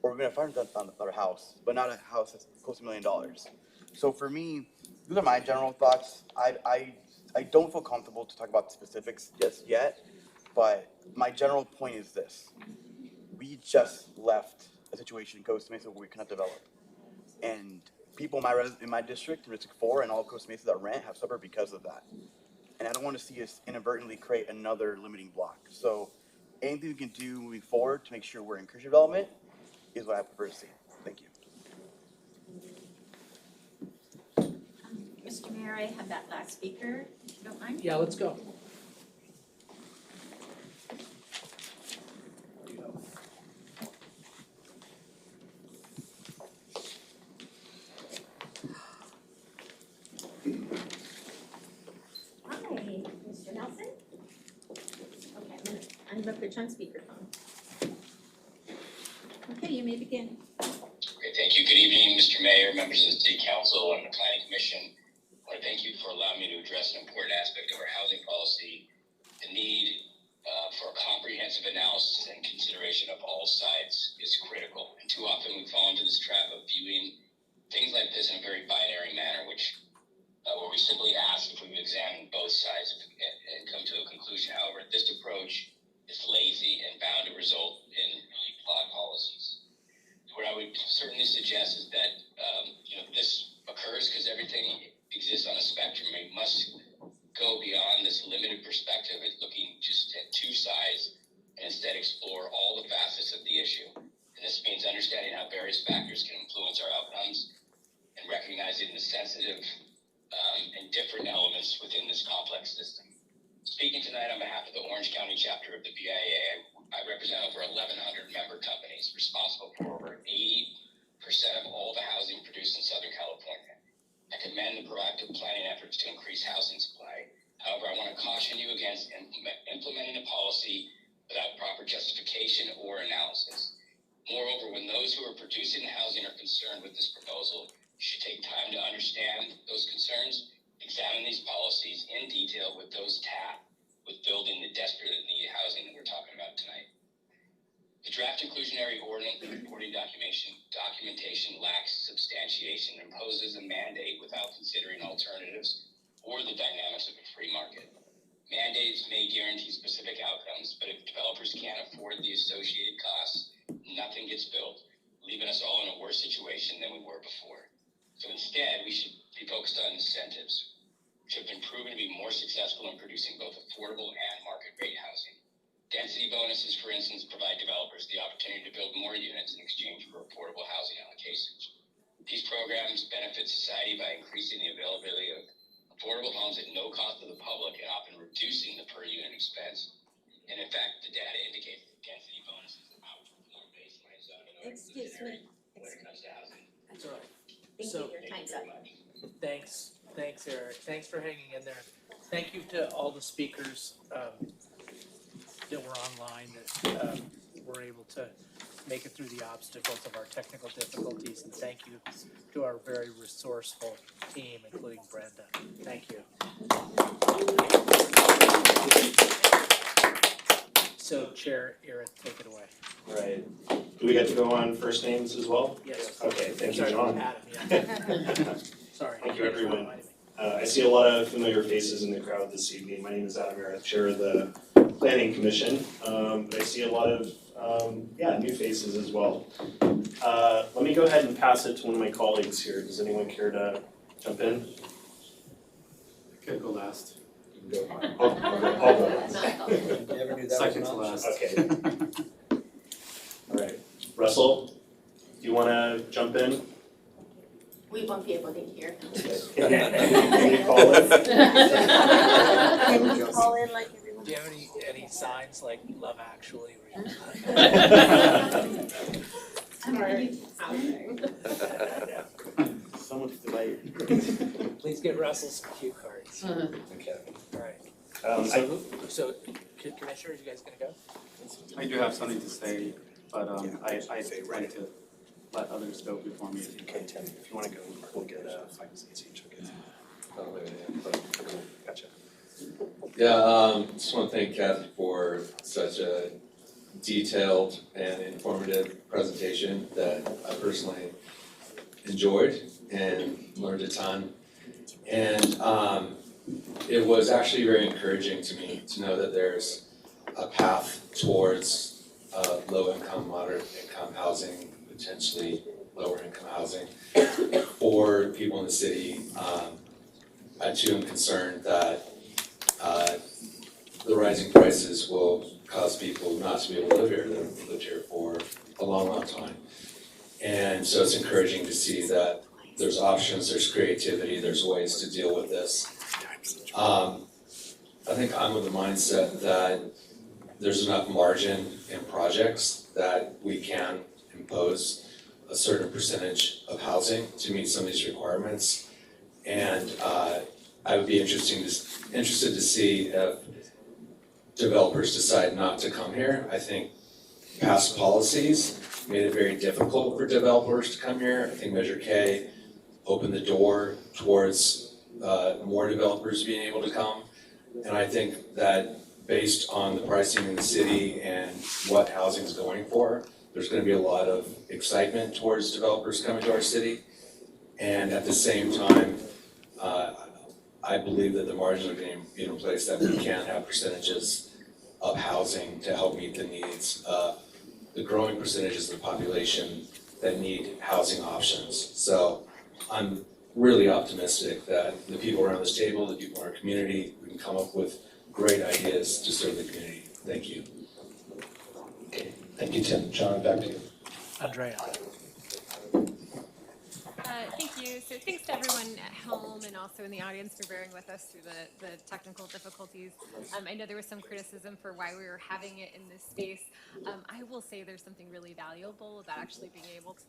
Speaker 19: or even a $500,000 house, but not a house that's close to $1 million. So for me, these are my general thoughts. I don't feel comfortable to talk about specifics just yet, but my general point is this. We just left a situation in Costa Mesa where we cannot develop. And people in my district, District 4 and all of Costa Mesa that rent have suffered because of that. And I don't want to see us inadvertently create another limiting block. So anything we can do moving forward to make sure we're encouraging development is what I prefer to see. Thank you.
Speaker 4: Mr. Mayor, I have that last speaker, if you don't mind.
Speaker 1: Yeah, let's go.
Speaker 4: Hi, Mr. Nelson. Okay, I'm gonna put you on speakerphone. Okay, you may begin.
Speaker 20: Great, thank you. Good evening, Mr. Mayor, members of the City Council and the Planning Commission. I want to thank you for allowing me to address an important aspect of our housing policy, the need for a comprehensive analysis and consideration of all sides is critical. And too often we fall into this trap of viewing things like this in a very binary manner, where we simply ask if we've examined both sides and come to a conclusion. However, this approach is lazy and bound to result in really flawed policies. What I would certainly suggest is that this occurs because everything exists on a spectrum. We must go beyond this limited perspective of looking just at 2 sides and instead explore all the facets of the issue. And this means understanding how various factors can influence our outcomes and recognizing the sensitive and different elements within this complex system. Speaking tonight on behalf of the Orange County chapter of the BIA, I represent over 1,100 member companies responsible for over 80% of all the housing produced in Southern California. I commend the proactive planning efforts to increase housing supply. However, I want to caution you against implementing a policy without proper justification or analysis. Moreover, when those who are producing the housing are concerned with this proposal, you should take time to understand those concerns, examine these policies in detail with those tasked with building the desperately needed housing that we're talking about tonight. The draft inclusionary ordinance reporting documentation lacks substantiation and imposes a mandate without considering alternatives or the dynamics of a free market. Mandates may guarantee specific outcomes, but if developers can't afford the associated costs, nothing gets built, leaving us all in a worse situation than we were before. So instead, we should be focused on incentives, which have been proven to be more successful in producing both affordable and market rate housing. Density bonuses, for instance, provide developers the opportunity to build more units in exchange for affordable housing allocations. These programs benefit society by increasing the availability of affordable homes at no cost to the public and often reducing the per unit expense. And in fact, the data indicates that density bonuses outperform baseline zoning
Speaker 4: Excuse me.
Speaker 20: when it comes to housing.
Speaker 1: That's all right.
Speaker 4: Thank
Speaker 1: So-
Speaker 4: you, your time's up.
Speaker 1: Thanks, Eric, thanks for hanging in there. Thank you to all the speakers that were online, that were able to make it through the obstacles of our technical difficulties, and thank you to our very resourceful team, including Brenda. Thank you. So Chair Ira, take it away.
Speaker 21: All right. Do we get to go on first names as well?
Speaker 1: Yes.
Speaker 21: Okay, thank you,
Speaker 1: Sorry,
Speaker 21: John.
Speaker 1: Adam, yeah. Sorry.
Speaker 21: Thank you, everyone. I see a lot of familiar faces in the crowd this evening. My name is Adam Merritt, Chair of the Planning Commission. But I see a lot of, new faces as well. Let me go ahead and pass it to one of my colleagues here. Does anyone care to jump in?
Speaker 13: I could go last.
Speaker 21: You can go. I'll go last.
Speaker 13: Never knew that second to last.
Speaker 21: Okay. All right. Russell, do you want to jump in?
Speaker 4: We won't be able to hear.
Speaker 21: Can you call it?
Speaker 4: Can you call in like everyone?
Speaker 1: Do you have any signs like Love Actually?
Speaker 4: I'm already housing.
Speaker 19: So much delay.
Speaker 1: Please get Russell some cue cards.
Speaker 21: Okay.
Speaker 1: All right. So, Commissioners, you guys gonna go?
Speaker 13: I do have something to say, but I like to let others go before me.
Speaker 21: Okay, Tim, if you want to go, we'll get 5 minutes each. Okay. Gotcha.
Speaker 22: Yeah, just want to thank Kathy for such a detailed and informative presentation that I personally enjoyed and learned a ton. And it was actually very encouraging to me to know that there's a path towards low-income, moderate-income housing, potentially lower-income housing for people in the city. I too am concerned that the rising prices will cause people not to be able to live here. They've lived here for a long, long time. And so it's encouraging to see that there's options, there's creativity, there's ways to deal with this. I think I'm of the mindset that there's enough margin in projects that we can impose a certain percentage of housing to meet some of these requirements. And I would be interested to see if developers decide not to come here. I think past policies made it very difficult for developers to come here. I think Measure K opened the door towards more developers being able to come. And I think that based on the pricing in the city and what housing is going for, there's going to be a lot of excitement towards developers coming to our city. And at the same time, I believe that the margins are going to be in place that we can have percentages of housing to help meet the needs of the growing percentages of the population that need housing options. So I'm really optimistic that the people around this table, the people in our community, we can come up with great ideas to serve the community. Thank you.
Speaker 21: Okay, thank you, Tim. John, back to you.
Speaker 1: Andrea.
Speaker 23: Thank you. So thanks to everyone at home and also in the audience for bearing with us through the technical difficulties. I know there was some criticism for why we were having it in this space. I will say there's something really valuable about actually being able to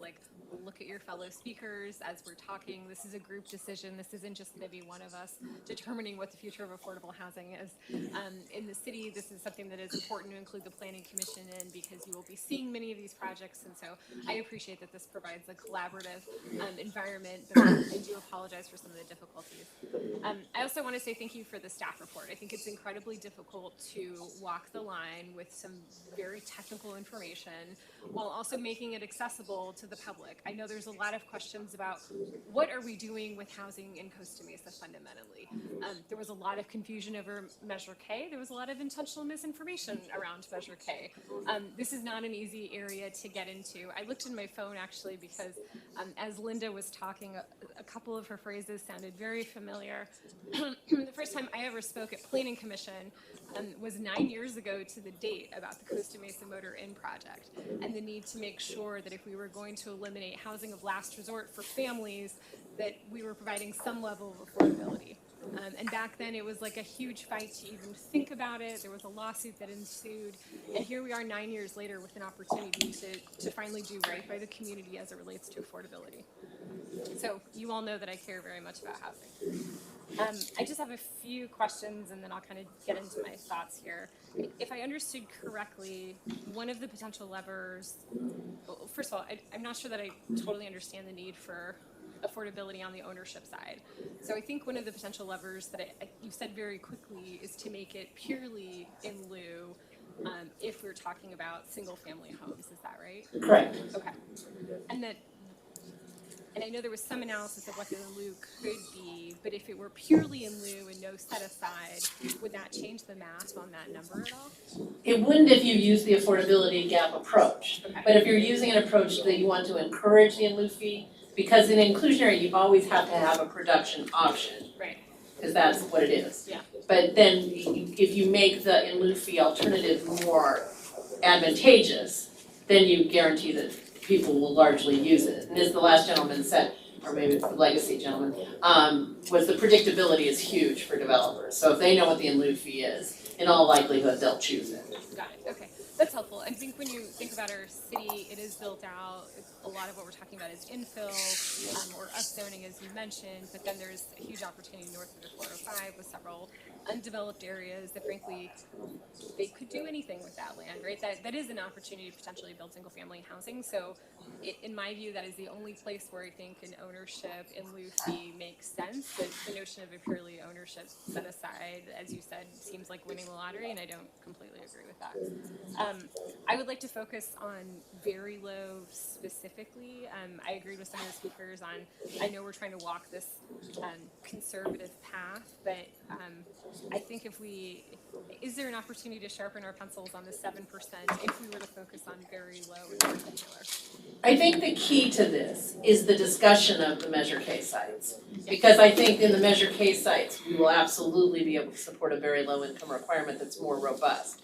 Speaker 23: look at your fellow speakers as we're talking. This is a group decision. This isn't just maybe one of us determining what the future of affordable housing is. In the city, this is something that is important to include the Planning Commission in because you will be seeing many of these projects, and so I appreciate that this provides a collaborative environment, but I do apologize for some of the difficulties. I also want to say thank you for the staff report. I think it's incredibly difficult to walk the line with some very technical information while also making it accessible to the public. I know there's a lot of questions about what are we doing with housing in Costa Mesa fundamentally. There was a lot of confusion over Measure K. There was a lot of intentional misinformation around Measure K. This is not an easy area to get into. I looked in my phone actually because as Linda was talking, a couple of her phrases sounded very familiar. The first time I ever spoke at Planning Commission was 9 years ago to the date about the Costa Mesa Motor Inn project and the need to make sure that if we were going to eliminate housing of last resort for families, that we were providing some level of affordability. And back then, it was like a huge fight to even think about it. There was a lawsuit that ensued. And here we are 9 years later with an opportunity to finally do right by the community as it relates to affordability. So you all know that I care very much about housing. I just have a few questions and then I'll kind of get into my thoughts here. If I understood correctly, one of the potential levers, well, first of all, I'm not sure that I totally understand the need for affordability on the ownership side. So I think one of the potential levers that you said very quickly is to make it purely in lieu if we're talking about single family homes, is that right?
Speaker 15: Correct.
Speaker 23: Okay. And I know there was some analysis of what the in lieu could be, but if it were purely in lieu and no set aside, would that change the math on that number at all?
Speaker 15: It wouldn't if you use the affordability gap approach.
Speaker 23: Okay.
Speaker 15: But if you're using an approach that you want to encourage the in lieu fee, because in inclusionary, you always have to have a production option.
Speaker 23: Right.
Speaker 15: Because that's what it is.
Speaker 23: Yeah.
Speaker 15: But then if you make the in lieu fee alternative more advantageous, then you guarantee that people will largely use it. And as the last gentleman said, or maybe it's the legacy gentleman, was the predictability is huge for developers. So if they know what the in lieu fee is, in all likelihood, they'll choose it.
Speaker 23: Got it, okay. That's helpful. I think when you think about our city, it is built out. A lot of what we're talking about is infill or upzoning, as you mentioned, but then there's a huge opportunity north of the 405 with several undeveloped areas that frankly, they could do anything with that land, right? That is an opportunity to potentially build single family housing. So in my view, that is the only place where I think an ownership in lieu fee makes sense. The notion of a purely ownership set aside, as you said, seems like winning the lottery, and I don't completely agree with that. I would like to focus on very low specifically. I agreed with some of the speakers on, I know we're trying to walk this conservative path, but I think is there an opportunity to sharpen our pencils on the 7% if we were to focus on very low in particular?
Speaker 15: I think the key to this is the discussion of the Measure K sites. Because I think in the Measure K sites, we will absolutely be able to support a very low income requirement that's more robust.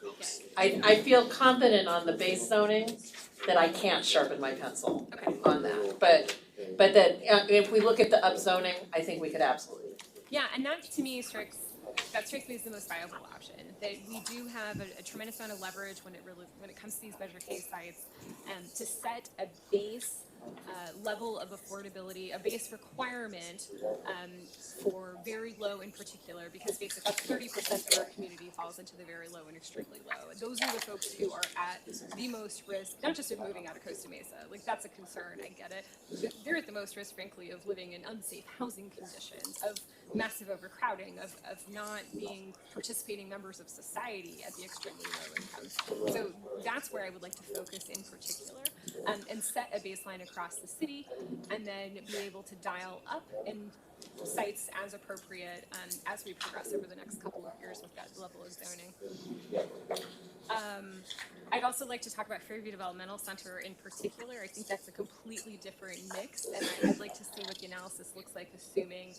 Speaker 15: I feel confident on the base zoning that I can't sharpen my pencil on that. But that if we look at the upzoning, I think we could absolutely.
Speaker 23: Yeah, and that to me strikes me as the most viable option. That we do have a tremendous amount of leverage when it comes to these Measure K sites, to set a base level of affordability, a base requirement for very low in particular, because basically 30% of our community falls into the very low and extremely low. And those are the folks who are at the most risk, not just of moving out of Costa Mesa, like that's a concern, I get it. They're at the most risk, frankly, of living in unsafe housing conditions, of massive overcrowding, of not being participating members of society at the extremely low income. So that's where I would like to focus in particular, and set a baseline across the city, and then be able to dial up in sites as appropriate as we progress over the next couple of years with that level of zoning. I'd also like to talk about Fairview Developmental Center in particular. I think that's a completely different mix, and I'd like to see what the analysis looks like, assuming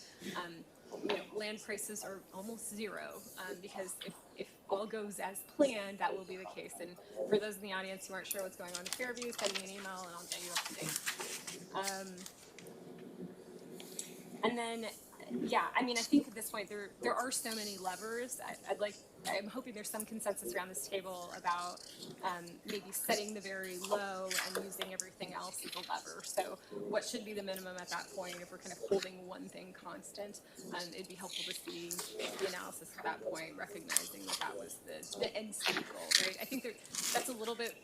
Speaker 23: land prices are almost zero, because if all goes as planned, that will be the case. And for those in the audience who aren't sure what's going on in Fairview, send me an email and I'll get you up to date. And then, yeah, I mean, I think at this point there are so many levers. I'm hoping there's some consensus around this table about maybe setting the very low and using everything else as a lever. So what should be the minimum at that point if we're kind of holding one thing constant? It'd be helpful to see the analysis at that point, recognizing that was the end state goal, right? I think that's a little bit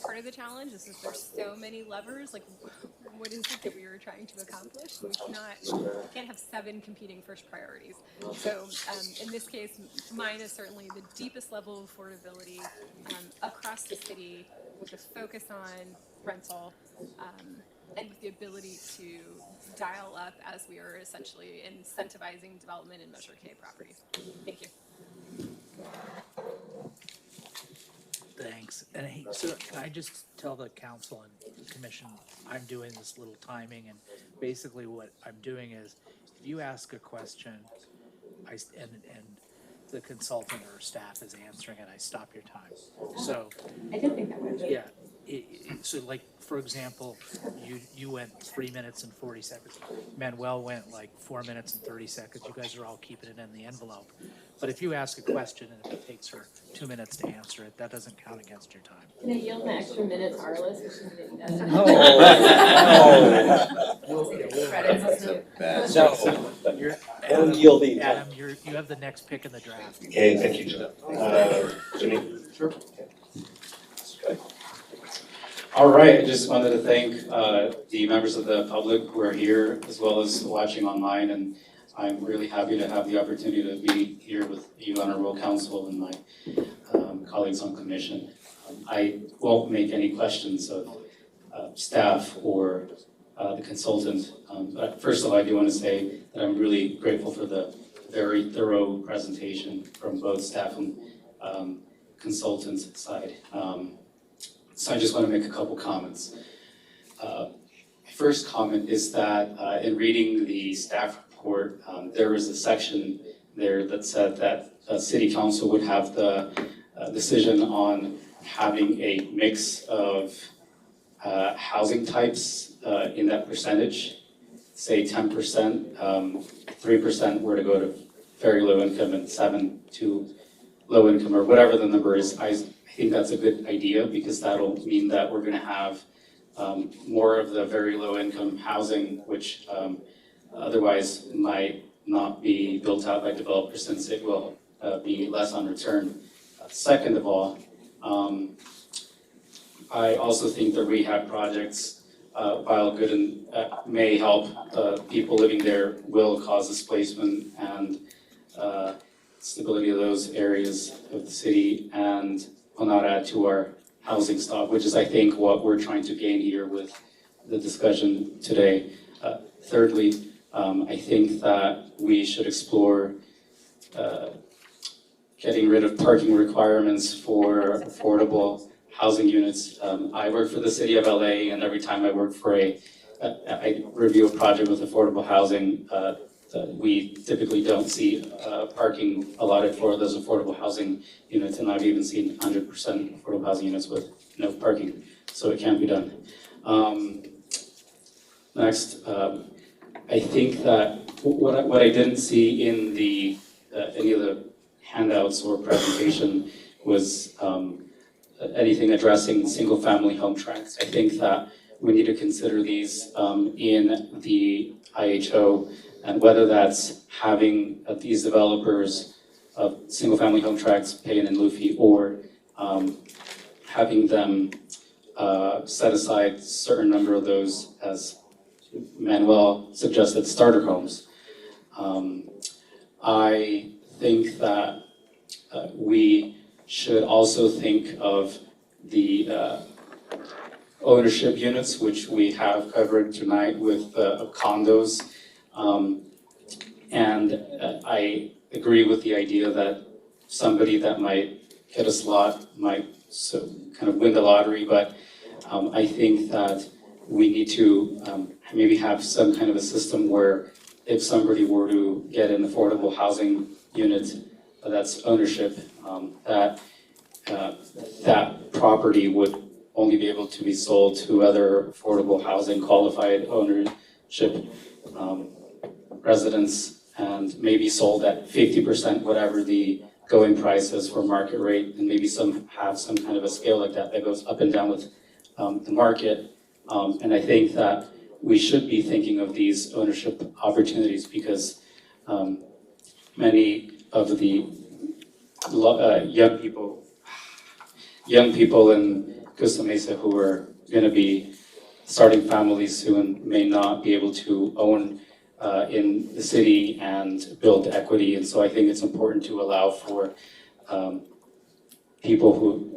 Speaker 23: part of the challenge is that there's so many levers. Like, what is it that we were trying to accomplish? We can't have 7 competing first priorities. So in this case, mine is certainly the deepest level of affordability across the city, with a focus on rental, and with the ability to dial up as we are essentially incentivizing development in Measure K properties. Thank you.
Speaker 1: Thanks. And hey, so can I just tell the council and the commission, I'm doing this little timing, and basically what I'm doing is, if you ask a question, and the consultant or staff is answering it, I stop your time. So,
Speaker 4: I did think that would be.
Speaker 1: yeah, so like, for example, you went 3 minutes and 40 seconds. Manuel went like 4 minutes and 30 seconds. You guys are all keeping it in the envelope. But if you ask a question and if it takes her 2 minutes to answer it, that doesn't count against your time.
Speaker 12: Can I yield my extra minute to Arliss?
Speaker 1: You're
Speaker 21: Don't yield the
Speaker 1: Adam, you have the next pick in the draft.
Speaker 21: Okay, thank you, Jim. Jimmy? Sure.
Speaker 13: All right, I just wanted to thank the members of the public who are here as well as watching online, and I'm really happy to have the opportunity to be here with you, Honorable Council, and my colleagues on commission. I won't make any questions of staff or the consultant. But first of all, I do want to say that I'm really grateful for the very thorough presentation from both staff and consultants side. So I just want to make a couple comments. My first comment is that in reading the staff report, there was a section there that said that City Council would have the decision on having a mix of housing types in that percentage, say 10%, 3% were to go to very low income and 7 to low income, or whatever the number is. I think that's a good idea because that'll mean that we're gonna have more of the very low income housing, which otherwise might not be built out by developers since it will be less on return. Second of all, I also think the rehab projects, while good and may help people living there, will cause displacement and stability of those areas of the city and will not add to our housing stock, which is, I think, what we're trying to gain here with the discussion today. Thirdly, I think that we should explore getting rid of parking requirements for affordable housing units. I work for the city of LA, and every time I work for I review a project with affordable housing, we typically don't see parking allotted for those affordable housing units, and I've even seen 100% affordable housing units with no parking, so it can be done. Next, I think that what I didn't see in the any of the handouts or presentation was anything addressing single-family home tracts. I think that we need to consider these in the IHO, and whether that's having these developers of single-family home tracts pay in lieu fee, or having them set aside a certain number of those, as Manuel suggested, starter homes. I think that we should also think of the ownership units, which we have covered tonight with condos. And I agree with the idea that somebody that might get a slot might kind of win the lottery, but I think that we need to maybe have some kind of a system where if somebody were to get an affordable housing unit that's ownership, that property would only be able to be sold to other affordable housing qualified ownership residents, and maybe sold at 50%, whatever the going price is for market rate, and maybe have some kind of a scale like that goes up and down with the market. And I think that we should be thinking of these ownership opportunities because many of the young people in Costa Mesa who are going to be starting families soon may not be able to own in the city and build equity. And so I think it's important to allow for people who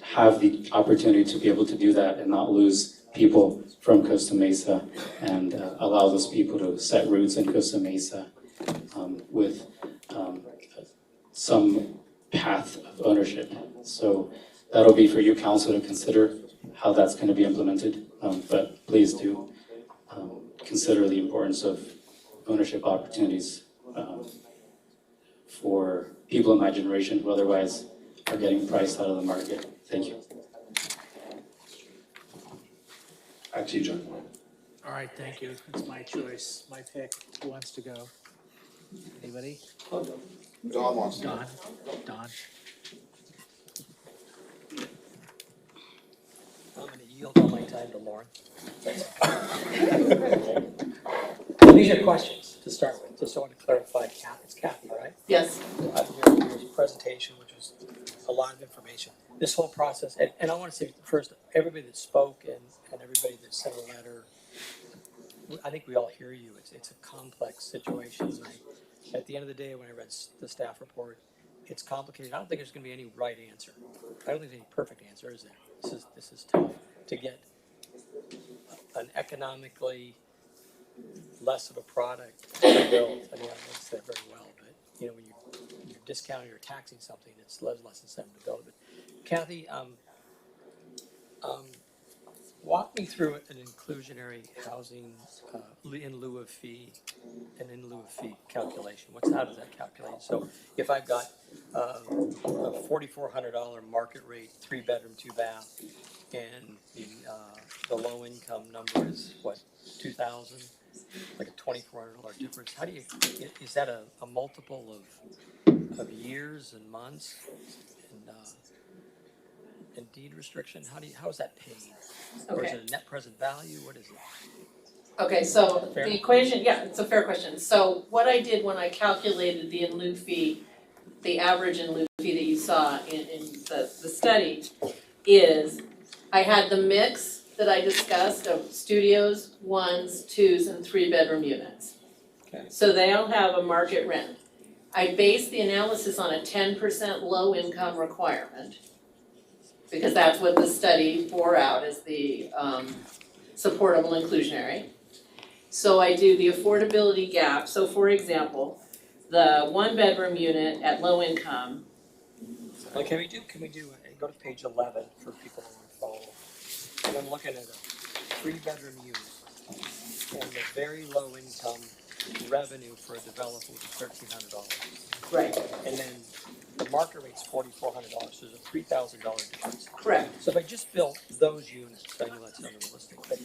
Speaker 13: have the opportunity to be able to do that and not lose people from Costa Mesa, and allow those people to set roots in Costa Mesa with some path of ownership. So that'll be for you, council, to consider how that's going to be implemented. But please do consider the importance of ownership opportunities for people in my generation who otherwise are getting priced out of the market. Thank you.
Speaker 21: Back to you, John.
Speaker 1: All right, thank you. It's my choice, my pick. Who wants to go? Anybody?
Speaker 3: Don wants to.
Speaker 1: Don.
Speaker 5: I'm gonna yield all my time to Lauren. These are questions to start with, just so I want to clarify, it's Kathy, right?
Speaker 8: Yes.
Speaker 5: Your presentation, which was a lot of information. This whole process, and I want to say first, everybody that spoke and everybody that sent a letter, I think we all hear you. It's a complex situation. And at the end of the day, when I read the staff report, it's complicated. I don't think there's going to be any right answer. I don't think there's any perfect answer, is there? This is tough to get an economically less of a product built. I mean, I won't say it very well, but you know, when you're discounting or taxing something, it's less incentive to build it. But Kathy, walk me through an inclusionary housing in lieu of fee, an in lieu of fee calculation. How does that calculate? So if I've got a $4,400 market rate, 3-bedroom, 2-bath, and the low income number is what, 2,000, like a $2,400 difference. How do you? Is that a multiple of years and months and deed restriction? How is that paid? Or is
Speaker 8: Okay.
Speaker 5: it a net present value? What is it?
Speaker 8: Okay, so
Speaker 5: Fair?
Speaker 8: the equation, yeah, it's a fair question. So what I did when I calculated the in lieu fee, the average in lieu fee that you saw in the study, is I had the mix that I discussed of studios, 1s, 2s, and 3-bedroom units.
Speaker 5: Okay.
Speaker 8: So they all have a market rent. I based the analysis on a 10% low income requirement, because that's what the study bore out as the supportable inclusionary. So I do the affordability gap. So for example, the 1-bedroom unit at low income.
Speaker 5: Like can we do? Go to page 11 for people who want to follow. And I'm looking at a 3-bedroom unit, and the very low income revenue for a developer was $1,300.
Speaker 8: Right.
Speaker 5: And then the market rate's $4,400, so there's a $3,000 difference.
Speaker 8: Correct.
Speaker 5: So if I just built those units, I know that's unrealistic, but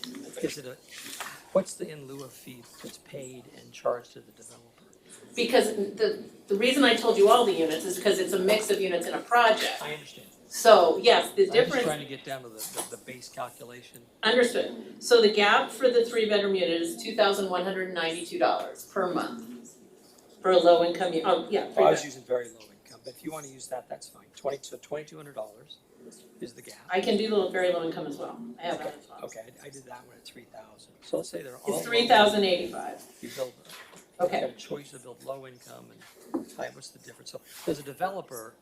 Speaker 5: what's the in lieu of fee that's paid and charged to the developer?
Speaker 8: Because the reason I told you all the units is because it's a mix of units in a project.
Speaker 5: I understand.
Speaker 8: So yes, the
Speaker 5: I'm
Speaker 8: difference.
Speaker 5: just trying to get down to the base calculation.
Speaker 8: Understood. So the gap for the 3-bedroom unit is $2,192 per month for a low income unit. Oh, yeah.
Speaker 5: Well, I was using very low income, but if you want to use that, that's fine. $2,200 is the gap.
Speaker 8: I can do the very low income as well. I have that as well.
Speaker 5: Okay, I did that one at 3,000. So let's say they're all.
Speaker 8: It's $3,085.
Speaker 5: You build.
Speaker 8: Okay.
Speaker 5: You have a choice to build low income and high. What's the difference? So as a developer,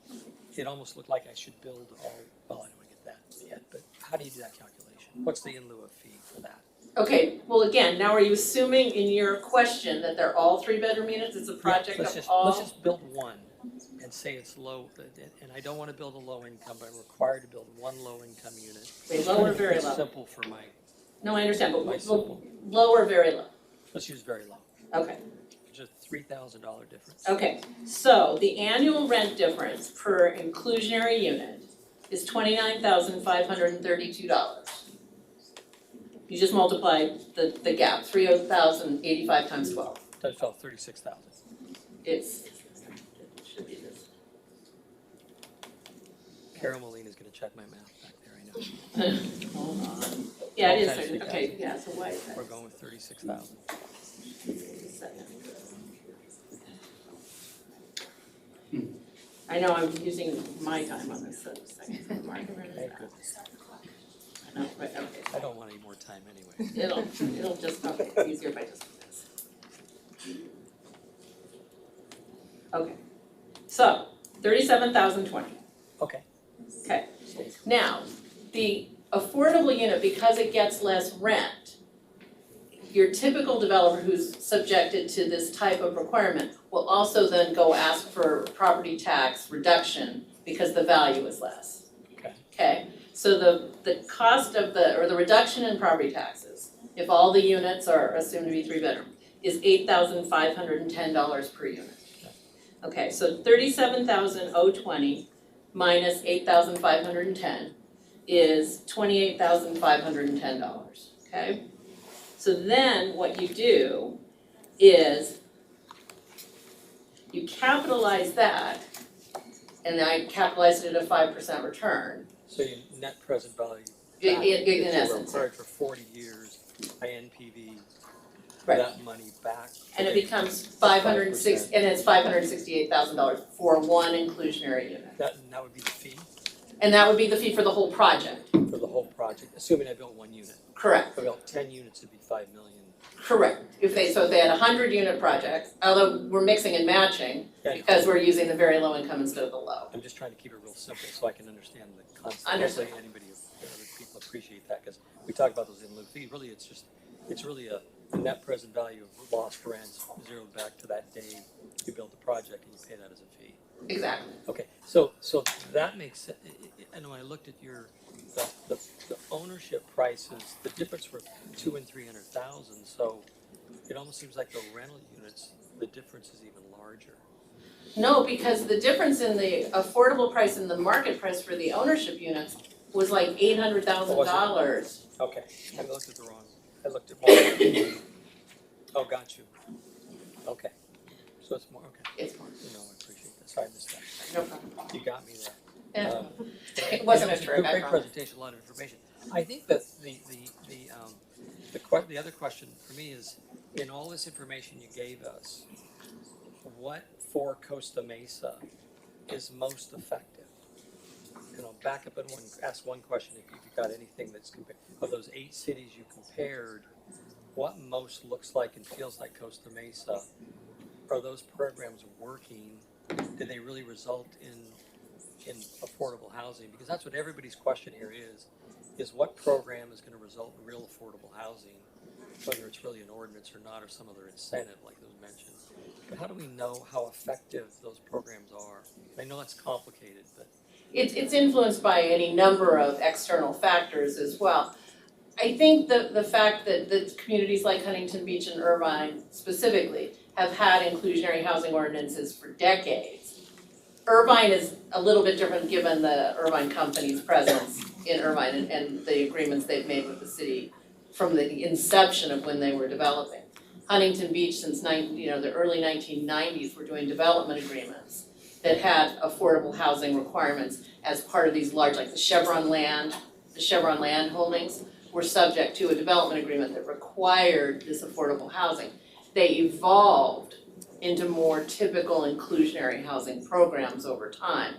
Speaker 5: it almost looked like I should build all. Well, I don't want to get that yet, but how do you do that calculation? What's the in lieu of fee for that?
Speaker 8: Okay. Well, again, now are you assuming in your question that they're all 3-bedroom units? It's a project of all.
Speaker 5: Let's just build one and say it's low, and I don't want to build a low income, but I'm required to build one low income unit.
Speaker 8: Wait, low or very low?
Speaker 5: Simple for my.
Speaker 8: No, I understand, but
Speaker 5: my simple.
Speaker 8: low or very low?
Speaker 5: Let's use very low.
Speaker 8: Okay.
Speaker 5: Just $3,000 difference.
Speaker 8: Okay, so the annual rent difference per inclusionary unit is $29,532. You just multiply the gap, 3,085 times 12.
Speaker 5: That fell 36,000.
Speaker 8: It should be this.
Speaker 5: Carol Molina's gonna check my math back there, I know.
Speaker 8: Hold on. Yeah, it is, okay, yeah, so why is that?
Speaker 5: We're going with 36,000.
Speaker 8: I know I'm using my time on this, so second.
Speaker 5: Thank goodness.
Speaker 8: I know, but okay.
Speaker 5: I don't want any more time anyway.
Speaker 8: It'll just, okay, it's easier if I just do this. Okay, so 37,020.
Speaker 5: Okay.
Speaker 8: Okay, now, the affordable unit, because it gets less rent, your typical developer who's subjected to this type of requirement will also then go ask for property tax reduction because the value is less.
Speaker 5: Okay.
Speaker 8: Okay, so the cost of the reduction in property taxes, if all the units are assumed to be 3-bedroom, is $8,510 per unit.
Speaker 15: Okay, so 37,020 minus 8,510 is $28,510, okay? So then what you do is you capitalize that, and I capitalized it at a 5% return.
Speaker 5: So your net present value
Speaker 15: In-
Speaker 5: back,
Speaker 15: in
Speaker 5: if you were
Speaker 15: essence.
Speaker 5: acquired for 40 years, by NPV,
Speaker 15: Right.
Speaker 5: that money back.
Speaker 15: And it
Speaker 5: today,
Speaker 15: becomes
Speaker 5: that's
Speaker 15: 506,
Speaker 5: 5%.
Speaker 15: and it's $568,000 for one inclusionary unit.
Speaker 5: That would be the fee
Speaker 15: And that would be the fee for the whole project.
Speaker 5: for the whole project, assuming I built one unit.
Speaker 15: Correct.
Speaker 5: If I built 10 units, it'd be 5 million.
Speaker 15: Correct. So if they had 100 unit projects, although we're mixing and matching because we're using the very low income instead of the low.
Speaker 5: I'm just trying to keep it real simple so I can understand the concept.
Speaker 15: Understood.
Speaker 5: Hopefully anybody, other people appreciate that, because we talk about those in lieu fees, really it's really a net present value of lost rents zeroed back to that day you build the project and you pay that as a fee.
Speaker 15: Exactly.
Speaker 5: Okay, so that makes sense, and when I looked at the ownership prices, the difference were 200,000 and 300,000, so it almost seems like the rental units, the difference is even larger.
Speaker 15: No, because the difference in the affordable price and the market price for the ownership units was like $800,000.
Speaker 5: Okay, I looked at the wrong, I looked at more. Oh, got you. Okay, so it's more, okay.
Speaker 15: It's more.
Speaker 5: No, I appreciate that, sorry I missed that.
Speaker 15: No problem.
Speaker 5: You got me there.
Speaker 15: Yeah. It wasn't a trick, I
Speaker 5: Great
Speaker 15: promise.
Speaker 5: presentation, a lot of information. I think that the other question for me is, in all this information you gave us, what for Costa Mesa is most effective? Back up and ask one question, if you've got anything that's compared, of those 8 cities you compared, what most looks like and feels like Costa Mesa? Are those programs working? Did they really result in affordable housing? Because that's what everybody's question here is what program is gonna result in real affordable housing, whether it's really an ordinance or not, or some other incentive like was mentioned. But how do we know how effective those programs are? I know that's complicated, but.
Speaker 15: It's influenced by any number of external factors as well. I think the fact that communities like Huntington Beach and Irvine specifically have had inclusionary housing ordinances for decades. Irvine is a little bit different given the Irvine company's presence in Irvine and the agreements they've made with the city from the inception of when they were developing. Huntington Beach since the early 1990s were doing development agreements that had affordable housing requirements as part of these large, like the Chevron land holdings were subject to a development agreement that required this affordable housing. They evolved into more typical inclusionary housing programs over time.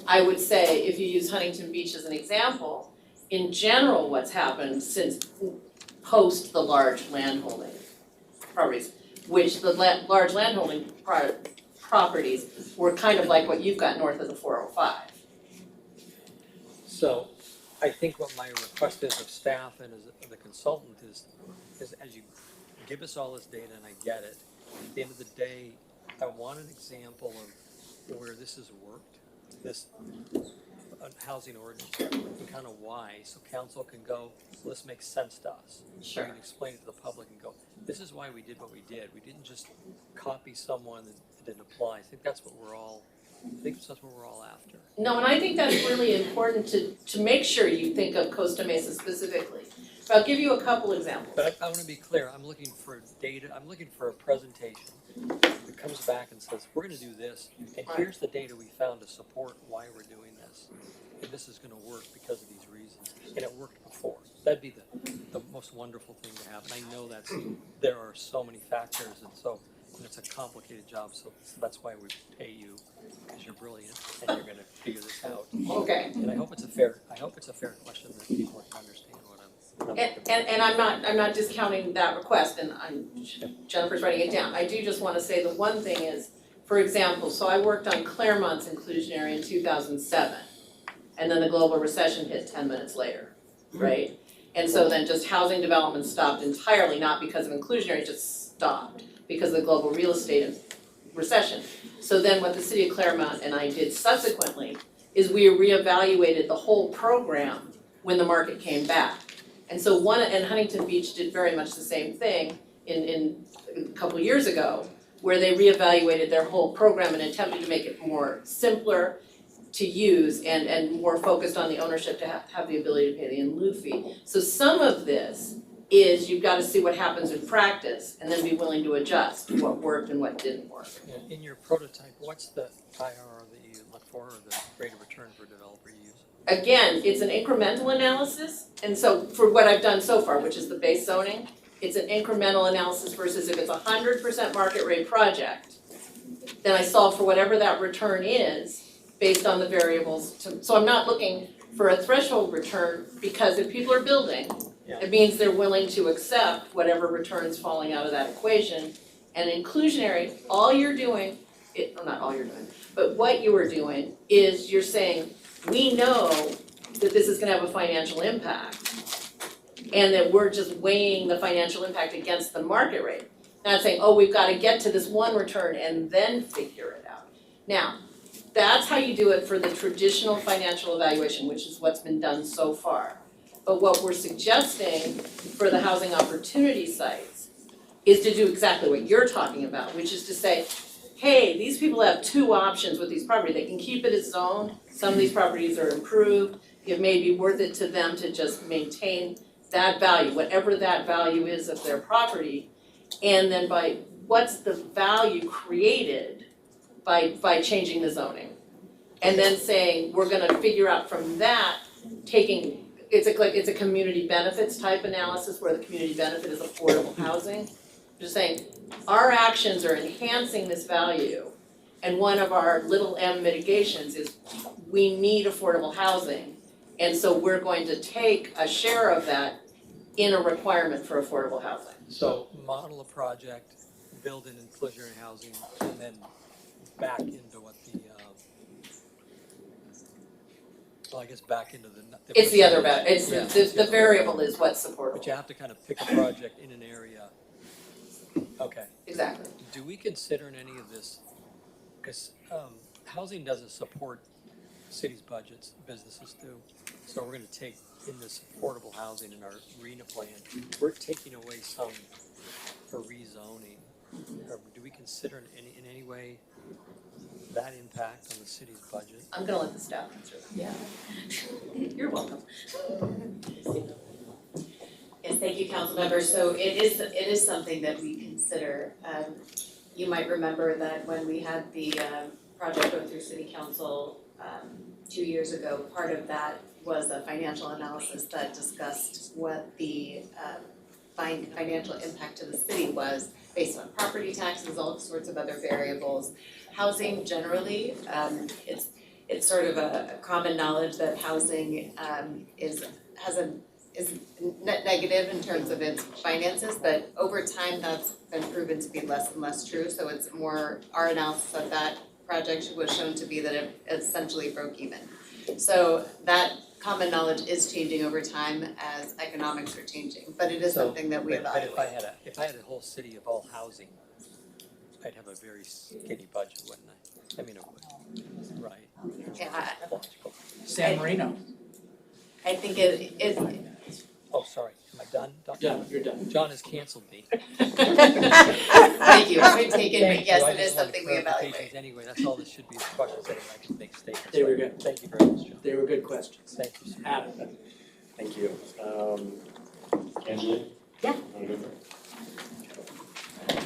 Speaker 15: I would say, if you use Huntington Beach as an example, in general, what's happened since post the large landholding properties, which the large landholding properties were kind of like what you've got north of the 405.
Speaker 5: So I think what my request is of staff and as the consultant is as you give us all this data, and I get it, at the end of the day, I want an example of where this has worked, this housing ordinance, and kind of why, so council can go, well, this makes sense to us.
Speaker 15: Sure.
Speaker 5: We can explain it to the public and go, this is why we did what we did. We didn't just copy someone that didn't apply. I think that's what we're all after.
Speaker 15: No, and I think that's really important to make sure you think of Costa Mesa specifically. So I'll give you a couple examples.
Speaker 5: But I want to be clear, I'm looking for data, I'm looking for a presentation that comes back and says, we're gonna do this, and here's the data we found to support why we're doing this. And this is gonna work because of these reasons, and it worked before. That'd be the most wonderful thing to have, and I know there are so many factors, and so it's a complicated job, so that's why we pay you, because you're brilliant, and you're gonna figure this out.
Speaker 15: Okay.
Speaker 5: And I hope it's a fair question that people can understand what I'm.
Speaker 15: And I'm not discounting that request, and Jennifer's writing it down. I do just want to say the one thing is, for example, so I worked on Claremont's inclusionary in 2007, and then the global recession hit 10 minutes later, right? And so then just housing development stopped entirely, not because of inclusionary, it just stopped because of the global real estate recession. So then what the city of Claremont and I did subsequently is we reevaluated the whole program when the market came back. And so and Huntington Beach did very much the same thing in a couple years ago, where they reevaluated their whole program and attempted to make it more simpler to use and more focused on the ownership to have the ability to pay the in lieu fee. So some of this is you've got to see what happens in practice and then be willing to adjust what worked and what didn't work.
Speaker 5: In your prototype, what's the IRR that you look for, or the rate of return for a developer you use?
Speaker 15: Again, it's an incremental analysis, and so for what I've done so far, which is the base zoning, it's an incremental analysis versus if it's 100% market rate project, then I solve for whatever that return is based on the variables. So I'm not looking for a threshold return, because if people are building, it means they're willing to accept whatever returns falling out of that equation. And inclusionary, all you're doing, not all you're doing, but what you are doing is you're saying, we know that this is gonna have a financial impact, and that we're just weighing the financial impact against the market rate. Not saying, oh, we've gotta get to this one return and then figure it out. Now, that's how you do it for the traditional financial evaluation, which is what's been done so far. But what we're suggesting for the housing opportunity sites is to do exactly what you're talking about, which is to say, hey, these people have two options with these properties. They can keep it as zoned. Some of these properties are improved. It may be worth it to them to just maintain that value, whatever that value is of their property. And then by what's the value created by changing the zoning? And then saying, we're gonna figure out from that, it's a community benefits type analysis where the community benefit is affordable housing. Just saying, our actions are enhancing this value, and one of our little m mitigations is we need affordable housing, and so we're going to take a share of that in a requirement for affordable housing.
Speaker 5: So model a project, build in inclusionary housing, and then back into what the, well, I guess back into the.
Speaker 15: It's the other, it's
Speaker 5: Yeah.
Speaker 15: the variable is what's supportable.
Speaker 5: But you have to kind of pick a project in an area. Okay.
Speaker 15: Exactly.
Speaker 5: Do we consider in any of this, because housing doesn't support cities' budgets, businesses do. So we're gonna take in this affordable housing in our RENA plan, we're taking away some for rezoning. Or do we consider in any way that impact on the city's budget?
Speaker 15: I'm gonna let the staff answer that.
Speaker 8: Yeah.
Speaker 15: You're welcome.
Speaker 8: Yes, thank you, council members. So it is something that we consider. You might remember that when we had the project go through city council 2 years ago, part of that was a financial analysis that discussed what the financial impact to the city was based on property taxes, all sorts of other variables. Housing generally, it's sort of a common knowledge that housing is net negative in terms of its finances, but over time that's been proven to be less and less true. So it's more, our analysis of that project was shown to be that it essentially broke even. So that common knowledge is changing over time as economics are changing, but it is something that we evaluate.
Speaker 5: But if I had a whole city of all housing, I'd have a very skinny budget, wouldn't I? I mean, it would, right?
Speaker 8: Yeah,
Speaker 1: San Marino.
Speaker 8: I think it
Speaker 5: Oh, sorry, am I done?
Speaker 1: Yeah, you're done.
Speaker 5: John has canceled me.
Speaker 8: Thank you, I've taken,
Speaker 5: Thank
Speaker 8: but yes,
Speaker 5: you. I
Speaker 8: it
Speaker 5: just
Speaker 8: is
Speaker 5: wanted
Speaker 8: something we evaluate.
Speaker 5: clarifications Anyway, that's all this should be, is questions anyway, I can make statements.
Speaker 1: They were good.
Speaker 5: Thank you very much, John.
Speaker 1: They were good questions.
Speaker 5: Thank you. Sir.
Speaker 1: Adam.
Speaker 21: Thank you. Angela?
Speaker 4: Yeah.
Speaker 21: Wanna go for it?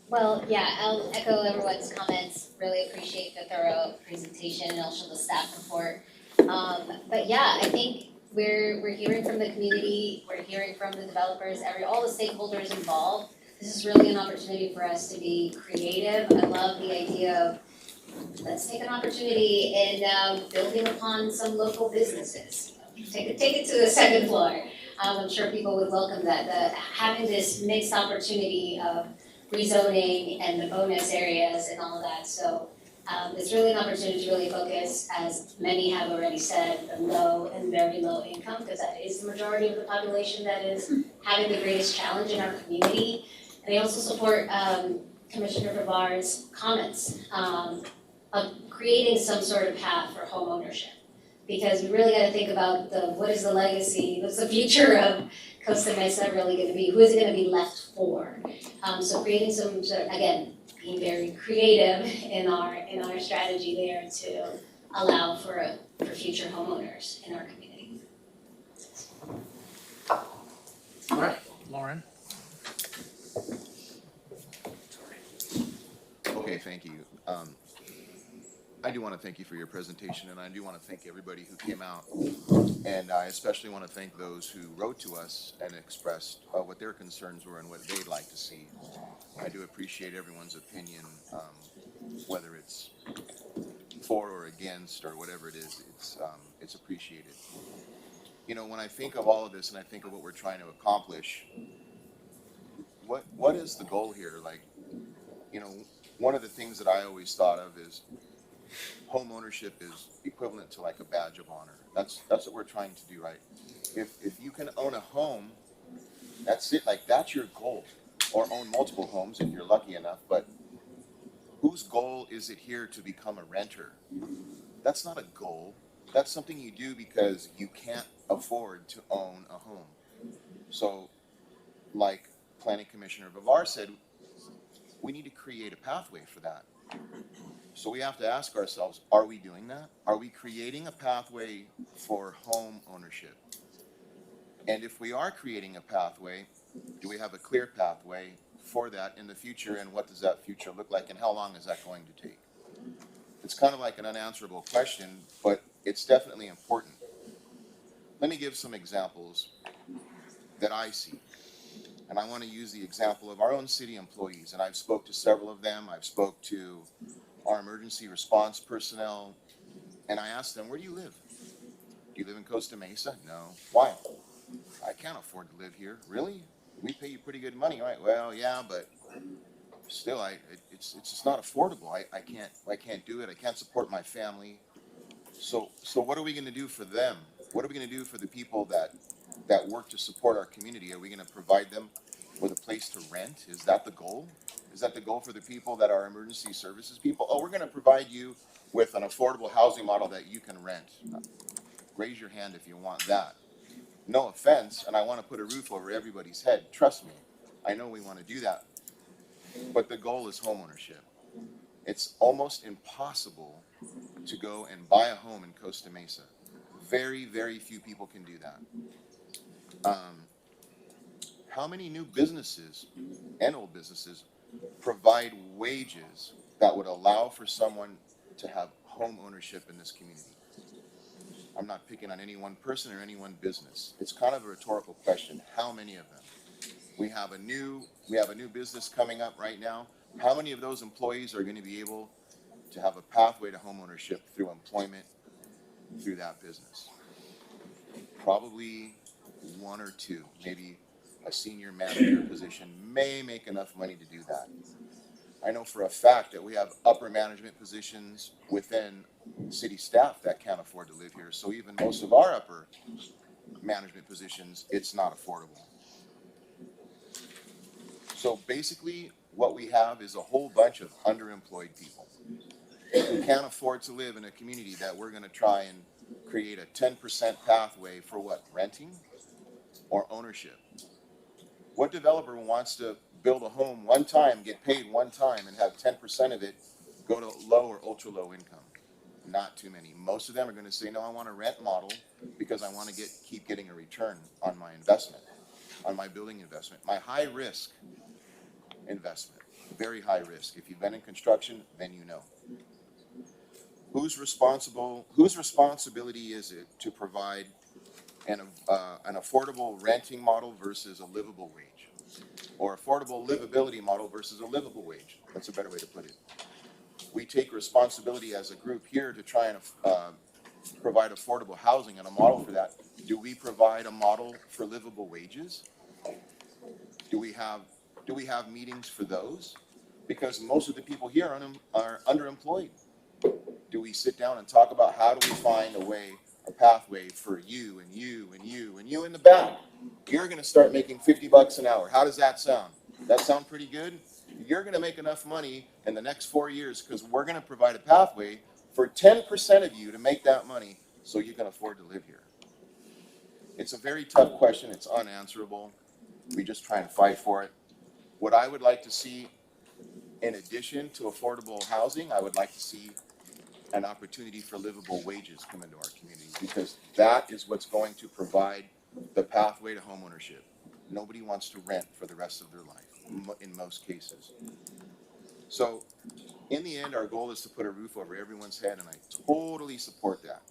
Speaker 4: Well, yeah, I'll echo everyone's comments, really appreciate the thorough presentation and also the staff report. But yeah, I think we're hearing from the community, we're hearing from the developers, all the stakeholders involved. This is really an opportunity for us to be creative. I love the idea of let's take an opportunity in building upon some local businesses. Take it to the second floor. I'm sure people would welcome that. Having this mixed opportunity of rezoning and the bonus areas and all of that. So it's really an opportunity to really focus, as many have already said, the low and very low income, because that is the majority of the population that is having the greatest challenge in our community. And I also support Commissioner Brevard's comments of creating some sort of path for home ownership. Because we really got to think about what is the legacy, what's the future of Costa Mesa really going to be, who is it going to be left for? So creating some sort of, again, being very creative in our strategy there to allow for future homeowners in our community.
Speaker 1: All right, Lauren.
Speaker 3: Okay, thank you. I do want to thank you for your presentation, and I do want to thank everybody who came out. And I especially want to thank those who wrote to us and expressed what their concerns were and what they'd like to see. I do appreciate everyone's opinion, whether it's for or against or whatever it is, it's appreciated. You know, when I think of all of this and I think of what we're trying to accomplish, what is the goal here? Like, you know, one of the things that I always thought of is home ownership is equivalent to like a badge of honor. That's what we're trying to do, right? If you can own a home, that's it. Like, that's your goal. Or own multiple homes if you're lucky enough. But whose goal is it here to become a renter? That's not a goal. That's something you do because you can't afford to own a home. So, like Planning Commissioner Vivar said, we need to create a pathway for that. So we have to ask ourselves, are we doing that? Are we creating a pathway for home ownership? And if we are creating a pathway, do we have a clear pathway for that in the future, and what does that future look like, and how long is that going to take? It's kind of like an unanswerable question, but it's definitely important. Let me give some examples that I see. And I want to use the example of our own city employees, and I've spoke to several of them. I've spoke to our emergency response personnel, and I asked them, where do you live? Do you live in Costa Mesa? No. Why? I can't afford to live here. Really? We pay you pretty good money, right? Well, yeah, but still, it's just not affordable. I can't do it. I can't support my family. So what are we going to do for them? What are we going to do for the people that work to support our community? Are we going to provide them with a place to rent? Is that the goal? Is that the goal for the people that are emergency services people? Oh, we're going to provide you with an affordable housing model that you can rent. Raise your hand if you want that. No offense, and I want to put a roof over everybody's head. Trust me, I know we want to do that. But the goal is homeownership. It's almost impossible to go and buy a home in Costa Mesa. Very, very few people can do that. How many new businesses and old businesses provide wages that would allow for someone to have home ownership in this community? I'm not picking on any one person or any one business. It's kind of a rhetorical question. How many of them? We have a new business coming up right now. How many of those employees are going to be able to have a pathway to home ownership through employment through that business? Probably one or two. Maybe a senior manager position may make enough money to do that. I know for a fact that we have upper management positions within city staff that can't afford to live here. So even most of our upper management positions, it's not affordable. So basically what we have is a whole bunch of underemployed people who can't afford to live in a community that we're going to try and create a 10% pathway for what? Renting or ownership? What developer wants to build a home one time, get paid one time, and have 10% of it go to low or ultra low income? Not too many. Most of them are going to say, no, I want a rent model because I want to keep getting a return on my investment, on my building investment, my high risk investment, very high risk. If you've been in construction, then you know. Whose responsibility is it to provide an affordable renting model versus a livable wage? Or affordable livability model versus a livable wage? That's a better way to put it. We take responsibility as a group here to try and provide affordable housing and a model for that. Do we provide a model for livable wages? Do we have meetings for those? Because most of the people here are underemployed. Do we sit down and talk about how do we find a pathway for you and you and you and you in the back? You're going to start making $50 an hour. How does that sound? That sound pretty good? You're going to make enough money in the next 4 years because we're going to provide a pathway for 10% of you to make that money so you can afford to live here. It's a very tough question. It's unanswerable. We just try and fight for it. What I would like to see, in addition to affordable housing, I would like to see an opportunity for livable wages come into our community, because that is what's going to provide the pathway to homeownership. Nobody wants to rent for the rest of their life, in most cases. So in the end, our goal is to put a roof over everyone's head, and I totally support that.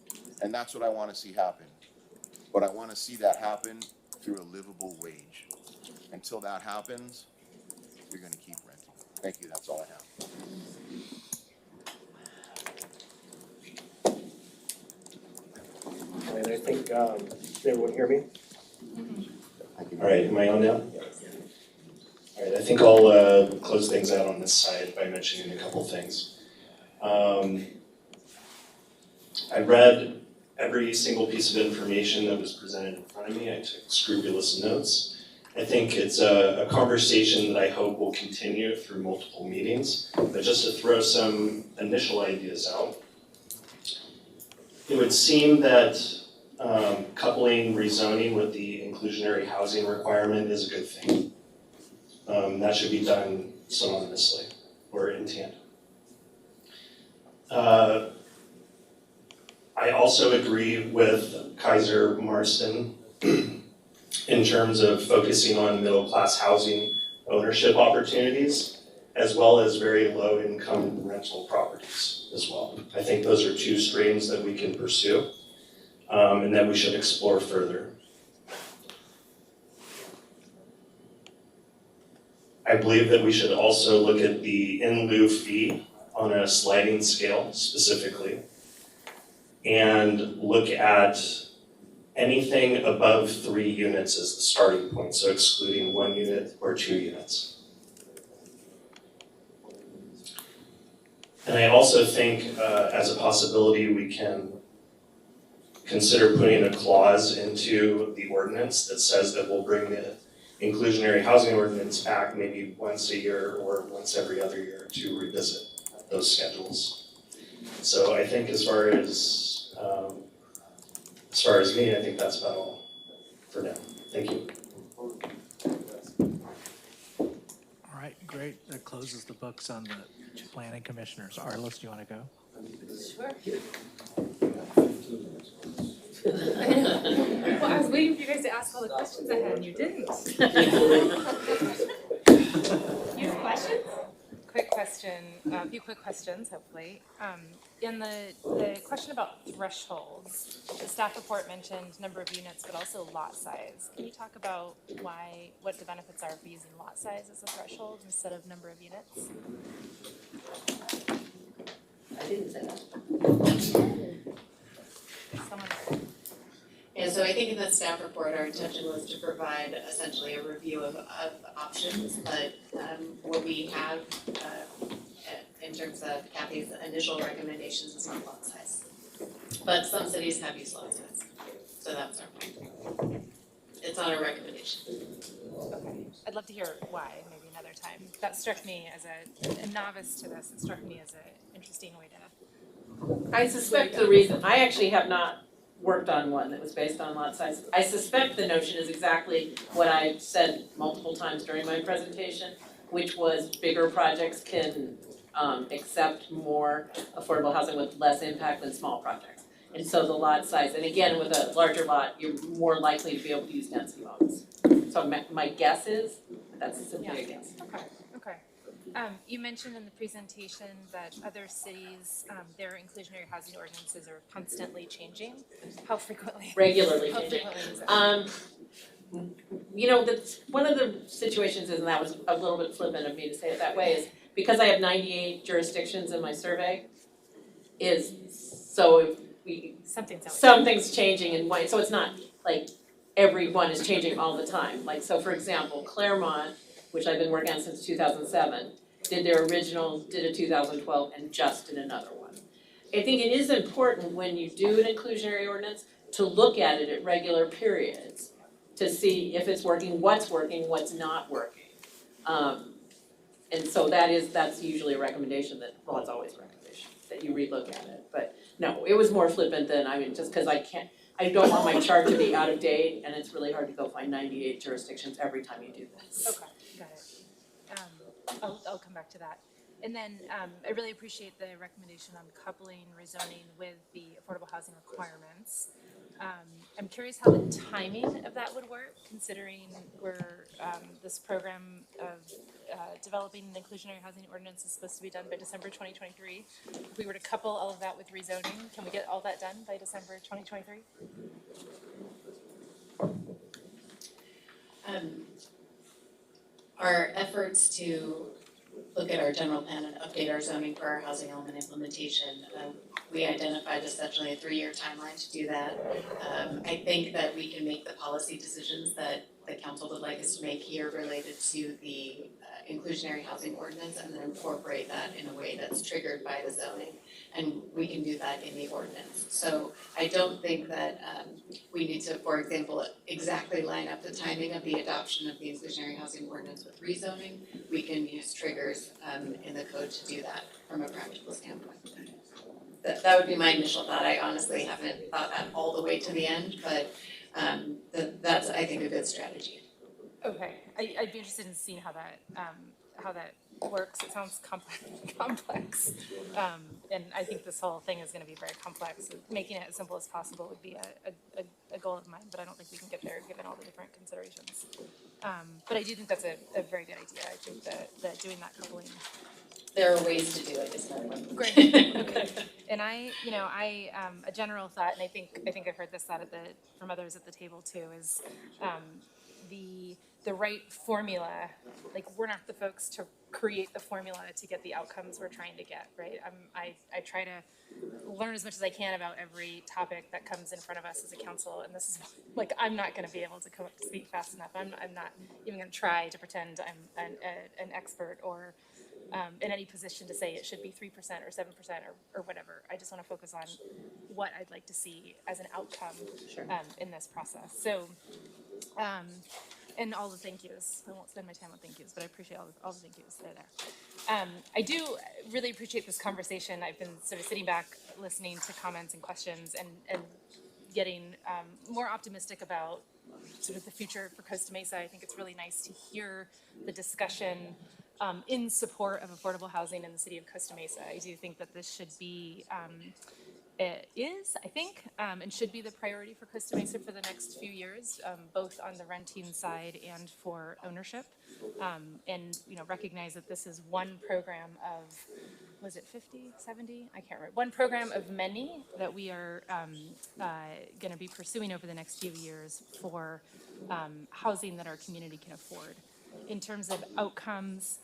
Speaker 3: And that's what I want to see happen. But I want to see that happen through a livable wage. Until that happens, you're going to keep renting. Thank you, that's all I have.
Speaker 21: And I think, can everyone hear me? All right, am I on now? All right, I think I'll close things out on this side by mentioning a couple things. I read every single piece of information that was presented in front of me. I took scrupulous notes. I think it's a conversation that I hope will continue through multiple meetings. But just to throw some initial ideas out, it would seem that coupling rezoning with the inclusionary housing requirement is a good thing. That should be done synonymously or in tandem. I also agree with Kaiser Marston in terms of focusing on middle-class housing ownership opportunities, as well as very low-income rental properties as well. I think those are two streams that we can pursue, and that we should explore further. I believe that we should also look at the in lieu fee on a sliding scale specifically, and look at anything above 3 units as the starting point, so excluding 1 unit or 2 units. And I also think as a possibility we can consider putting a clause into the ordinance that says that we'll bring the inclusionary housing ordinance back maybe once a year or once every other year to revisit those schedules. So I think as far as me, I think that's about all for now. Thank you.
Speaker 2: All right, great. That closes the books on the planning commissioners. Arliss, do you want to go?
Speaker 8: Sure.
Speaker 12: Well, I was waiting for you guys to ask all the questions I had and you didn't. You have questions? Quick question, a few quick questions, hopefully. In the question about thresholds, the staff report mentioned number of units, but also lot size. Can you talk about what the benefits are of using lot size as a threshold instead of number of units?
Speaker 8: I didn't say that.
Speaker 12: Someone.
Speaker 15: Yeah, so I think in the staff report, our intention was to provide essentially a review of options, but what we have in terms of Kathy's initial recommendations is on lot size. But some cities have used lot size, so that's our point. It's on our recommendation.
Speaker 12: Okay, I'd love to hear why, maybe another time. That struck me as a novice to this, it struck me as an interesting way to.
Speaker 15: I suspect the reason, I actually have not worked on one that was based on lot size. I suspect the notion is exactly what I said multiple times during my presentation, which was bigger projects can accept more affordable housing with less impact than small projects. And so the lot size, and again, with a larger lot, you're more likely to be able to use density bonus. So my guess is, that's simply a guess.
Speaker 12: Okay. You mentioned in the presentation that other cities, their inclusionary housing ordinances are constantly changing. How frequently?
Speaker 15: Regularly
Speaker 12: How
Speaker 15: changing.
Speaker 12: frequently is that?
Speaker 15: You know, that's one of the situations is, and that was a little bit flippant of me to say it that way, is because I have 98 jurisdictions in my survey, is so if we something's changing in one, so it's not like every one is changing all the time. Like, so for example, Claremont, which I've been working on since 2007, did their original, did a 2012, and just did another one. I think it is important when you do an inclusionary ordinance to look at it at regular periods to see if it's working, what's not working. And so that's usually a recommendation that, well, it's always a recommendation, that you relook at it. But no, it was more flippant than, I mean, just because I don't want my chart to be out of date, and it's really hard to go find 98 jurisdictions every time you do this.
Speaker 12: Okay, got it. I'll come back to that. And then I really appreciate the recommendation on coupling rezoning with the affordable housing requirements. I'm curious how the timing of that would work, considering we're, this program of developing an inclusionary housing ordinance is supposed to be done by December 2023. If we were to couple all of that with rezoning, can we get all that done by December 2023?
Speaker 15: Our efforts to look at our general plan and update our zoning for our housing element implementation, we identified essentially a 3-year timeline to do that. I think that we can make the policy decisions that the council would like us to make here related to the inclusionary housing ordinance and then incorporate that in a way that's triggered by the zoning. And we can do that in the ordinance. So I don't think that we need to, for example, exactly line up the timing of the adoption of the inclusionary housing ordinance with rezoning. We can use triggers in the code to do that from a practical standpoint. That would be my initial thought. I honestly haven't thought that all the way to the end, but that's, I think, a good strategy.
Speaker 12: Okay, I'd be interested in seeing how that works. It sounds complex. And I think this whole thing is gonna be very complex. Making it as simple as possible would be a goal of mine, but I don't think we can get there given all the different considerations. But I do think that's a very good idea. I think that doing that coupling.
Speaker 15: There are ways to do it, it's not one.
Speaker 12: Great, okay. And I a general thought, and I think I've heard this thought from others at the table too, is the right formula. Like, we're not the folks to create the formula to get the outcomes we're trying to get, right? I try to learn as much as I can about every topic that comes in front of us as a council, and this is like, I'm not going to be able to come up to speak fast enough. I'm not even going to try to pretend I'm an expert or in any position to say it should be 3% or 7% or whatever. I just want to focus on what I'd like to see as an outcome in this process. So, and all the thank yous. I won't spend my time on thank yous, but I appreciate all the thank yous that are there. I do really appreciate this conversation. I've been sort of sitting back, listening to comments and questions, and getting more optimistic about sort of the future for Costa Mesa. I think it's really nice to hear the discussion in support of affordable housing in the city of Costa Mesa. I do think that this should be, it is, I think, and should be the priority for Costa Mesa for the next few years, both on the renting side and for ownership. And, recognize that this is one program of, was it 50, 70? I can't remember. One program of many that we are going to be pursuing over the next few years for housing that our community can afford. In terms of outcomes,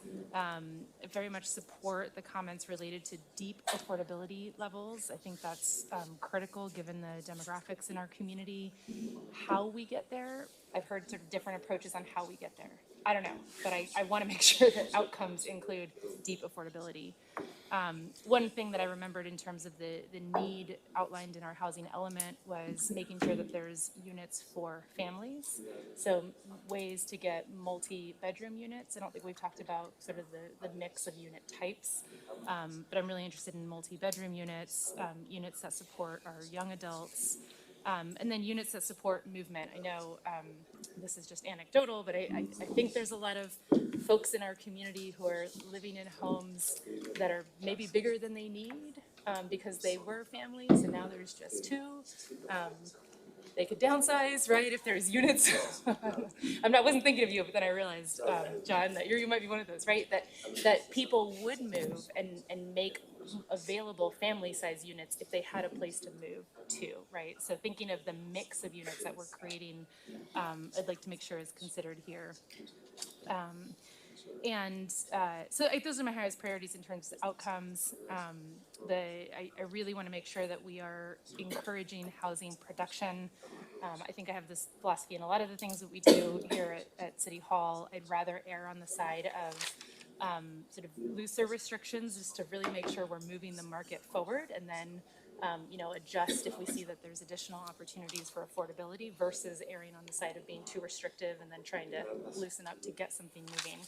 Speaker 12: very much support the comments related to deep affordability levels. I think that's critical given the demographics in our community. How we get there, I've heard sort of different approaches on how we get there. I don't know, but I want to make sure that outcomes include deep affordability. One thing that I remembered in terms of the need outlined in our housing element was making sure that there's units for families. So ways to get multi-bedroom units. I don't think we've talked about sort of the mix of unit types, but I'm really interested in multi-bedroom units, units that support our young adults, and then units that support movement. I know this is just anecdotal, but I think there's a lot of folks in our community who are living in homes that are maybe bigger than they need because they were families and now there's just two. They could downsize, right, if there's units. Wasn't thinking of you, but then I realized, John, that you might be one of those, right? That people would move and make available family size units if they had a place to move to, right? So thinking of the mix of units that we're creating, I'd like to make sure is considered here. So those are my highest priorities in terms of outcomes. I really want to make sure that we are encouraging housing production. I think I have this philosophy in a lot of the things that we do here at City Hall. I'd rather err on the side of sort of looser restrictions just to really make sure we're moving the market forward and then adjust if we see that there's additional opportunities for affordability versus erring on the side of being too restrictive and then trying to loosen up to get something moving.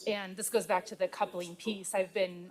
Speaker 12: And this goes back to the coupling piece. I've been,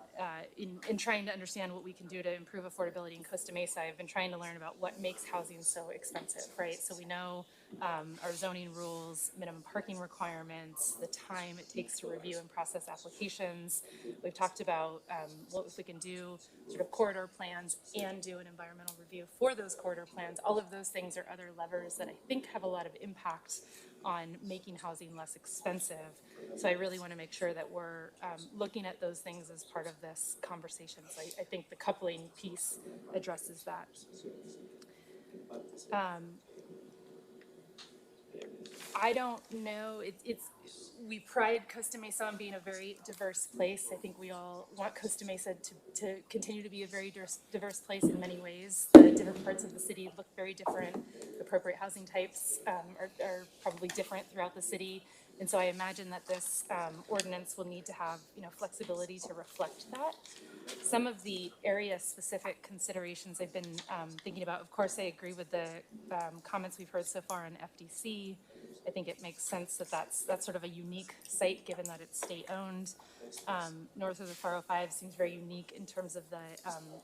Speaker 12: in trying to understand what we can do to improve affordability in Costa Mesa, I've been trying to learn about what makes housing so expensive, right? So we know our zoning rules, minimum parking requirements, the time it takes to review and process applications. We've talked about what if we can do sort of corridor plans and do an environmental review for those corridor plans. All of those things are other levers that I think have a lot of impact on making housing less expensive. So I really want to make sure that we're looking at those things as part of this conversation. So I think the coupling piece addresses that. I don't know, we pride Costa Mesa on being a very diverse place. I think we all want Costa Mesa to continue to be a very diverse place in many ways. The different parts of the city look very different. Appropriate housing types are probably different throughout the city. And so I imagine that this ordinance will need to have, flexibility to reflect that. Some of the area-specific considerations I've been thinking about, of course, I agree with the comments we've heard so far on FDC. I think it makes sense that that's sort of a unique site, given that it's state-owned. North of the 405 seems very unique in terms of the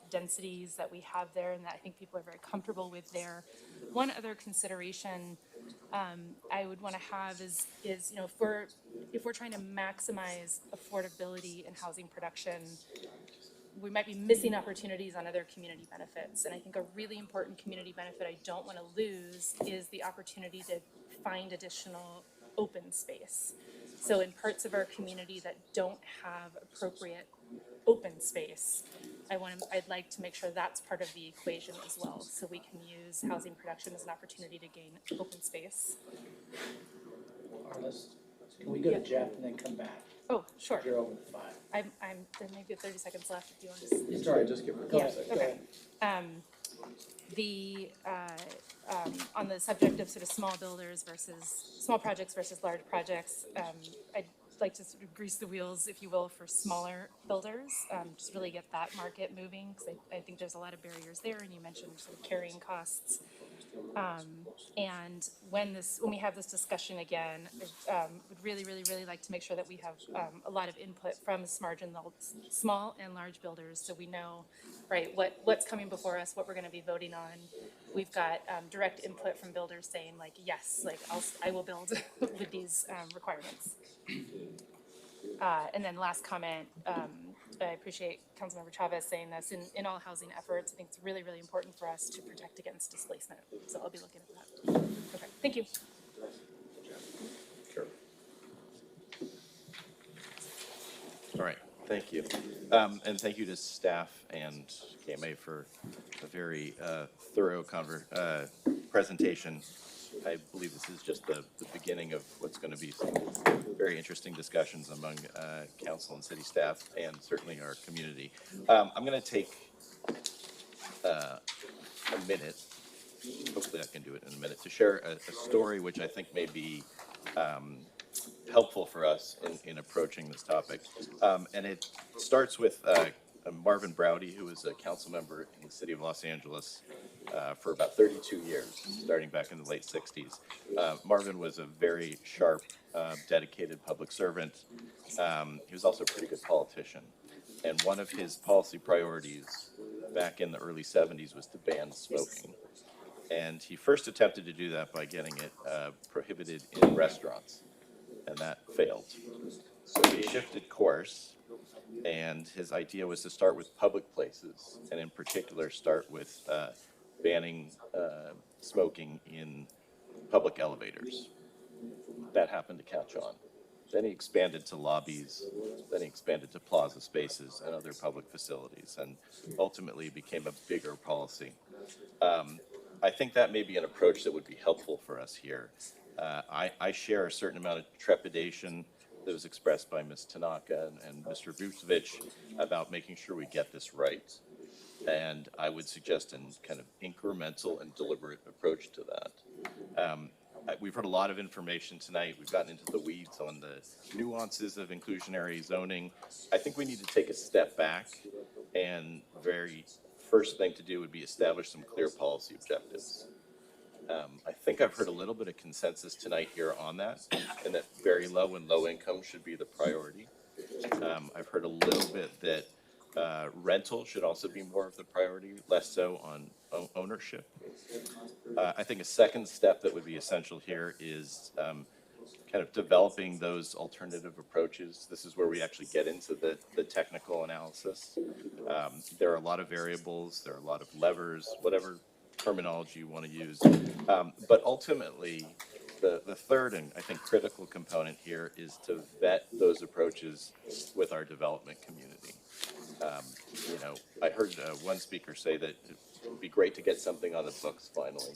Speaker 12: densities that we have there, and that I think people are very comfortable with there. One other consideration I would want to have is if we're trying to maximize affordability in housing production, we might be missing opportunities on other community benefits. And I think a really important community benefit I don't want to lose is the opportunity to find additional open space. So in parts of our community that don't have appropriate open space, I'd like to make sure that's part of the equation as well, so we can use housing production as an opportunity to gain open space.
Speaker 2: Can we go to Jeff and then come back?
Speaker 12: Oh, sure.
Speaker 2: You're over the 5.
Speaker 12: There may be 30 seconds left if you want to just.
Speaker 2: It's all right, just give her a couple seconds.
Speaker 12: Okay. On the subject of sort of small projects versus large projects, I'd like to sort of grease the wheels, if you will, for smaller builders, just really get that market moving, because I think there's a lot of barriers there, and you mentioned sort of carrying costs. And when we have this discussion again, would really like to make sure that we have a lot of input from small and large builders, so we know, right, what's coming before us, what we're going to be voting on. We've got direct input from builders saying, like, yes, like I will build with these requirements. And then last comment, I appreciate Councilmember Chavez saying this, in all housing efforts, I think it's really important for us to protect against displacement. So I'll be looking at that. Okay, thank you.
Speaker 6: Sure. All right, thank you. And thank you to staff and KMA for a very thorough presentation. I believe this is just the beginning of what's going to be some very interesting discussions among council and city staff, and certainly our community. I'm going to take a minute, hopefully I can do it in a minute, to share a story which I think may be helpful for us in approaching this topic. And it starts with Marvin Browdy, who was a council member in the city of Los Angeles for about 32 years, starting back in the late 60s. Marvin was a very sharp, dedicated public servant. He was also a pretty good politician. And one of his policy priorities back in the early 70s was to ban smoking. And he first attempted to do that by getting it prohibited in restaurants, and that failed. So he shifted course, and his idea was to start with public places, and in particular start with banning smoking in public elevators. That happened to catch on. Then he expanded to lobbies, then he expanded to plaza spaces and other public facilities, and ultimately became a bigger policy. I think that may be an approach that would be helpful for us here. I share a certain amount of trepidation that was expressed by Ms. Tanaka and Mr. Vucevic about making sure we get this right. And I would suggest a kind of incremental and deliberate approach to that. We've heard a lot of information tonight. We've gotten into the weeds on the nuances of inclusionary zoning. I think we need to take a step back, and very first thing to do would be establish some clear policy objectives. I think I've heard a little bit of consensus tonight here on that, and that very low and low income should be the priority. I've heard a little bit that Rental should also be more of the priority, less so on ownership. I think a second step that would be essential here is kind of developing those alternative approaches. This is where we actually get into the technical analysis. There are a lot of variables, there are a lot of levers, whatever terminology you want to use. But ultimately, the third and I think critical component here is to vet those approaches with our development community. You know, I heard one speaker say that it would be great to get something on the books finally.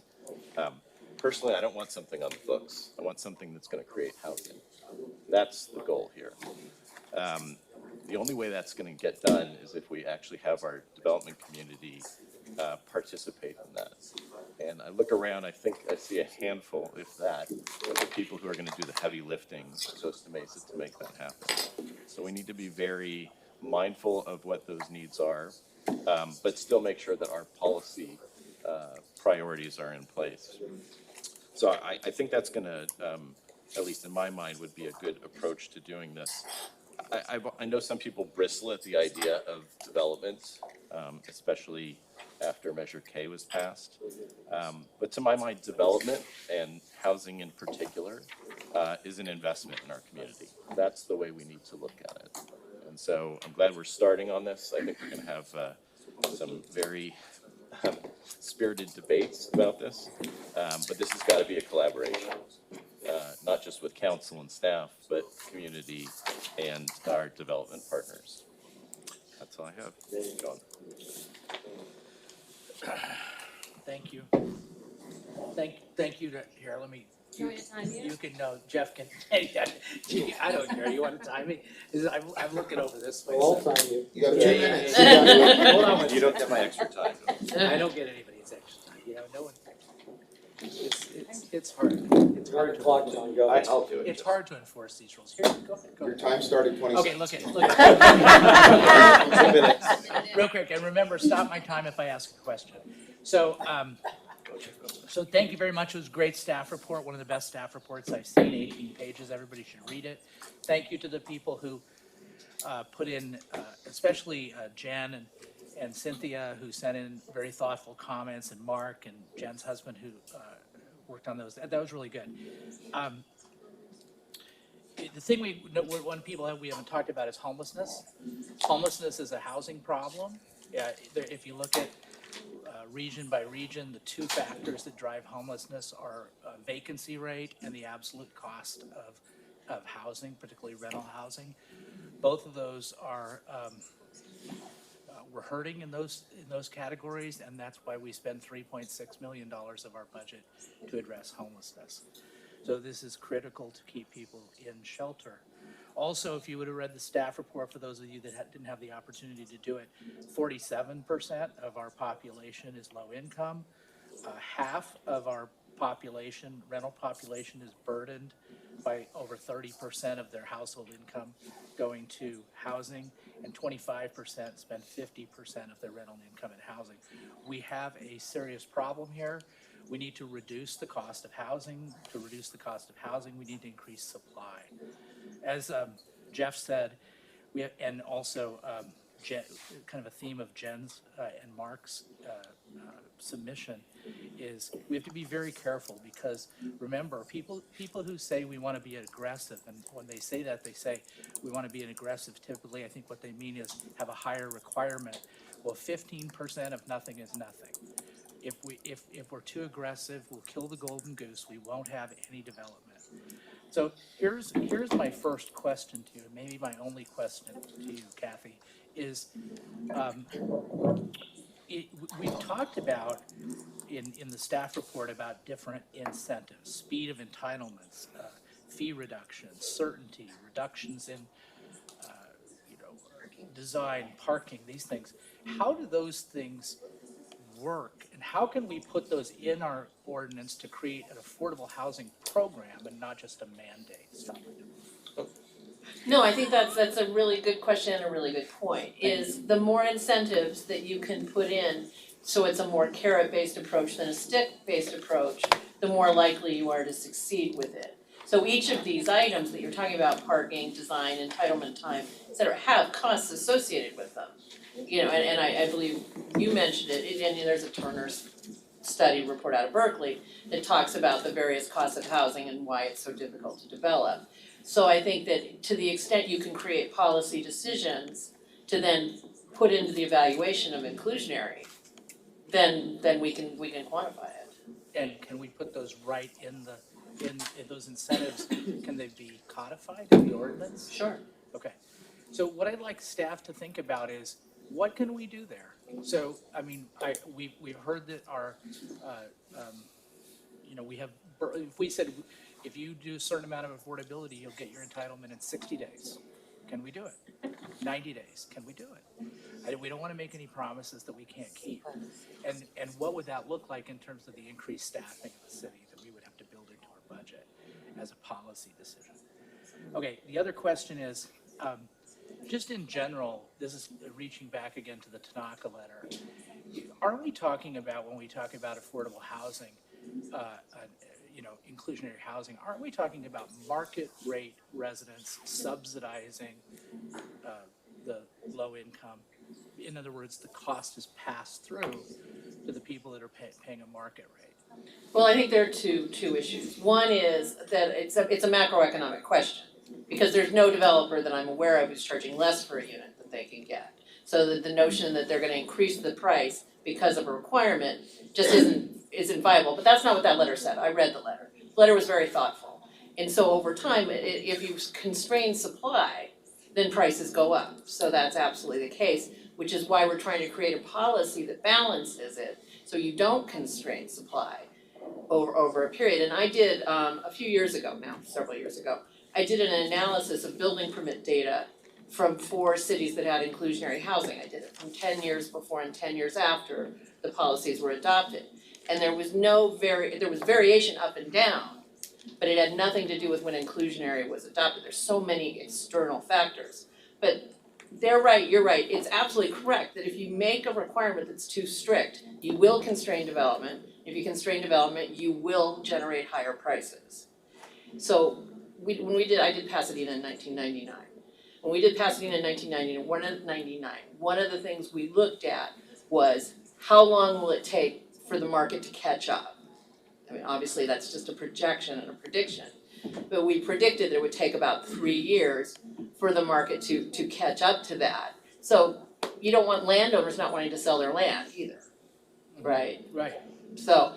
Speaker 6: Personally, I don't want something on the books. I want something that's going to create housing. That's the goal here. The only way that's going to get done is if we actually have our development community participate in that. And I look around, I think I see a handful, if that, of the people who are going to do the heavy lifting at Costa Mesa to make that happen. So we need to be very mindful of what those needs are, but still make sure that our policy priorities are in place. So I think that's going to, at least in my mind, would be a good approach to doing this. I know some people bristle at the idea of development, especially after Measure K was passed. But to my mind, development and housing in particular is an investment in our community. That's the way we need to look at it. And so I'm glad we're starting on this. I think we're going to have some very spirited debates about this, but this has got to be a collaboration, not just with council and staff, but community and our development partners. That's all I have. John.
Speaker 2: Thank you. Thank you to, here, let me.
Speaker 4: Do you want me to time you?
Speaker 2: You can, no, Jeff can, I don't care, you wanna time me? I'm looking over this way.
Speaker 5: We'll
Speaker 2: so-
Speaker 5: time you.
Speaker 3: You got 2
Speaker 2: Yeah,
Speaker 3: minutes.
Speaker 2: Hold on one
Speaker 6: You don't
Speaker 2: second.
Speaker 6: get my extra time.
Speaker 2: I don't get anybody's extra time, you know, no one. It's hard, it's
Speaker 5: Hard
Speaker 2: hard
Speaker 5: to
Speaker 2: to.
Speaker 5: clock, John, go.
Speaker 6: I'll do it.
Speaker 2: It's hard to enforce these rules. Here, go ahead, go
Speaker 3: Your
Speaker 2: ahead.
Speaker 3: time started 20
Speaker 2: Okay,
Speaker 3: seconds.
Speaker 2: look at.
Speaker 6: 2 minutes.
Speaker 2: Real quick, and remember, stop my time if I ask a question. So, so thank you very much. It was a great staff report, one of the best staff reports I've seen, 18 pages. Everybody should read it. Thank you to the people who put in, especially Jen and Cynthia, who sent in very thoughtful comments, and Mark and Jen's husband who worked on those. That was really good. The thing one people we haven't talked about is homelessness. Homelessness is a housing problem. If you look at region by region, the two factors that drive homelessness are vacancy rate and the absolute cost of housing, particularly rental housing. Both of those are we're hurting in those categories, and that's why we spend $3.6 million of our budget to address homelessness. So this is critical to keep people in shelter. Also, if you would have read the staff report, for those of you that didn't have the opportunity to do it, 47% of our population is low income. Half of our population, rental population, is burdened by over 30% of their household income going to housing, and 25% spend 50% of their rental income in housing. We have a serious problem here. We need to reduce the cost of housing. To reduce the cost of housing, we need to increase supply. As Jeff said, we have, and also kind of a theme of Jen's and Mark's submission is we have to be very careful, because remember, people who say we want to be aggressive, and when they say that, they say we want to be an aggressive, typically I think what they mean is have a higher requirement. Well, 15% of nothing is nothing. If we're too aggressive, we'll kill the golden goose. We won't have any development. So here's my first question to you, and maybe my only question to you, Kathy, is we've talked about in the staff report about different incentives, speed of entitlements, fee reductions, certainty, reductions in design, parking, these things. How do those things work, and how can we put those in our ordinance to create an affordable housing program and not just a mandate?
Speaker 15: No, I think that's a really good question and a really good point, is the more incentives that you can put in, so it's a more carrot-based approach than a stick-based approach, the more likely you are to succeed with it. So each of these items that you're talking about, parking, design, entitlement time, et cetera, have costs associated with them. You know, and I believe you mentioned it, and there's a Turner's study report out of Berkeley that talks about the various costs of housing and why it's so difficult to develop. So I think that to the extent you can create policy decisions to then put into the evaluation of inclusionary, then we can quantify it.
Speaker 2: And can we put those right in those incentives, can they be codified in the ordinance?
Speaker 15: Sure.
Speaker 2: Okay, so what I'd like staff to think about is, what can we do there? So, I mean, we've heard that our, you know, we have, if we said, if you do a certain amount of affordability, you'll get your entitlement in 60 days. Can we do it? 90 days, can we do it? We don't want to make any promises that we can't keep. And what would that look like in terms of the increased staffing of the city that we would have to build into our budget as a policy decision? Okay, the other question is, just in general, this is reaching back again to the Tanaka letter. Aren't we talking about, when we talk about affordable housing, you know, inclusionary housing, aren't we talking about market rate residents subsidizing the low income? In other words, the cost is passed through to the people that are paying a market rate.
Speaker 15: Well, I think there are two issues. One is that it's a macroeconomic question, because there's no developer that I'm aware of who's charging less for a unit than they can get. So that the notion that they're gonna increase the price because of a requirement just isn't viable. But that's not what that letter said. I read the letter. The letter was very thoughtful. And so over time, if you constrain supply, then prices go up. So that's absolutely the case, which is why we're trying to create a policy that balances it, so you don't constrain supply over a period. And I did, a few years ago now, several years ago, I did an analysis of building permit data from 4 cities that had inclusionary housing. I did it from 10 years before and 10 years after the policies were adopted. And there was there was variation up and down, but it had nothing to do with when inclusionary was adopted. There's so many external factors. But they're right, you're right, it's absolutely correct that if you make a requirement that's too strict, you will constrain development. If you constrain development, you will generate higher prices. So I did Pasadena in 1999. When we did Pasadena in 1999, one of the things we looked at was how long will it take for the market to catch up? I mean, obviously that's just a projection and a prediction, but we predicted it would take about 3 years for the market to catch up to that. So you don't want landowners not wanting to sell their land either, right?
Speaker 2: Right.
Speaker 15: So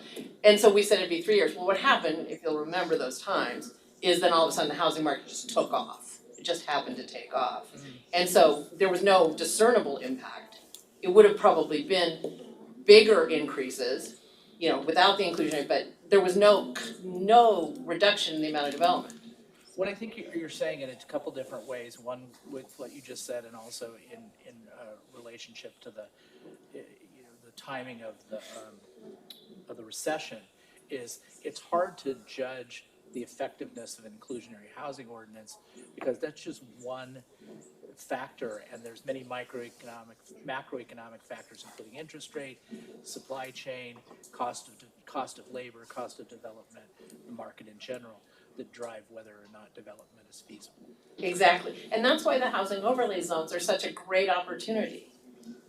Speaker 15: we said it'd be 3 years. Well, what happened, if you'll remember those times, is then all of a sudden the housing market just took off. It just happened to take off. And so there was no discernible impact. It would have probably been bigger increases, you know, without the inclusionary, but there was no reduction in the amount of development.
Speaker 2: What I think you're saying in a couple different ways, one with what you just said and also in relationship to the, you know, the timing of the recession, is it's hard to judge the effectiveness of an inclusionary housing ordinance because that's just one factor, and there's many macroeconomic factors, including interest rate, supply chain, cost of labor, cost of development, the market in general, that drive whether or not development is feasible.
Speaker 15: Exactly, and that's why the housing overlay zones are such a great opportunity,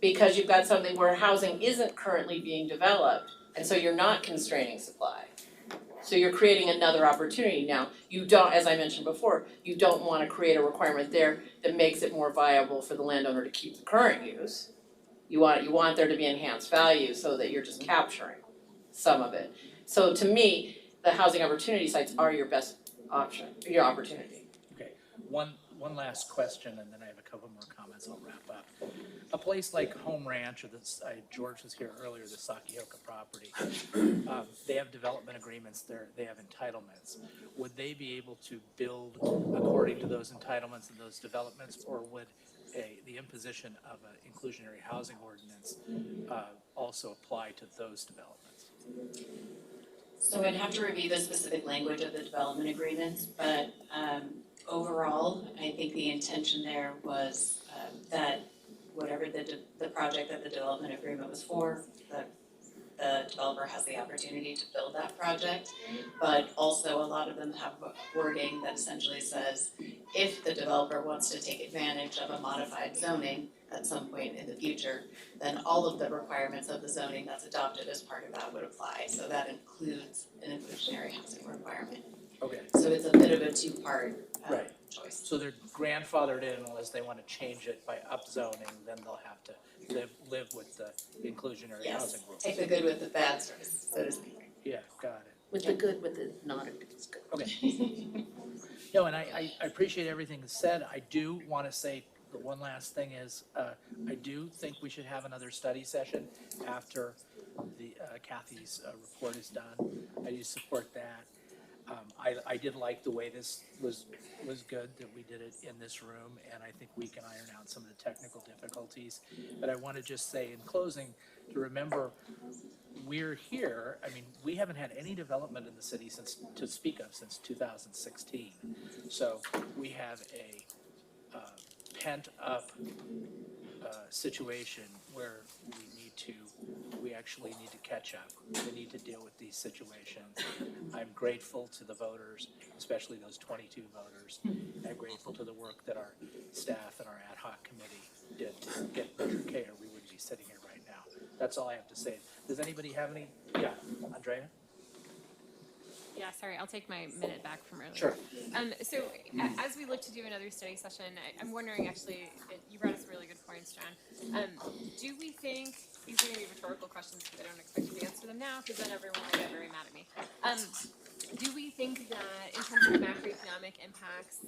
Speaker 15: because you've got something where housing isn't currently being developed, and so you're not constraining supply. So you're creating another opportunity. Now, you don't, as I mentioned before, you don't want to create a requirement there that makes it more viable for the landowner to keep the current use. You want there to be enhanced value so that you're just capturing some of it. So to me, the housing opportunity sites are your best option, your opportunity.
Speaker 2: Okay, one last question, and then I have a couple more comments. I'll wrap up. A place like Home Ranch, or this, George was here earlier, the Sakioka property, they have development agreements there, they have entitlements. Would they be able to build according to those entitlements and those developments, or would the imposition of an inclusionary housing ordinance also apply to those developments?
Speaker 9: So I'd have to review the specific language of the development agreements, but overall, I think the intention there was that whatever the project that the development agreement was for, the the developer has the opportunity to build that project. But also a lot of them have wording that essentially says, if the developer wants to take advantage of a modified zoning at some point in the future, then all of the requirements of the zoning that's adopted as part of that would apply. So that includes an inclusionary housing requirement.
Speaker 2: Okay.
Speaker 9: So it's a bit of a two-part
Speaker 2: Right.
Speaker 9: choice.
Speaker 2: So they're grandfathered in unless they want to change it by upzoning, then they'll have to live with the inclusionary
Speaker 9: Yes,
Speaker 2: housing rules.
Speaker 9: take the good with the bad, so to speak.
Speaker 2: Yeah, got it.
Speaker 15: With the good, with the not, it's good.
Speaker 2: Okay. No, and I appreciate everything that's said. I do want to say the one last thing is, I do think we should have another study session after the Kathy's report is done. I do support that. I did like the way this was good, that we did it in this room, and I think we can iron out some of the technical difficulties. But I want to just say in closing, to remember, we're here, I mean, we haven't had any development in the city to speak of since 2016. So we have a pent up situation where we actually need to catch up. We need to deal with these situations. I'm grateful to the voters, especially those 22 voters. I'm grateful to the work that our staff and our ad hoc committee did to get better care. We wouldn't be sitting here right now. That's all I have to say. Does anybody have any? Yeah, Andrea?
Speaker 23: Yeah, sorry, I'll take my minute back from earlier.
Speaker 2: Sure.
Speaker 23: So as we look to do another study session, I'm wondering actually, you brought us really good points, John. Do we think, these are gonna be rhetorical questions because I don't expect you to answer them now because then everyone will get very mad at me. Do we think that in terms of macroeconomic impacts,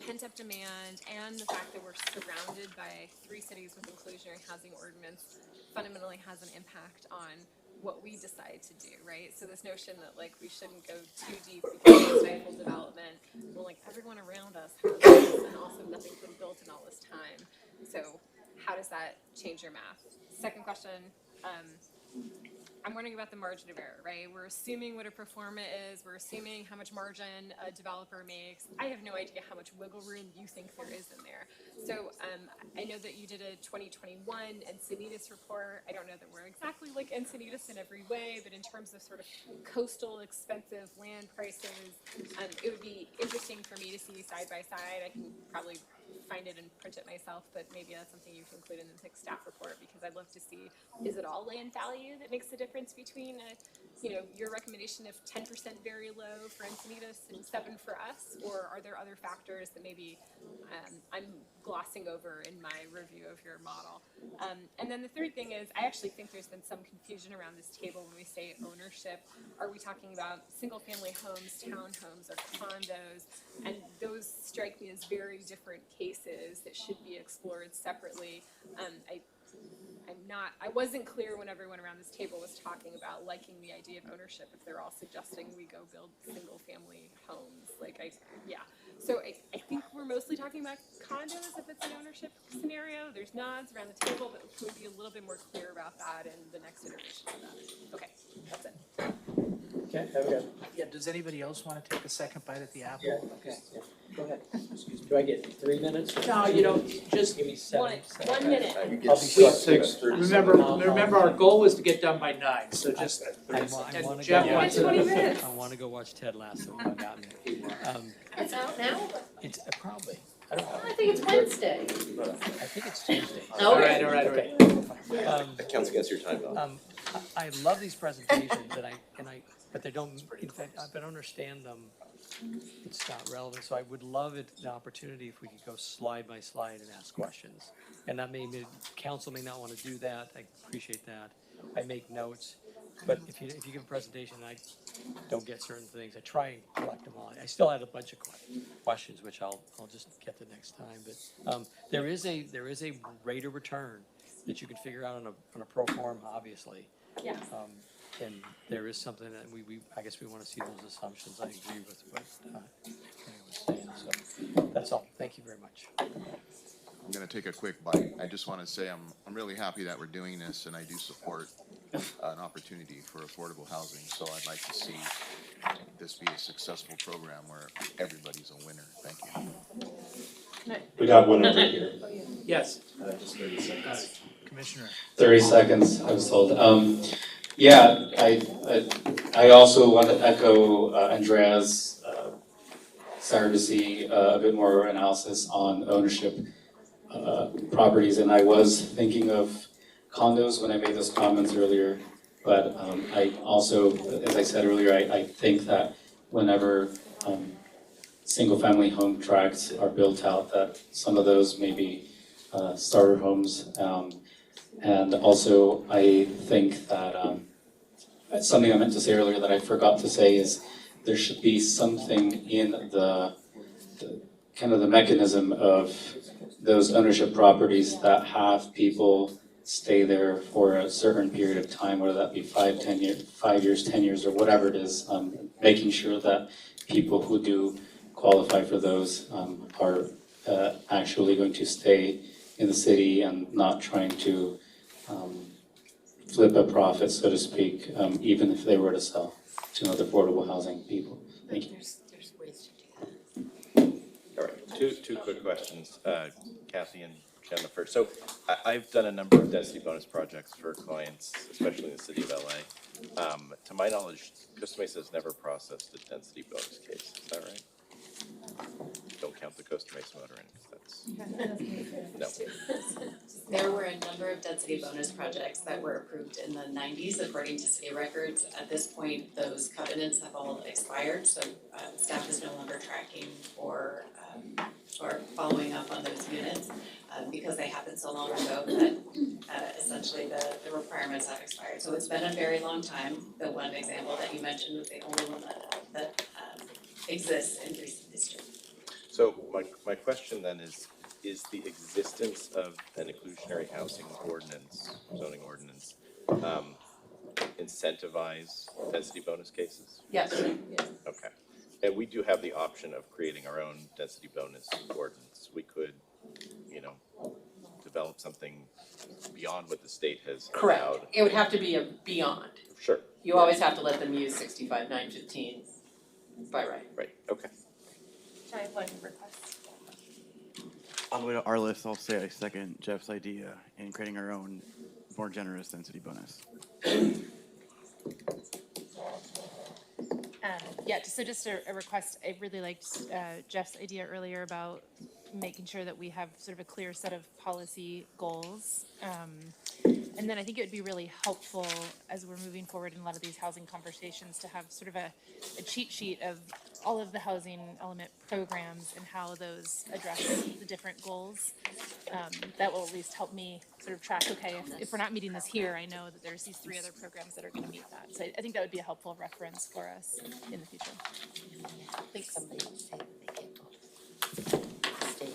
Speaker 23: pent-up demand, and the fact that we're surrounded by 3 cities with inclusionary housing ordinance fundamentally has an impact on what we decide to do, right? So this notion that like we shouldn't go too deep because of stifle development, well, like everyone around us has this, and also nothing's been built in all this time. So how does that change your math? Second question, I'm wondering about the margin of error, right? We're assuming what a pro forma is, we're assuming how much margin a developer makes. I have no idea how much wiggle room you think there is in there. So I know that you did a 2021 Encinitas report. I don't know that we're exactly like Encinitas in every way, but in terms of sort of coastal expensive land prices, it would be interesting for me to see side by side. I can probably find it and print it myself, but maybe that's something you can include in the next staff report because I'd love to see, is it all land value that makes the difference between your recommendation of 10% very low for Encinitas and 7 for us, or are there other factors that maybe I'm glossing over in my review of your model? And then the third thing is, I actually think there's been some confusion around this table when we say ownership. Are we talking about single family homes, townhomes, or condos? And those strike me as very different cases that should be explored separately. I wasn't clear when everyone around this table was talking about liking the idea of ownership if they're all suggesting we go build single family homes. So I think we're mostly talking about condos if it's an ownership scenario. There's nods around the table, but can we be a little bit more clear about that in the next iteration of that? Okay, that's it.
Speaker 5: Okay, have a good.
Speaker 2: Yeah, does anybody else want to take a second bite at the apple?
Speaker 5: Yeah, okay, yeah. Go ahead. Excuse me. Do I get 3 minutes? Or
Speaker 2: No, you don't, just
Speaker 5: give me 7.
Speaker 23: 1 minute.
Speaker 5: I'll be short.
Speaker 1: Remember, our goal was to get done by 9, so just,
Speaker 5: I
Speaker 1: and
Speaker 5: wanna
Speaker 1: Jeff
Speaker 5: go
Speaker 1: wants
Speaker 5: watch-
Speaker 23: 20 minutes.
Speaker 5: I wanna go watch Ted Lasso. I got me.
Speaker 15: It's out now?
Speaker 5: It's probably, I don't know.
Speaker 15: I think it's Wednesday.
Speaker 5: I think it's Tuesday.
Speaker 1: All right.
Speaker 6: That counts against your time though.
Speaker 5: I love these presentations but they don't, in fact, I don't understand them. It's not relevant, so I would love the opportunity if we could go slide by slide and ask questions. And that council may not wanna do that, I appreciate that. I make notes, but if you give a presentation and I don't get certain things, I try and collect them all. I still had a bunch of questions, which I'll just get the next time, but there is a rate of return that you can figure out on a pro forma, obviously.
Speaker 23: Yeah.
Speaker 5: And there is something that I guess we wanna see those assumptions. I agree with what Kenny was saying, so that's all. Thank you very much.
Speaker 3: I'm gonna take a quick bite. I just wanna say I'm really happy that we're doing this, and I do support an opportunity for affordable housing. So I'd like to see this be a successful program where everybody's a winner. Thank you.
Speaker 21: We got one over here.
Speaker 1: yes.
Speaker 21: Just 30 seconds.
Speaker 2: Commissioner.
Speaker 13: 30 seconds, I was told. Yeah, I also want to echo Andrea's desire to see a bit more analysis on ownership properties, and I was thinking of condos when I made those comments earlier, but I also, as I said earlier, I think that whenever single-family home tracts are built out, that some of those may be starter homes. And also, I think that something I meant to say earlier that I forgot to say is there should be something in the kind of the mechanism of those ownership properties that have people stay there for a certain period of time, whether that be 5 years, 10 years, or whatever it is, making sure that people who do qualify for those are actually going to stay in the city and not trying to flip a profit, so to speak, even if they were to sell to another affordable housing people. Thank you.
Speaker 9: There's ways to do that.
Speaker 6: All right, two quick questions, Kathy and Jennifer. So I've done a number of density bonus projects for clients, especially in the city of LA. To my knowledge, Costa Mesa has never processed a density bonus case, is that right? Don't count the Costa Mesa motor in, because that's, no.
Speaker 9: There were a number of density bonus projects that were approved in the 90s according to city records. At this point, those covenants have all expired, so staff is no longer tracking or following up on those units because they happened so long ago that essentially the requirements have expired. So it's been a very long time. The one example that you mentioned was the only one that exists in recent history.
Speaker 6: So my question then is the existence of an inclusionary housing ordinance, zoning ordinance, incentivize density bonus cases?
Speaker 15: Yes.
Speaker 6: Okay. And we do have the option of creating our own density bonus ordinance. We could, develop something beyond what the state has allowed.
Speaker 15: Correct. It would have to be a beyond.
Speaker 6: Sure.
Speaker 15: You always have to let them use 65-915 by right.
Speaker 6: Right, okay.
Speaker 12: I have one request.
Speaker 10: On the way to our list, I'll say I second Jeff's idea in creating our own more generous density bonus.
Speaker 12: Yeah, just a request. I really liked Jeff's idea earlier about making sure that we have sort of a clear set of policy goals. And then I think it would be really helpful as we're moving forward in a lot of these housing conversations to have sort of a cheat sheet of all of the housing element programs and how those address the different goals. That will at least help me sort of track, okay, if we're not meeting this here, I know that there's these 3 other programs that are going to meet that. So I think that would be a helpful reference for us in the future.
Speaker 9: I think somebody will say that they can't stay.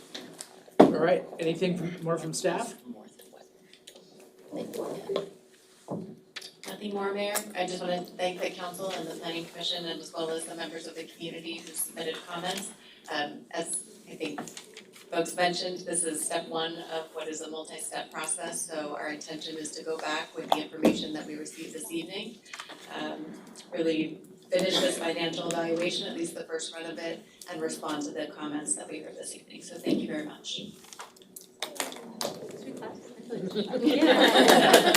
Speaker 1: All right, anything more from staff?
Speaker 9: Nothing more, Mayor. I just want to thank the council and the planning commission and as well as the members of the community who submitted comments. As I think folks mentioned, this is step 1 of what is a multi-step process. So our intention is to go back with the information that we received this evening, really finish this financial evaluation, at least the first run of it, and respond to the comments that we heard this evening. So thank you very much.
Speaker 12: Yeah.